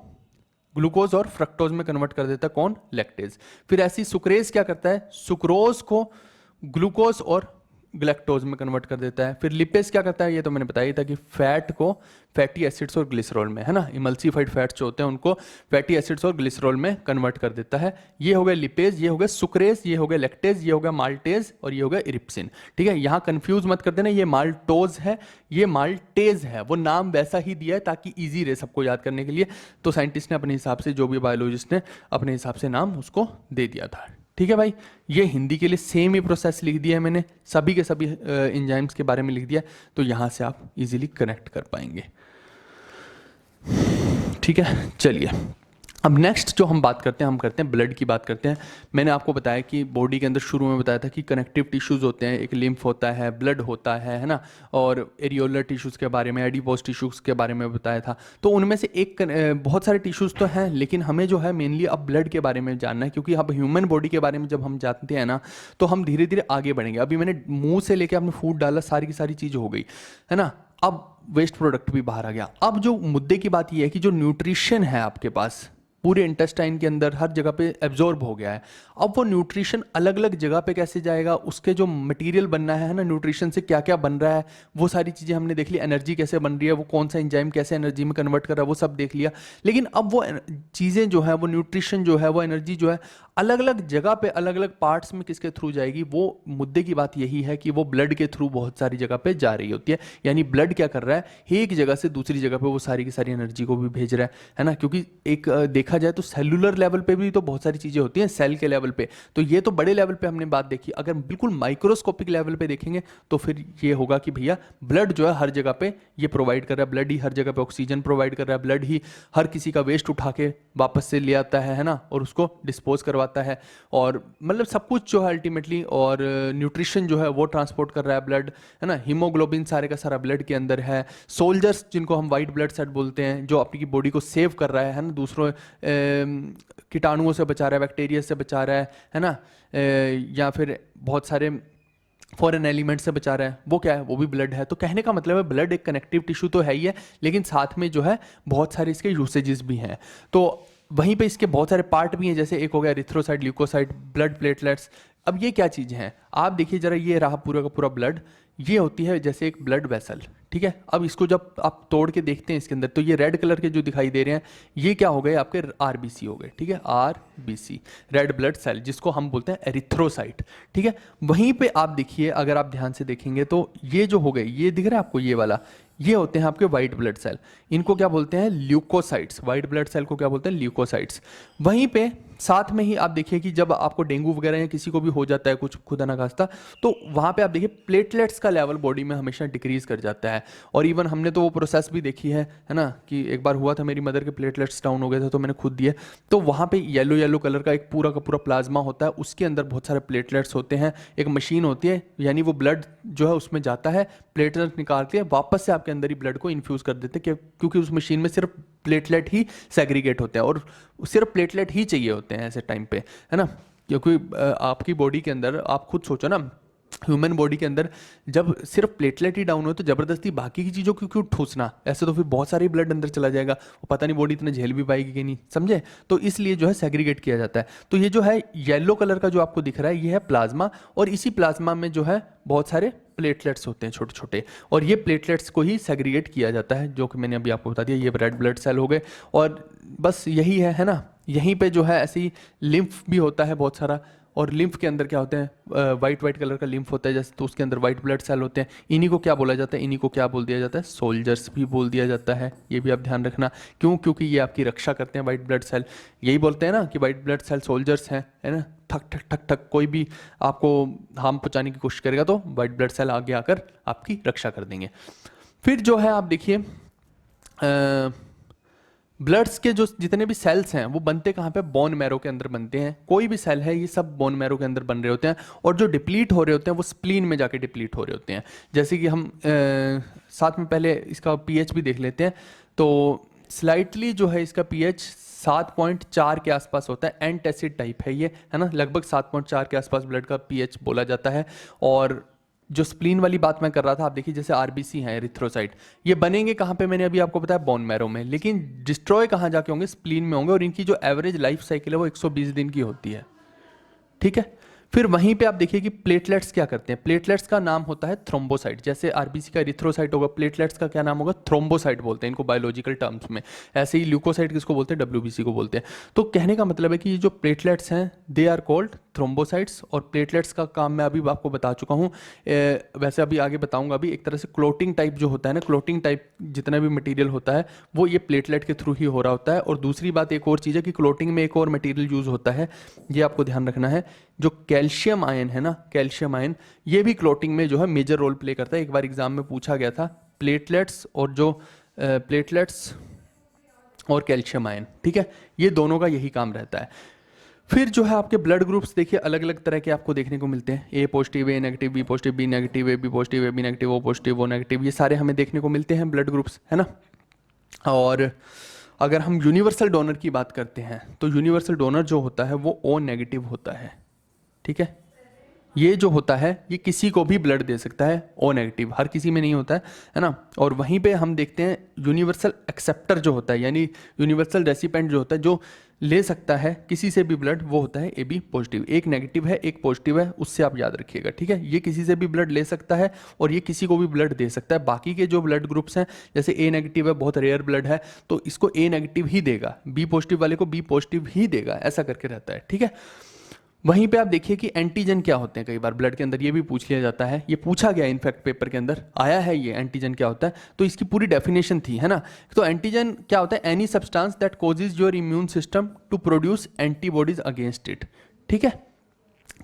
ग्लूकोज और फ्रक्टोज में कन्वर्ट कर देता है, कौन, लैक्टेज। फिर ऐसी सुक्रेज क्या करता है, सुक्रोज को ग्लूकोज और ग्लैक्टोज में कन्वर्ट कर देता है। फिर लिपेज क्या करता है, ये तो मैंने बताया था कि फैट को फैटी एसिड्स और ग्लिसरॉल में, है ना, इमल्सिफाइड फैट्स जो होते हैं उनको फैटी एसिड्स और ग्लिसरॉल में कन्वर्ट कर देता है। ये हो गया लिपेज, ये हो गया सुक्रेज, ये हो गया लैक्टेज, ये हो गया माल्टेज और ये हो गया इरिप्सिन, ठीक है। यहाँ कंफ्यूज मत कर देना, ये माल्टोज है, ये माल्टेज है, वो नाम वैसा ही दिया है ताकि ईजी रहे सबको याद करने के लिए। तो साइंटिस्ट ने अपने हिसाब से, जो भी बायोलॉजिस्ट ने अपने हिसाब से नाम उसको दे दिया था, ठीक है भाई। ये हिंदी के लिए सेम ही प्रोसेस लिख दिया है मैंने, सभी के सभी एंजाइम्स के बारे में लिख दिया, तो यहाँ से आप इजीली कनेक्ट कर पाएंगे, ठीक है। चलिए, अब नेक्स्ट जो हम बात करते हैं, हम करते हैं ब्लड की बात करते हैं। मैंने आपको बताया कि बॉडी के अंदर शुरू में बताया था कि कनेक्टिव टिश्यूज़ होते हैं, एक लिम्फ होता है, ब्लड होता है ना, और एरियोलर टिश्यूज़ के बारे में, एडिपोज टिश्यूज़ के बारे में बताया था। तो उनमें से एक बहुत सारे टिश्यूज़ तो हैं, लेकिन हमें जो है मेनली अब ब्लड के बारे में जानना है, क्योंकि अब ह्यूमन बॉडी के बारे में जब हम जानते हैं ना, तो हम धीरे धीरे आगे बढ़ेंगे। अभी मैंने मुँह से लेकर आपने फूड डाला, सारी की सारी चीज़ हो गई है ना। अब वेस्ट प्रोडक्ट भी बाहर आ गया। अब जो मुद्दे की बात यह है कि जो न्यूट्रिशन है आपके पास पूरे इंटेस्टाइन के अंदर हर जगह पे एब्जॉर्ब हो गया है। अब वो न्यूट्रिशन अलग अलग जगह पे कैसे जाएगा, उसके जो मटेरियल बनना है ना, न्यूट्रिशन से क्या क्या बन रहा है, वो सारी चीज़ें हमने देख ली। एनर्जी कैसे बन रही है, वो कौन सा एंजाइम कैसे एनर्जी में कन्वर्ट कर रहा है, वो सब देख लिया। लेकिन अब वो चीज़ें जो है, वो न्यूट्रिशन जो है, वो एनर्जी जो है, अलग अलग जगह पे अलग अलग पार्ट्स में किसके थ्रू जाएगी। वो मुद्दे की बात यही है कि वो ब्लड के थ्रू बहुत सारी जगह पे जा रही होती है। यानी ब्लड क्या कर रहा है, एक जगह से दूसरी जगह पे वो सारी की सारी एनर्जी को भी भेज रहा है ना। क्योंकि एक देखा जाए तो सेलुलर लेवल पे भी तो बहुत सारी चीज़ें होती हैं, सेल के लेवल पे। तो ये तो बड़े लेवल पे हमने बात देखी। अगर बिल्कुल माइक्रोस्कोपिक लेवल पे देखेंगे तो फिर ये होगा कि भैया ब्लड जो है हर जगह पे ये प्रोवाइड कर रहा है, ब्लड ही हर जगह पे ऑक्सीजन प्रोवाइड कर रहा है, ब्लड ही हर किसी का वेस्ट उठा के वापस से ले आता है ना, और उसको डिस्पोज करवाता है। और मतलब सब कुछ जो है अल्टीमेटली, और न्यूट्रिशन जो है वो ट्रांसपोर्ट कर रहा है ब्लड, है ना। हीमोग्लोबिन सारे का सारा ब्लड के अंदर है। सोल्जर्स जिनको हम वाइट ब्लड सेल बोलते हैं, जो आपकी बॉडी को सेव कर रहा है ना, दूसरों कीटाणुओं से बचा रहा है, बैक्टीरिया से बचा रहा है ना, या फिर बहुत सारे फॉरेन एलिमेंट से बचा रहा है, वो क्या है, वो भी ब्लड है। तो कहने का मतलब है ब्लड एक कनेक्टिव टिश्यू तो है ही है, लेकिन साथ में जो है बहुत सारे इसके यूसेजेस भी हैं। तो वहीं पे इसके बहुत सारे पार्ट भी हैं, जैसे एक हो गया एरिथ्रोसाइट, ल्यूकोसाइट, ब्लड प्लेटलेट्स। अब ये क्या चीज़ हैं, आप देखिए जरा, ये रहा पूरा का पूरा ब्लड। ये होती है जैसे एक ब्लड वेसल, ठीक है। अब इसको जब आप तोड़ के देखते हैं इसके अंदर, तो ये रेड कलर के जो दिखाई दे रहे हैं, ये क्या हो गए, आपके आरबीसी हो गए, ठीक है। आरबीसी, रेड ब्लड सेल, जिसको हम बोलते हैं एरिथ्रोसाइट, ठीक है। वहीं पे आप देखिए, अगर आप ध्यान से देखेंगे तो ये जो हो गए, ये दिख रहा है आपको, ये वाला, ये होते हैं आपके वाइट ब्लड सेल। इनको क्या बोलते हैं, ल्यूकोसाइट्स। वाइट ब्लड सेल को क्या बोलते हैं, ल्यूकोसाइट्स। वहीं पे साथ में ही आप देखिए कि जब आपको डेंगू वगैरह या किसी को भी हो जाता है कुछ खुदा ना खास्ता, तो वहाँ पे आप देखिए प्लेटलेट्स का लेवल बॉडी में हमेशा डिक्रीज कर जाता है। और इवन हमने तो वो प्रोसेस भी देखी है ना, कि एक बार हुआ था मेरी मदर के प्लेटलेट्स डाउन हो गए थे, तो मैंने खुद दिए। तो वहाँ पे येलो येलो कलर का एक पूरा का पूरा प्लाज्मा होता है, उसके अंदर बहुत सारे प्लेटलेट्स होते हैं। एक मशीन होती है, यानी वो ब्लड जो है उसमें जाता है, प्लेटलेट निकालती है, वापस से आपके अंदर ही ब्लड को इन्फ्यूज़ कर देते हैं, क्योंकि उस मशीन में सिर्फ प्लेटलेट ही सेग्रीगेट होते हैं, और सिर्फ प्लेटलेट ही चाहिए होते हैं ऐसे टाइम पे, है ना। क्योंकि आपकी बॉडी के अंदर आप खुद सोचो ना, ह्यूमन बॉडी के अंदर जब सिर्फ प्लेटलेट ही डाउन हो तो जबरदस्ती बाकी की चीज़ों को क्यों ठूसना, ऐसे तो फिर बहुत सारी ब्लड अंदर चला जाएगा, वो पता नहीं बॉडी इतना झेल भी पाएगी कि नहीं, समझे। तो इसलिए जो है सेग्रीगेट किया जाता है। तो ये जो है येलो कलर का जो आपको दिख रहा है, ये है प्लाज्मा, और इसी प्लाज्मा में जो है बहुत सारे प्लेटलेट्स होते हैं छोटे छोटे, और ये प्लेटलेट्स को ही सेग्रीगेट किया जाता है, जो कि मैंने अभी आपको बता दिया। ये रेड ब्लड सेल हो गए, और बस यही है ना। यहीं पे जो है ऐसे ही लिम्फ भी होता है बहुत सारा, और लिम्फ के अंदर क्या होते हैं, वाइट वाइट कलर का लिम्फ होता है जैसे, तो उसके अंदर वाइट ब्लड सेल होते हैं। इन्हीं को क्या बोला जाता है, इन्हीं को क्या बोल दिया जाता है, सोल्जर्स भी बोल दिया जाता है। ये भी आप ध्यान रखना, क्यों, क्योंकि ये आपकी रक्षा करते हैं वाइट ब्लड सेल। यही बोलते हैं ना कि वाइट ब्लड सेल सोल्जर्स हैं, है ना। ठक ठक ठक ठक कोई भी आपको हार्म पहुंचाने की कोशिश करेगा तो वाइट ब्लड सेल आगे आकर आपकी रक्षा कर देंगे। फिर जो है आप देखिए, ब्लड्स के जो जितने भी सेल्स हैं वो बनते कहाँ पे, बोन मैरो के अंदर बनते हैं। कोई भी सेल है, ये सब बोन मैरो के अंदर बन रहे होते हैं, और जो डिप्लीट हो रहे होते हैं वो स्प्लीन में जाके डिप्लीट हो रहे होते हैं। जैसे कि हम साथ में पहले इसका पीएच भी देख लेते हैं। तो स्लाइटली जो है इसका पीएच 7.4 के आसपास होता है, एंटासिड टाइप है ये, है ना। लगभग 7.4 के आसपास ब्लड का पीएच बोला जाता है। और जो स्प्लीन वाली बात मैं कर रहा था, आप देखिए जैसे आरबीसी हैं, एरिथ्रोसाइट, ये बनेंगे कहाँ पे, मैंने अभी आपको बताया बोन मैरो में, लेकिन डिस्ट्रॉय कहाँ जाके होंगे, स्प्लीन में होंगे। और इनकी जो एवरेज लाइफ साइकिल है वो 120 दिन की होती है, ठीक है। फिर वहीं पे आप देखिए कि प्लेटलेट्स क्या करते हैं। प्लेटलेट्स का नाम होता है थ्रोम्बोसाइट। जैसे आरबीसी का एरिथ्रोसाइट होगा, प्लेटलेट्स का क्या नाम होगा, थ्रोम्बोसाइट बोलते हैं इनको बायोलॉजिकल टर्म्स में। ऐसे ही ल्यूकोसाइट किसको बोलते हैं, डब्ल्यूबीसी को बोलते हैं। तो कहने का मतलब है कि ये जो प्लेटलेट्स हैं दे आर कॉल्ड थ्रोम्बोसाइट्स। और प्लेटलेट्स का काम मैं अभी आपको बता चुका हूँ, वैसे अभी आगे बताऊंगा। अभी एक तरह से क्लोटिंग टाइप जो होता है ना, क्लोटिंग टाइप जितना भी मटेरियल होता है वो ये प्लेटलेट के थ्रू ही हो रहा होता है। और दूसरी बात एक और चीज़ है कि क्लोटिंग में एक और मटेरियल यूज़ होता है, ये आपको ध्यान रखना है। जो कैल्शियम आयन है ना, कैल्शियम आयन, ये भी क्लोटिंग में जो है मेजर रोल प्ले करता है। एक बार एग्जाम में पूछा गया था, प्लेटलेट्स और जो प्लेटलेट्स और कैल्शियम आयन, ठीक है, ये दोनों का यही काम रहता है। फिर जो है आपके ब्लड ग्रुप्स देखिए अलग अलग तरह के आपको देखने को मिलते हैं, A positive, A negative, B positive, B negative, A B positive, A B negative, O positive, O negative, ये सारे हमें देखने को मिलते हैं ब्लड ग्रुप्स, है ना। और अगर हम यूनिवर्सल डोनर की बात करते हैं तो यूनिवर्सल डोनर जो होता है वो ओ नेगेटिव होता है, ठीक है। ये जो होता है ये किसी को भी ब्लड दे सकता है, ओ नेगेटिव, हर किसी में नहीं होता है ना। और वहीं पे हम देखते हैं यूनिवर्सल एक्सेप्टर जो होता है, यानी यूनिवर्सल रेसिपेंट जो होता है, जो ले सकता है किसी से भी ब्लड, वो होता है ए बी पॉजिटिव। एक नेगेटिव है एक पॉजिटिव है, उससे आप याद रखिएगा, ठीक है। ये किसी से भी ब्लड ले सकता है और ये किसी को भी ब्लड दे सकता है। बाकी के जो ब्लड ग्रुप्स हैं, जैसे ए नेगेटिव है, बहुत रेयर ब्लड है, तो इसको ए नेगेटिव ही देगा, बी पॉजिटिव वाले को बी पॉजिटिव ही देगा, ऐसा करके रहता है, ठीक है। वहीं पे आप देखिए कि एंटीजन क्या होते हैं, कई बार ब्लड के अंदर ये भी पूछ लिया जाता है, ये पूछा गया इनफैक्ट पेपर के अंदर आया है, ये एंटीजन क्या होता है, तो इसकी पूरी डेफिनेशन थी, है ना। तो एंटीजन क्या होता है, any substance that causes your immune system to produce antibodies against it, ठीक है।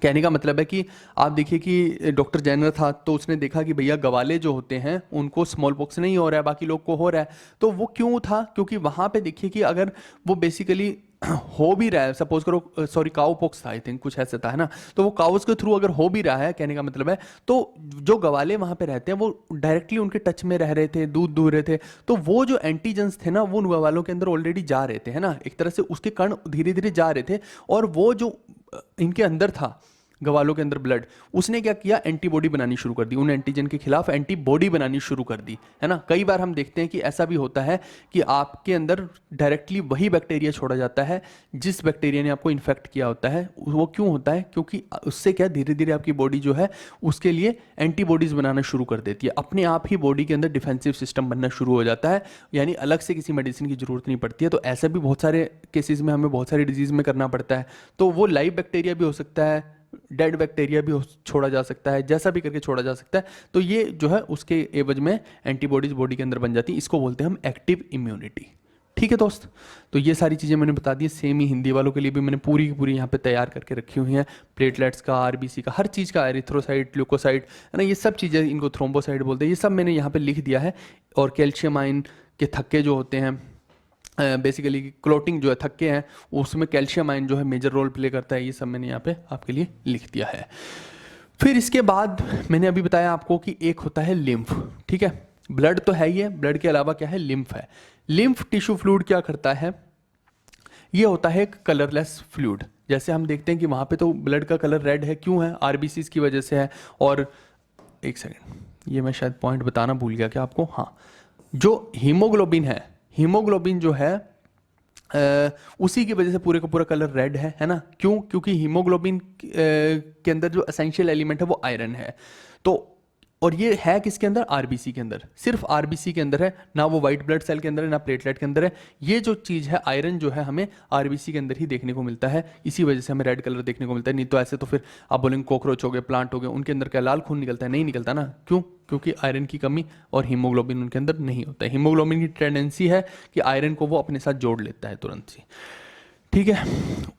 कहने का मतलब है कि आप देखिए कि डॉक्टर जैनर था तो उसने देखा कि भैया गवाले जो होते हैं उनको स्मॉल पॉक्स नहीं हो रहा है, बाकी लोग को हो रहा है। तो वो क्यों था, क्योंकि वहाँ पे देखिए कि अगर वो बेसिकली हो भी रहा है, सपोज करो, सॉरी काउ पॉक्स था आई थिंक, कुछ ऐसा था, है ना। तो वो काउस के थ्रू अगर हो भी रहा है, कहने का मतलब है, तो जो गवाले वहाँ पे रहते हैं वो डायरेक्टली उनके टच में रह रहे थे, दूध दूह रहे थे, तो वो जो एंटीजेंस थे ना वो उन गवालों के अंदर ऑलरेडी जा रहे थे, है ना। एक तरह से उसके कण धीरे धीरे जा रहे थे, और वो जो इनके अंदर था, गवालों के अंदर ब्लड, उसने क्या किया, एंटीबॉडी बनानी शुरू कर दी, उन एंटीजन के खिलाफ एंटीबॉडी बनानी शुरू कर दी, है ना। कई बार हम देखते हैं कि ऐसा भी होता है कि आपके अंदर डायरेक्टली वही बैक्टीरिया छोड़ा जाता है जिस बैक्टीरिया ने आपको इन्फेक्ट किया होता है। वो क्यों होता है, क्योंकि उससे क्या धीरे धीरे आपकी बॉडी जो है उसके लिए एंटीबॉडीज बनाना शुरू कर देती है, अपने आप ही बॉडी के अंदर डिफेंसिव सिस्टम बनना शुरू हो जाता है, यानी अलग से किसी मेडिसिन की जरूरत नहीं पड़ती है। तो ऐसा भी बहुत सारे केसेस में हमें बहुत सारी डिजीज में करना पड़ता है। तो वो लाइव बैक्टीरिया भी हो सकता है, डेड बैक्टीरिया भी छोड़ा जा सकता है, जैसा भी करके छोड़ा जा सकता है। तो ये जो है उसके एवज में एंटीबॉडीज बॉडी के अंदर बन जाती है, इसको बोलते हैं हम एक्टिव इम्यूनिटी, ठीक है दोस्त। तो ये सारी चीज़ें मैंने बता दी, सेम ही हिंदी वालों के लिए भी मैंने पूरी की पूरी यहाँ पे तैयार करके रखी हुई हैं, प्लेटलेट्स का, आरबीसी का, हर चीज़ का, एरिथ्रोसाइट, ल्यूकोसाइट, है ना, ये सब चीज़ें, इनको थ्रोम्बोसाइट बोलते हैं, ये सब मैंने यहाँ पे लिख दिया है। और कैल्शियम आयन के थक्के जो होते हैं, बेसिकली क्लोटिंग जो है थक्के हैं, उसमें कैल्शियम आयन जो है मेजर रोल प्ले करता है, ये सब मैंने यहाँ पे आपके लिए लिख दिया है। फिर इसके बाद मैंने अभी बताया आपको कि एक होता है लिम्फ, ठीक है। ब्लड तो है ही है, ब्लड के अलावा क्या है, लिम्फ है। लिम्फ टिश्यू फ्लूइड क्या करता है, ये होता है एक कलरलेस फ्लूइड। जैसे हम देखते हैं कि वहाँ पे तो ब्लड का कलर रेड है, क्यों है, आरबीसीज की वजह से है। और एक सेकेंड, ये मैं शायद पॉइंट बताना भूल गया क्या आपको, हाँ, जो हीमोग्लोबिन है, हीमोग्लोबिन जो है उसी की वजह से पूरे का पूरा कलर रेड है ना। क्यों, क्योंकि हीमोग्लोबिन के अंदर जो एसेंशियल एलिमेंट है वो आयरन है। तो और ये है किसके अंदर, आरबीसी के अंदर, सिर्फ आरबीसी के अंदर है, ना वो व्हाइट ब्लड सेल के अंदर है, ना प्लेटलेट के अंदर है। ये जो चीज़ है आयरन जो है हमें आरबीसी के अंदर ही देखने को मिलता है, इसी वजह से हमें रेड कलर देखने को मिलता है। नहीं तो ऐसे तो फिर आप बोलेंगे कॉकरोच हो गए, प्लांट हो गए, उनके अंदर क्या लाल खून निकलता है, नहीं निकलता ना। क्यों, क्योंकि आयरन की कमी और हीमोग्लोबिन उनके अंदर नहीं होता है। हीमोग्लोबिन की टेंडेंसी है कि आयरन को वो अपने साथ जोड़ लेता है तुरंत से, ठीक है।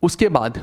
उसके बाद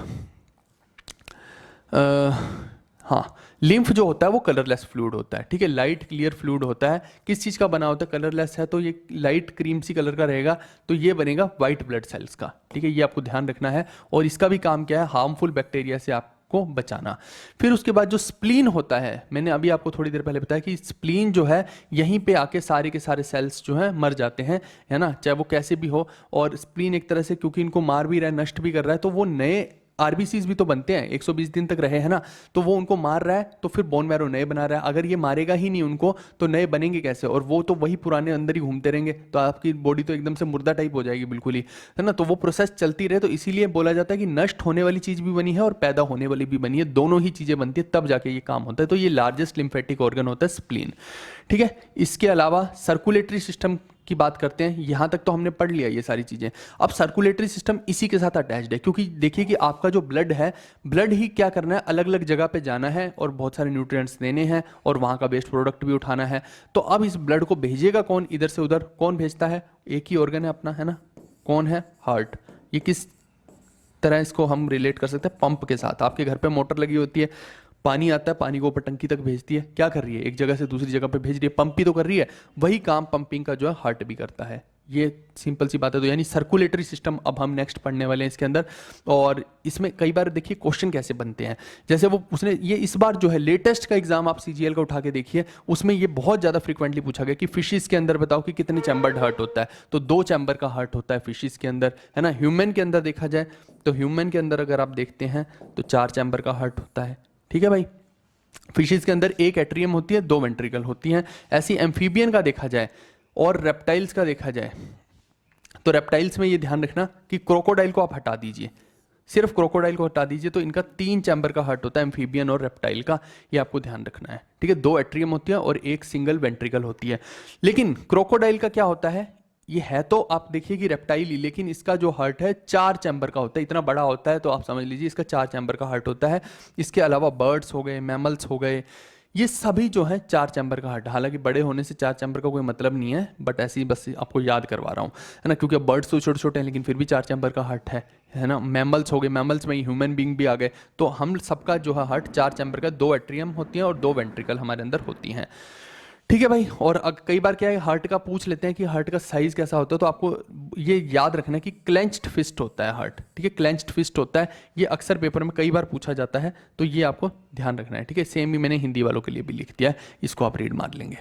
हाँ, लिम्फ जो होता है वो कलरलेस फ्लूइड होता है, ठीक है, लाइट क्लियर फ्लूइड होता है। किस चीज़ का बना होता है, कलरलेस है तो ये लाइट क्रीम सी कलर का रहेगा, तो ये बनेगा वाइट ब्लड सेल्स का, ठीक है, ये आपको ध्यान रखना है। और इसका भी काम क्या है, हार्मफुल बैक्टीरिया से आपको बचाना। फिर उसके बाद जो स्प्लीन होता है, मैंने अभी आपको थोड़ी देर पहले बताया कि स्प्लीन जो है यहीं पे आके सारे के सारे सेल्स जो है मर जाते हैं, है ना, चाहे वो कैसे भी हो। और स्प्लीन एक तरह से क्योंकि इनको मार भी रहा है, नष्ट भी कर रहा है, तो वो नए आरबीसीज भी तो बनते हैं, 120 दिन तक रहे, है ना, तो वो उनको मार रहा है, तो फिर बोन मैरो नए बना रहा है। अगर ये मारेगा ही नहीं उनको तो नए बनेंगे कैसे, और वो तो वही पुराने अंदर ही घूमते रहेंगे, तो आपकी बॉडी तो एकदम से मुर्दा टाइप हो जाएगी बिल्कुल ही, है ना। तो वो प्रोसेस चलती रहे, तो इसीलिए बोला जाता है कि नष्ट होने वाली चीज भी बनी है और पैदा होने वाली भी बनी है, दोनों ही चीजें बनती है तब जाके ये काम होता है। तो ये लार्जेस्ट लिम्फेटिक ऑर्गन होता है स्प्लीन, ठीक है। इसके अलावा सर्कुलेटरी सिस्टम की बात करते हैं, यहां तक तो हमने पढ़ लिया ये सारी चीजें। अब सर्कुलेटरी सिस्टम इसी के साथ अटैच्ड है, क्योंकि देखिए कि आपका जो ब्लड है, ब्लड ही क्या करना है, अलग अलग जगह पे जाना है और बहुत सारे न्यूट्रिएंट्स देने हैं और वहां का वेस्ट प्रोडक्ट भी उठाना है। तो अब इस ब्लड को भेजेगा कौन, इधर से उधर कौन भेजता है, एक ही ऑर्गन है अपना, है ना, कौन है, हार्ट। ये किस तरह इसको हम रिलेट कर सकते हैं, पंप के साथ। आपके घर पे मोटर लगी होती है, पानी आता है, पानी को ऊपर टंकी तक भेजती है, क्या कर रही है, एक जगह से दूसरी जगह पे भेज रही है, पंप ही तो कर रही है। वही काम पंपिंग का जो है हार्ट भी करता है, ये सिंपल सी बात है। तो यानी सर्कुलेटरी सिस्टम अब हम नेक्स्ट पढ़ने वाले हैं इसके अंदर। और इसमें कई बार देखिए क्वेश्चन कैसे बनते हैं, जैसे वो उसने ये इस बार जो है लेटेस्ट का एग्जाम आप सीजीएल का उठा के देखिए, उसमें ये बहुत ज़्यादा फ्रीक्वेंटली पूछा गया कि फिशेस के अंदर बताओ कि कितने चैम्बर्ड हार्ट होता है। तो 2 चैम्बर का हार्ट होता है फिशेस के अंदर, है ना। ह्यूमन के अंदर देखा जाए तो ह्यूमन के अंदर अगर आप देखते हैं तो 4 चैम्बर का हार्ट होता है, ठीक है भाई। फिशेस के अंदर 1 एट्रियम होती है, 2 वेंट्रिकल होती हैं। ऐसी एम्फीबियन का देखा जाए और रेप्टाइल्स का देखा जाए तो रेप्टाइल्स में ये ध्यान रखना कि क्रोकोडाइल को आप हटा दीजिए, सिर्फ क्रोकोडाइल को हटा दीजिए, तो इनका 3 चैम्बर का हार्ट होता है एम्फीबियन और रेप्टाइल का, ये आपको ध्यान रखना है, ठीक है। 2 एट्रियम होती है और 1 सिंगल वेंट्रिकल होती है। लेकिन क्रोकोडाइल का क्या होता है, ये है तो आप देखिए कि रेप्टाइल ही, लेकिन इसका जो हार्ट है 4 चैम्बर का होता है, इतना बड़ा होता है, तो आप समझ लीजिए इसका 4 चैम्बर का हार्ट होता है। इसके अलावा बर्ड्स हो गए, मैमल्स हो गए, ये सभी जो है 4 चैम्बर का हार्ट, हालांकि बड़े होने से 4 चैम्बर का कोई मतलब नहीं है, बट ऐसे ही बस आपको याद करवा रहा हूँ, है ना, क्योंकि बर्ड्स तो छोटे छोटे हैं लेकिन फिर भी 4 चैम्बर का हार्ट है ना। मैमल्स हो गए, मैमल्स में ह्यूमन बींग भी आ गए, तो हम सबका जो है हार्ट 4 चैम्बर का, 2 एट्रियम होती हैं और 2 वेंट्रिकल हमारे अंदर होती हैं, ठीक है भाई। और कई बार क्या है हार्ट का पूछ लेते हैं कि हार्ट का साइज कैसा होता है, तो आपको ये याद रखना है कि क्लेंच्ड फिस्ट होता है हार्ट, ठीक है, क्लेंच्ड फिस्ट होता है। ये अक्सर पेपर में कई बार पूछा जाता है, तो ये आपको ध्यान रखना है, ठीक है। सेम ही मैंने हिंदी वालों के लिए भी लिख दिया है, इसको आप रीड मार लेंगे।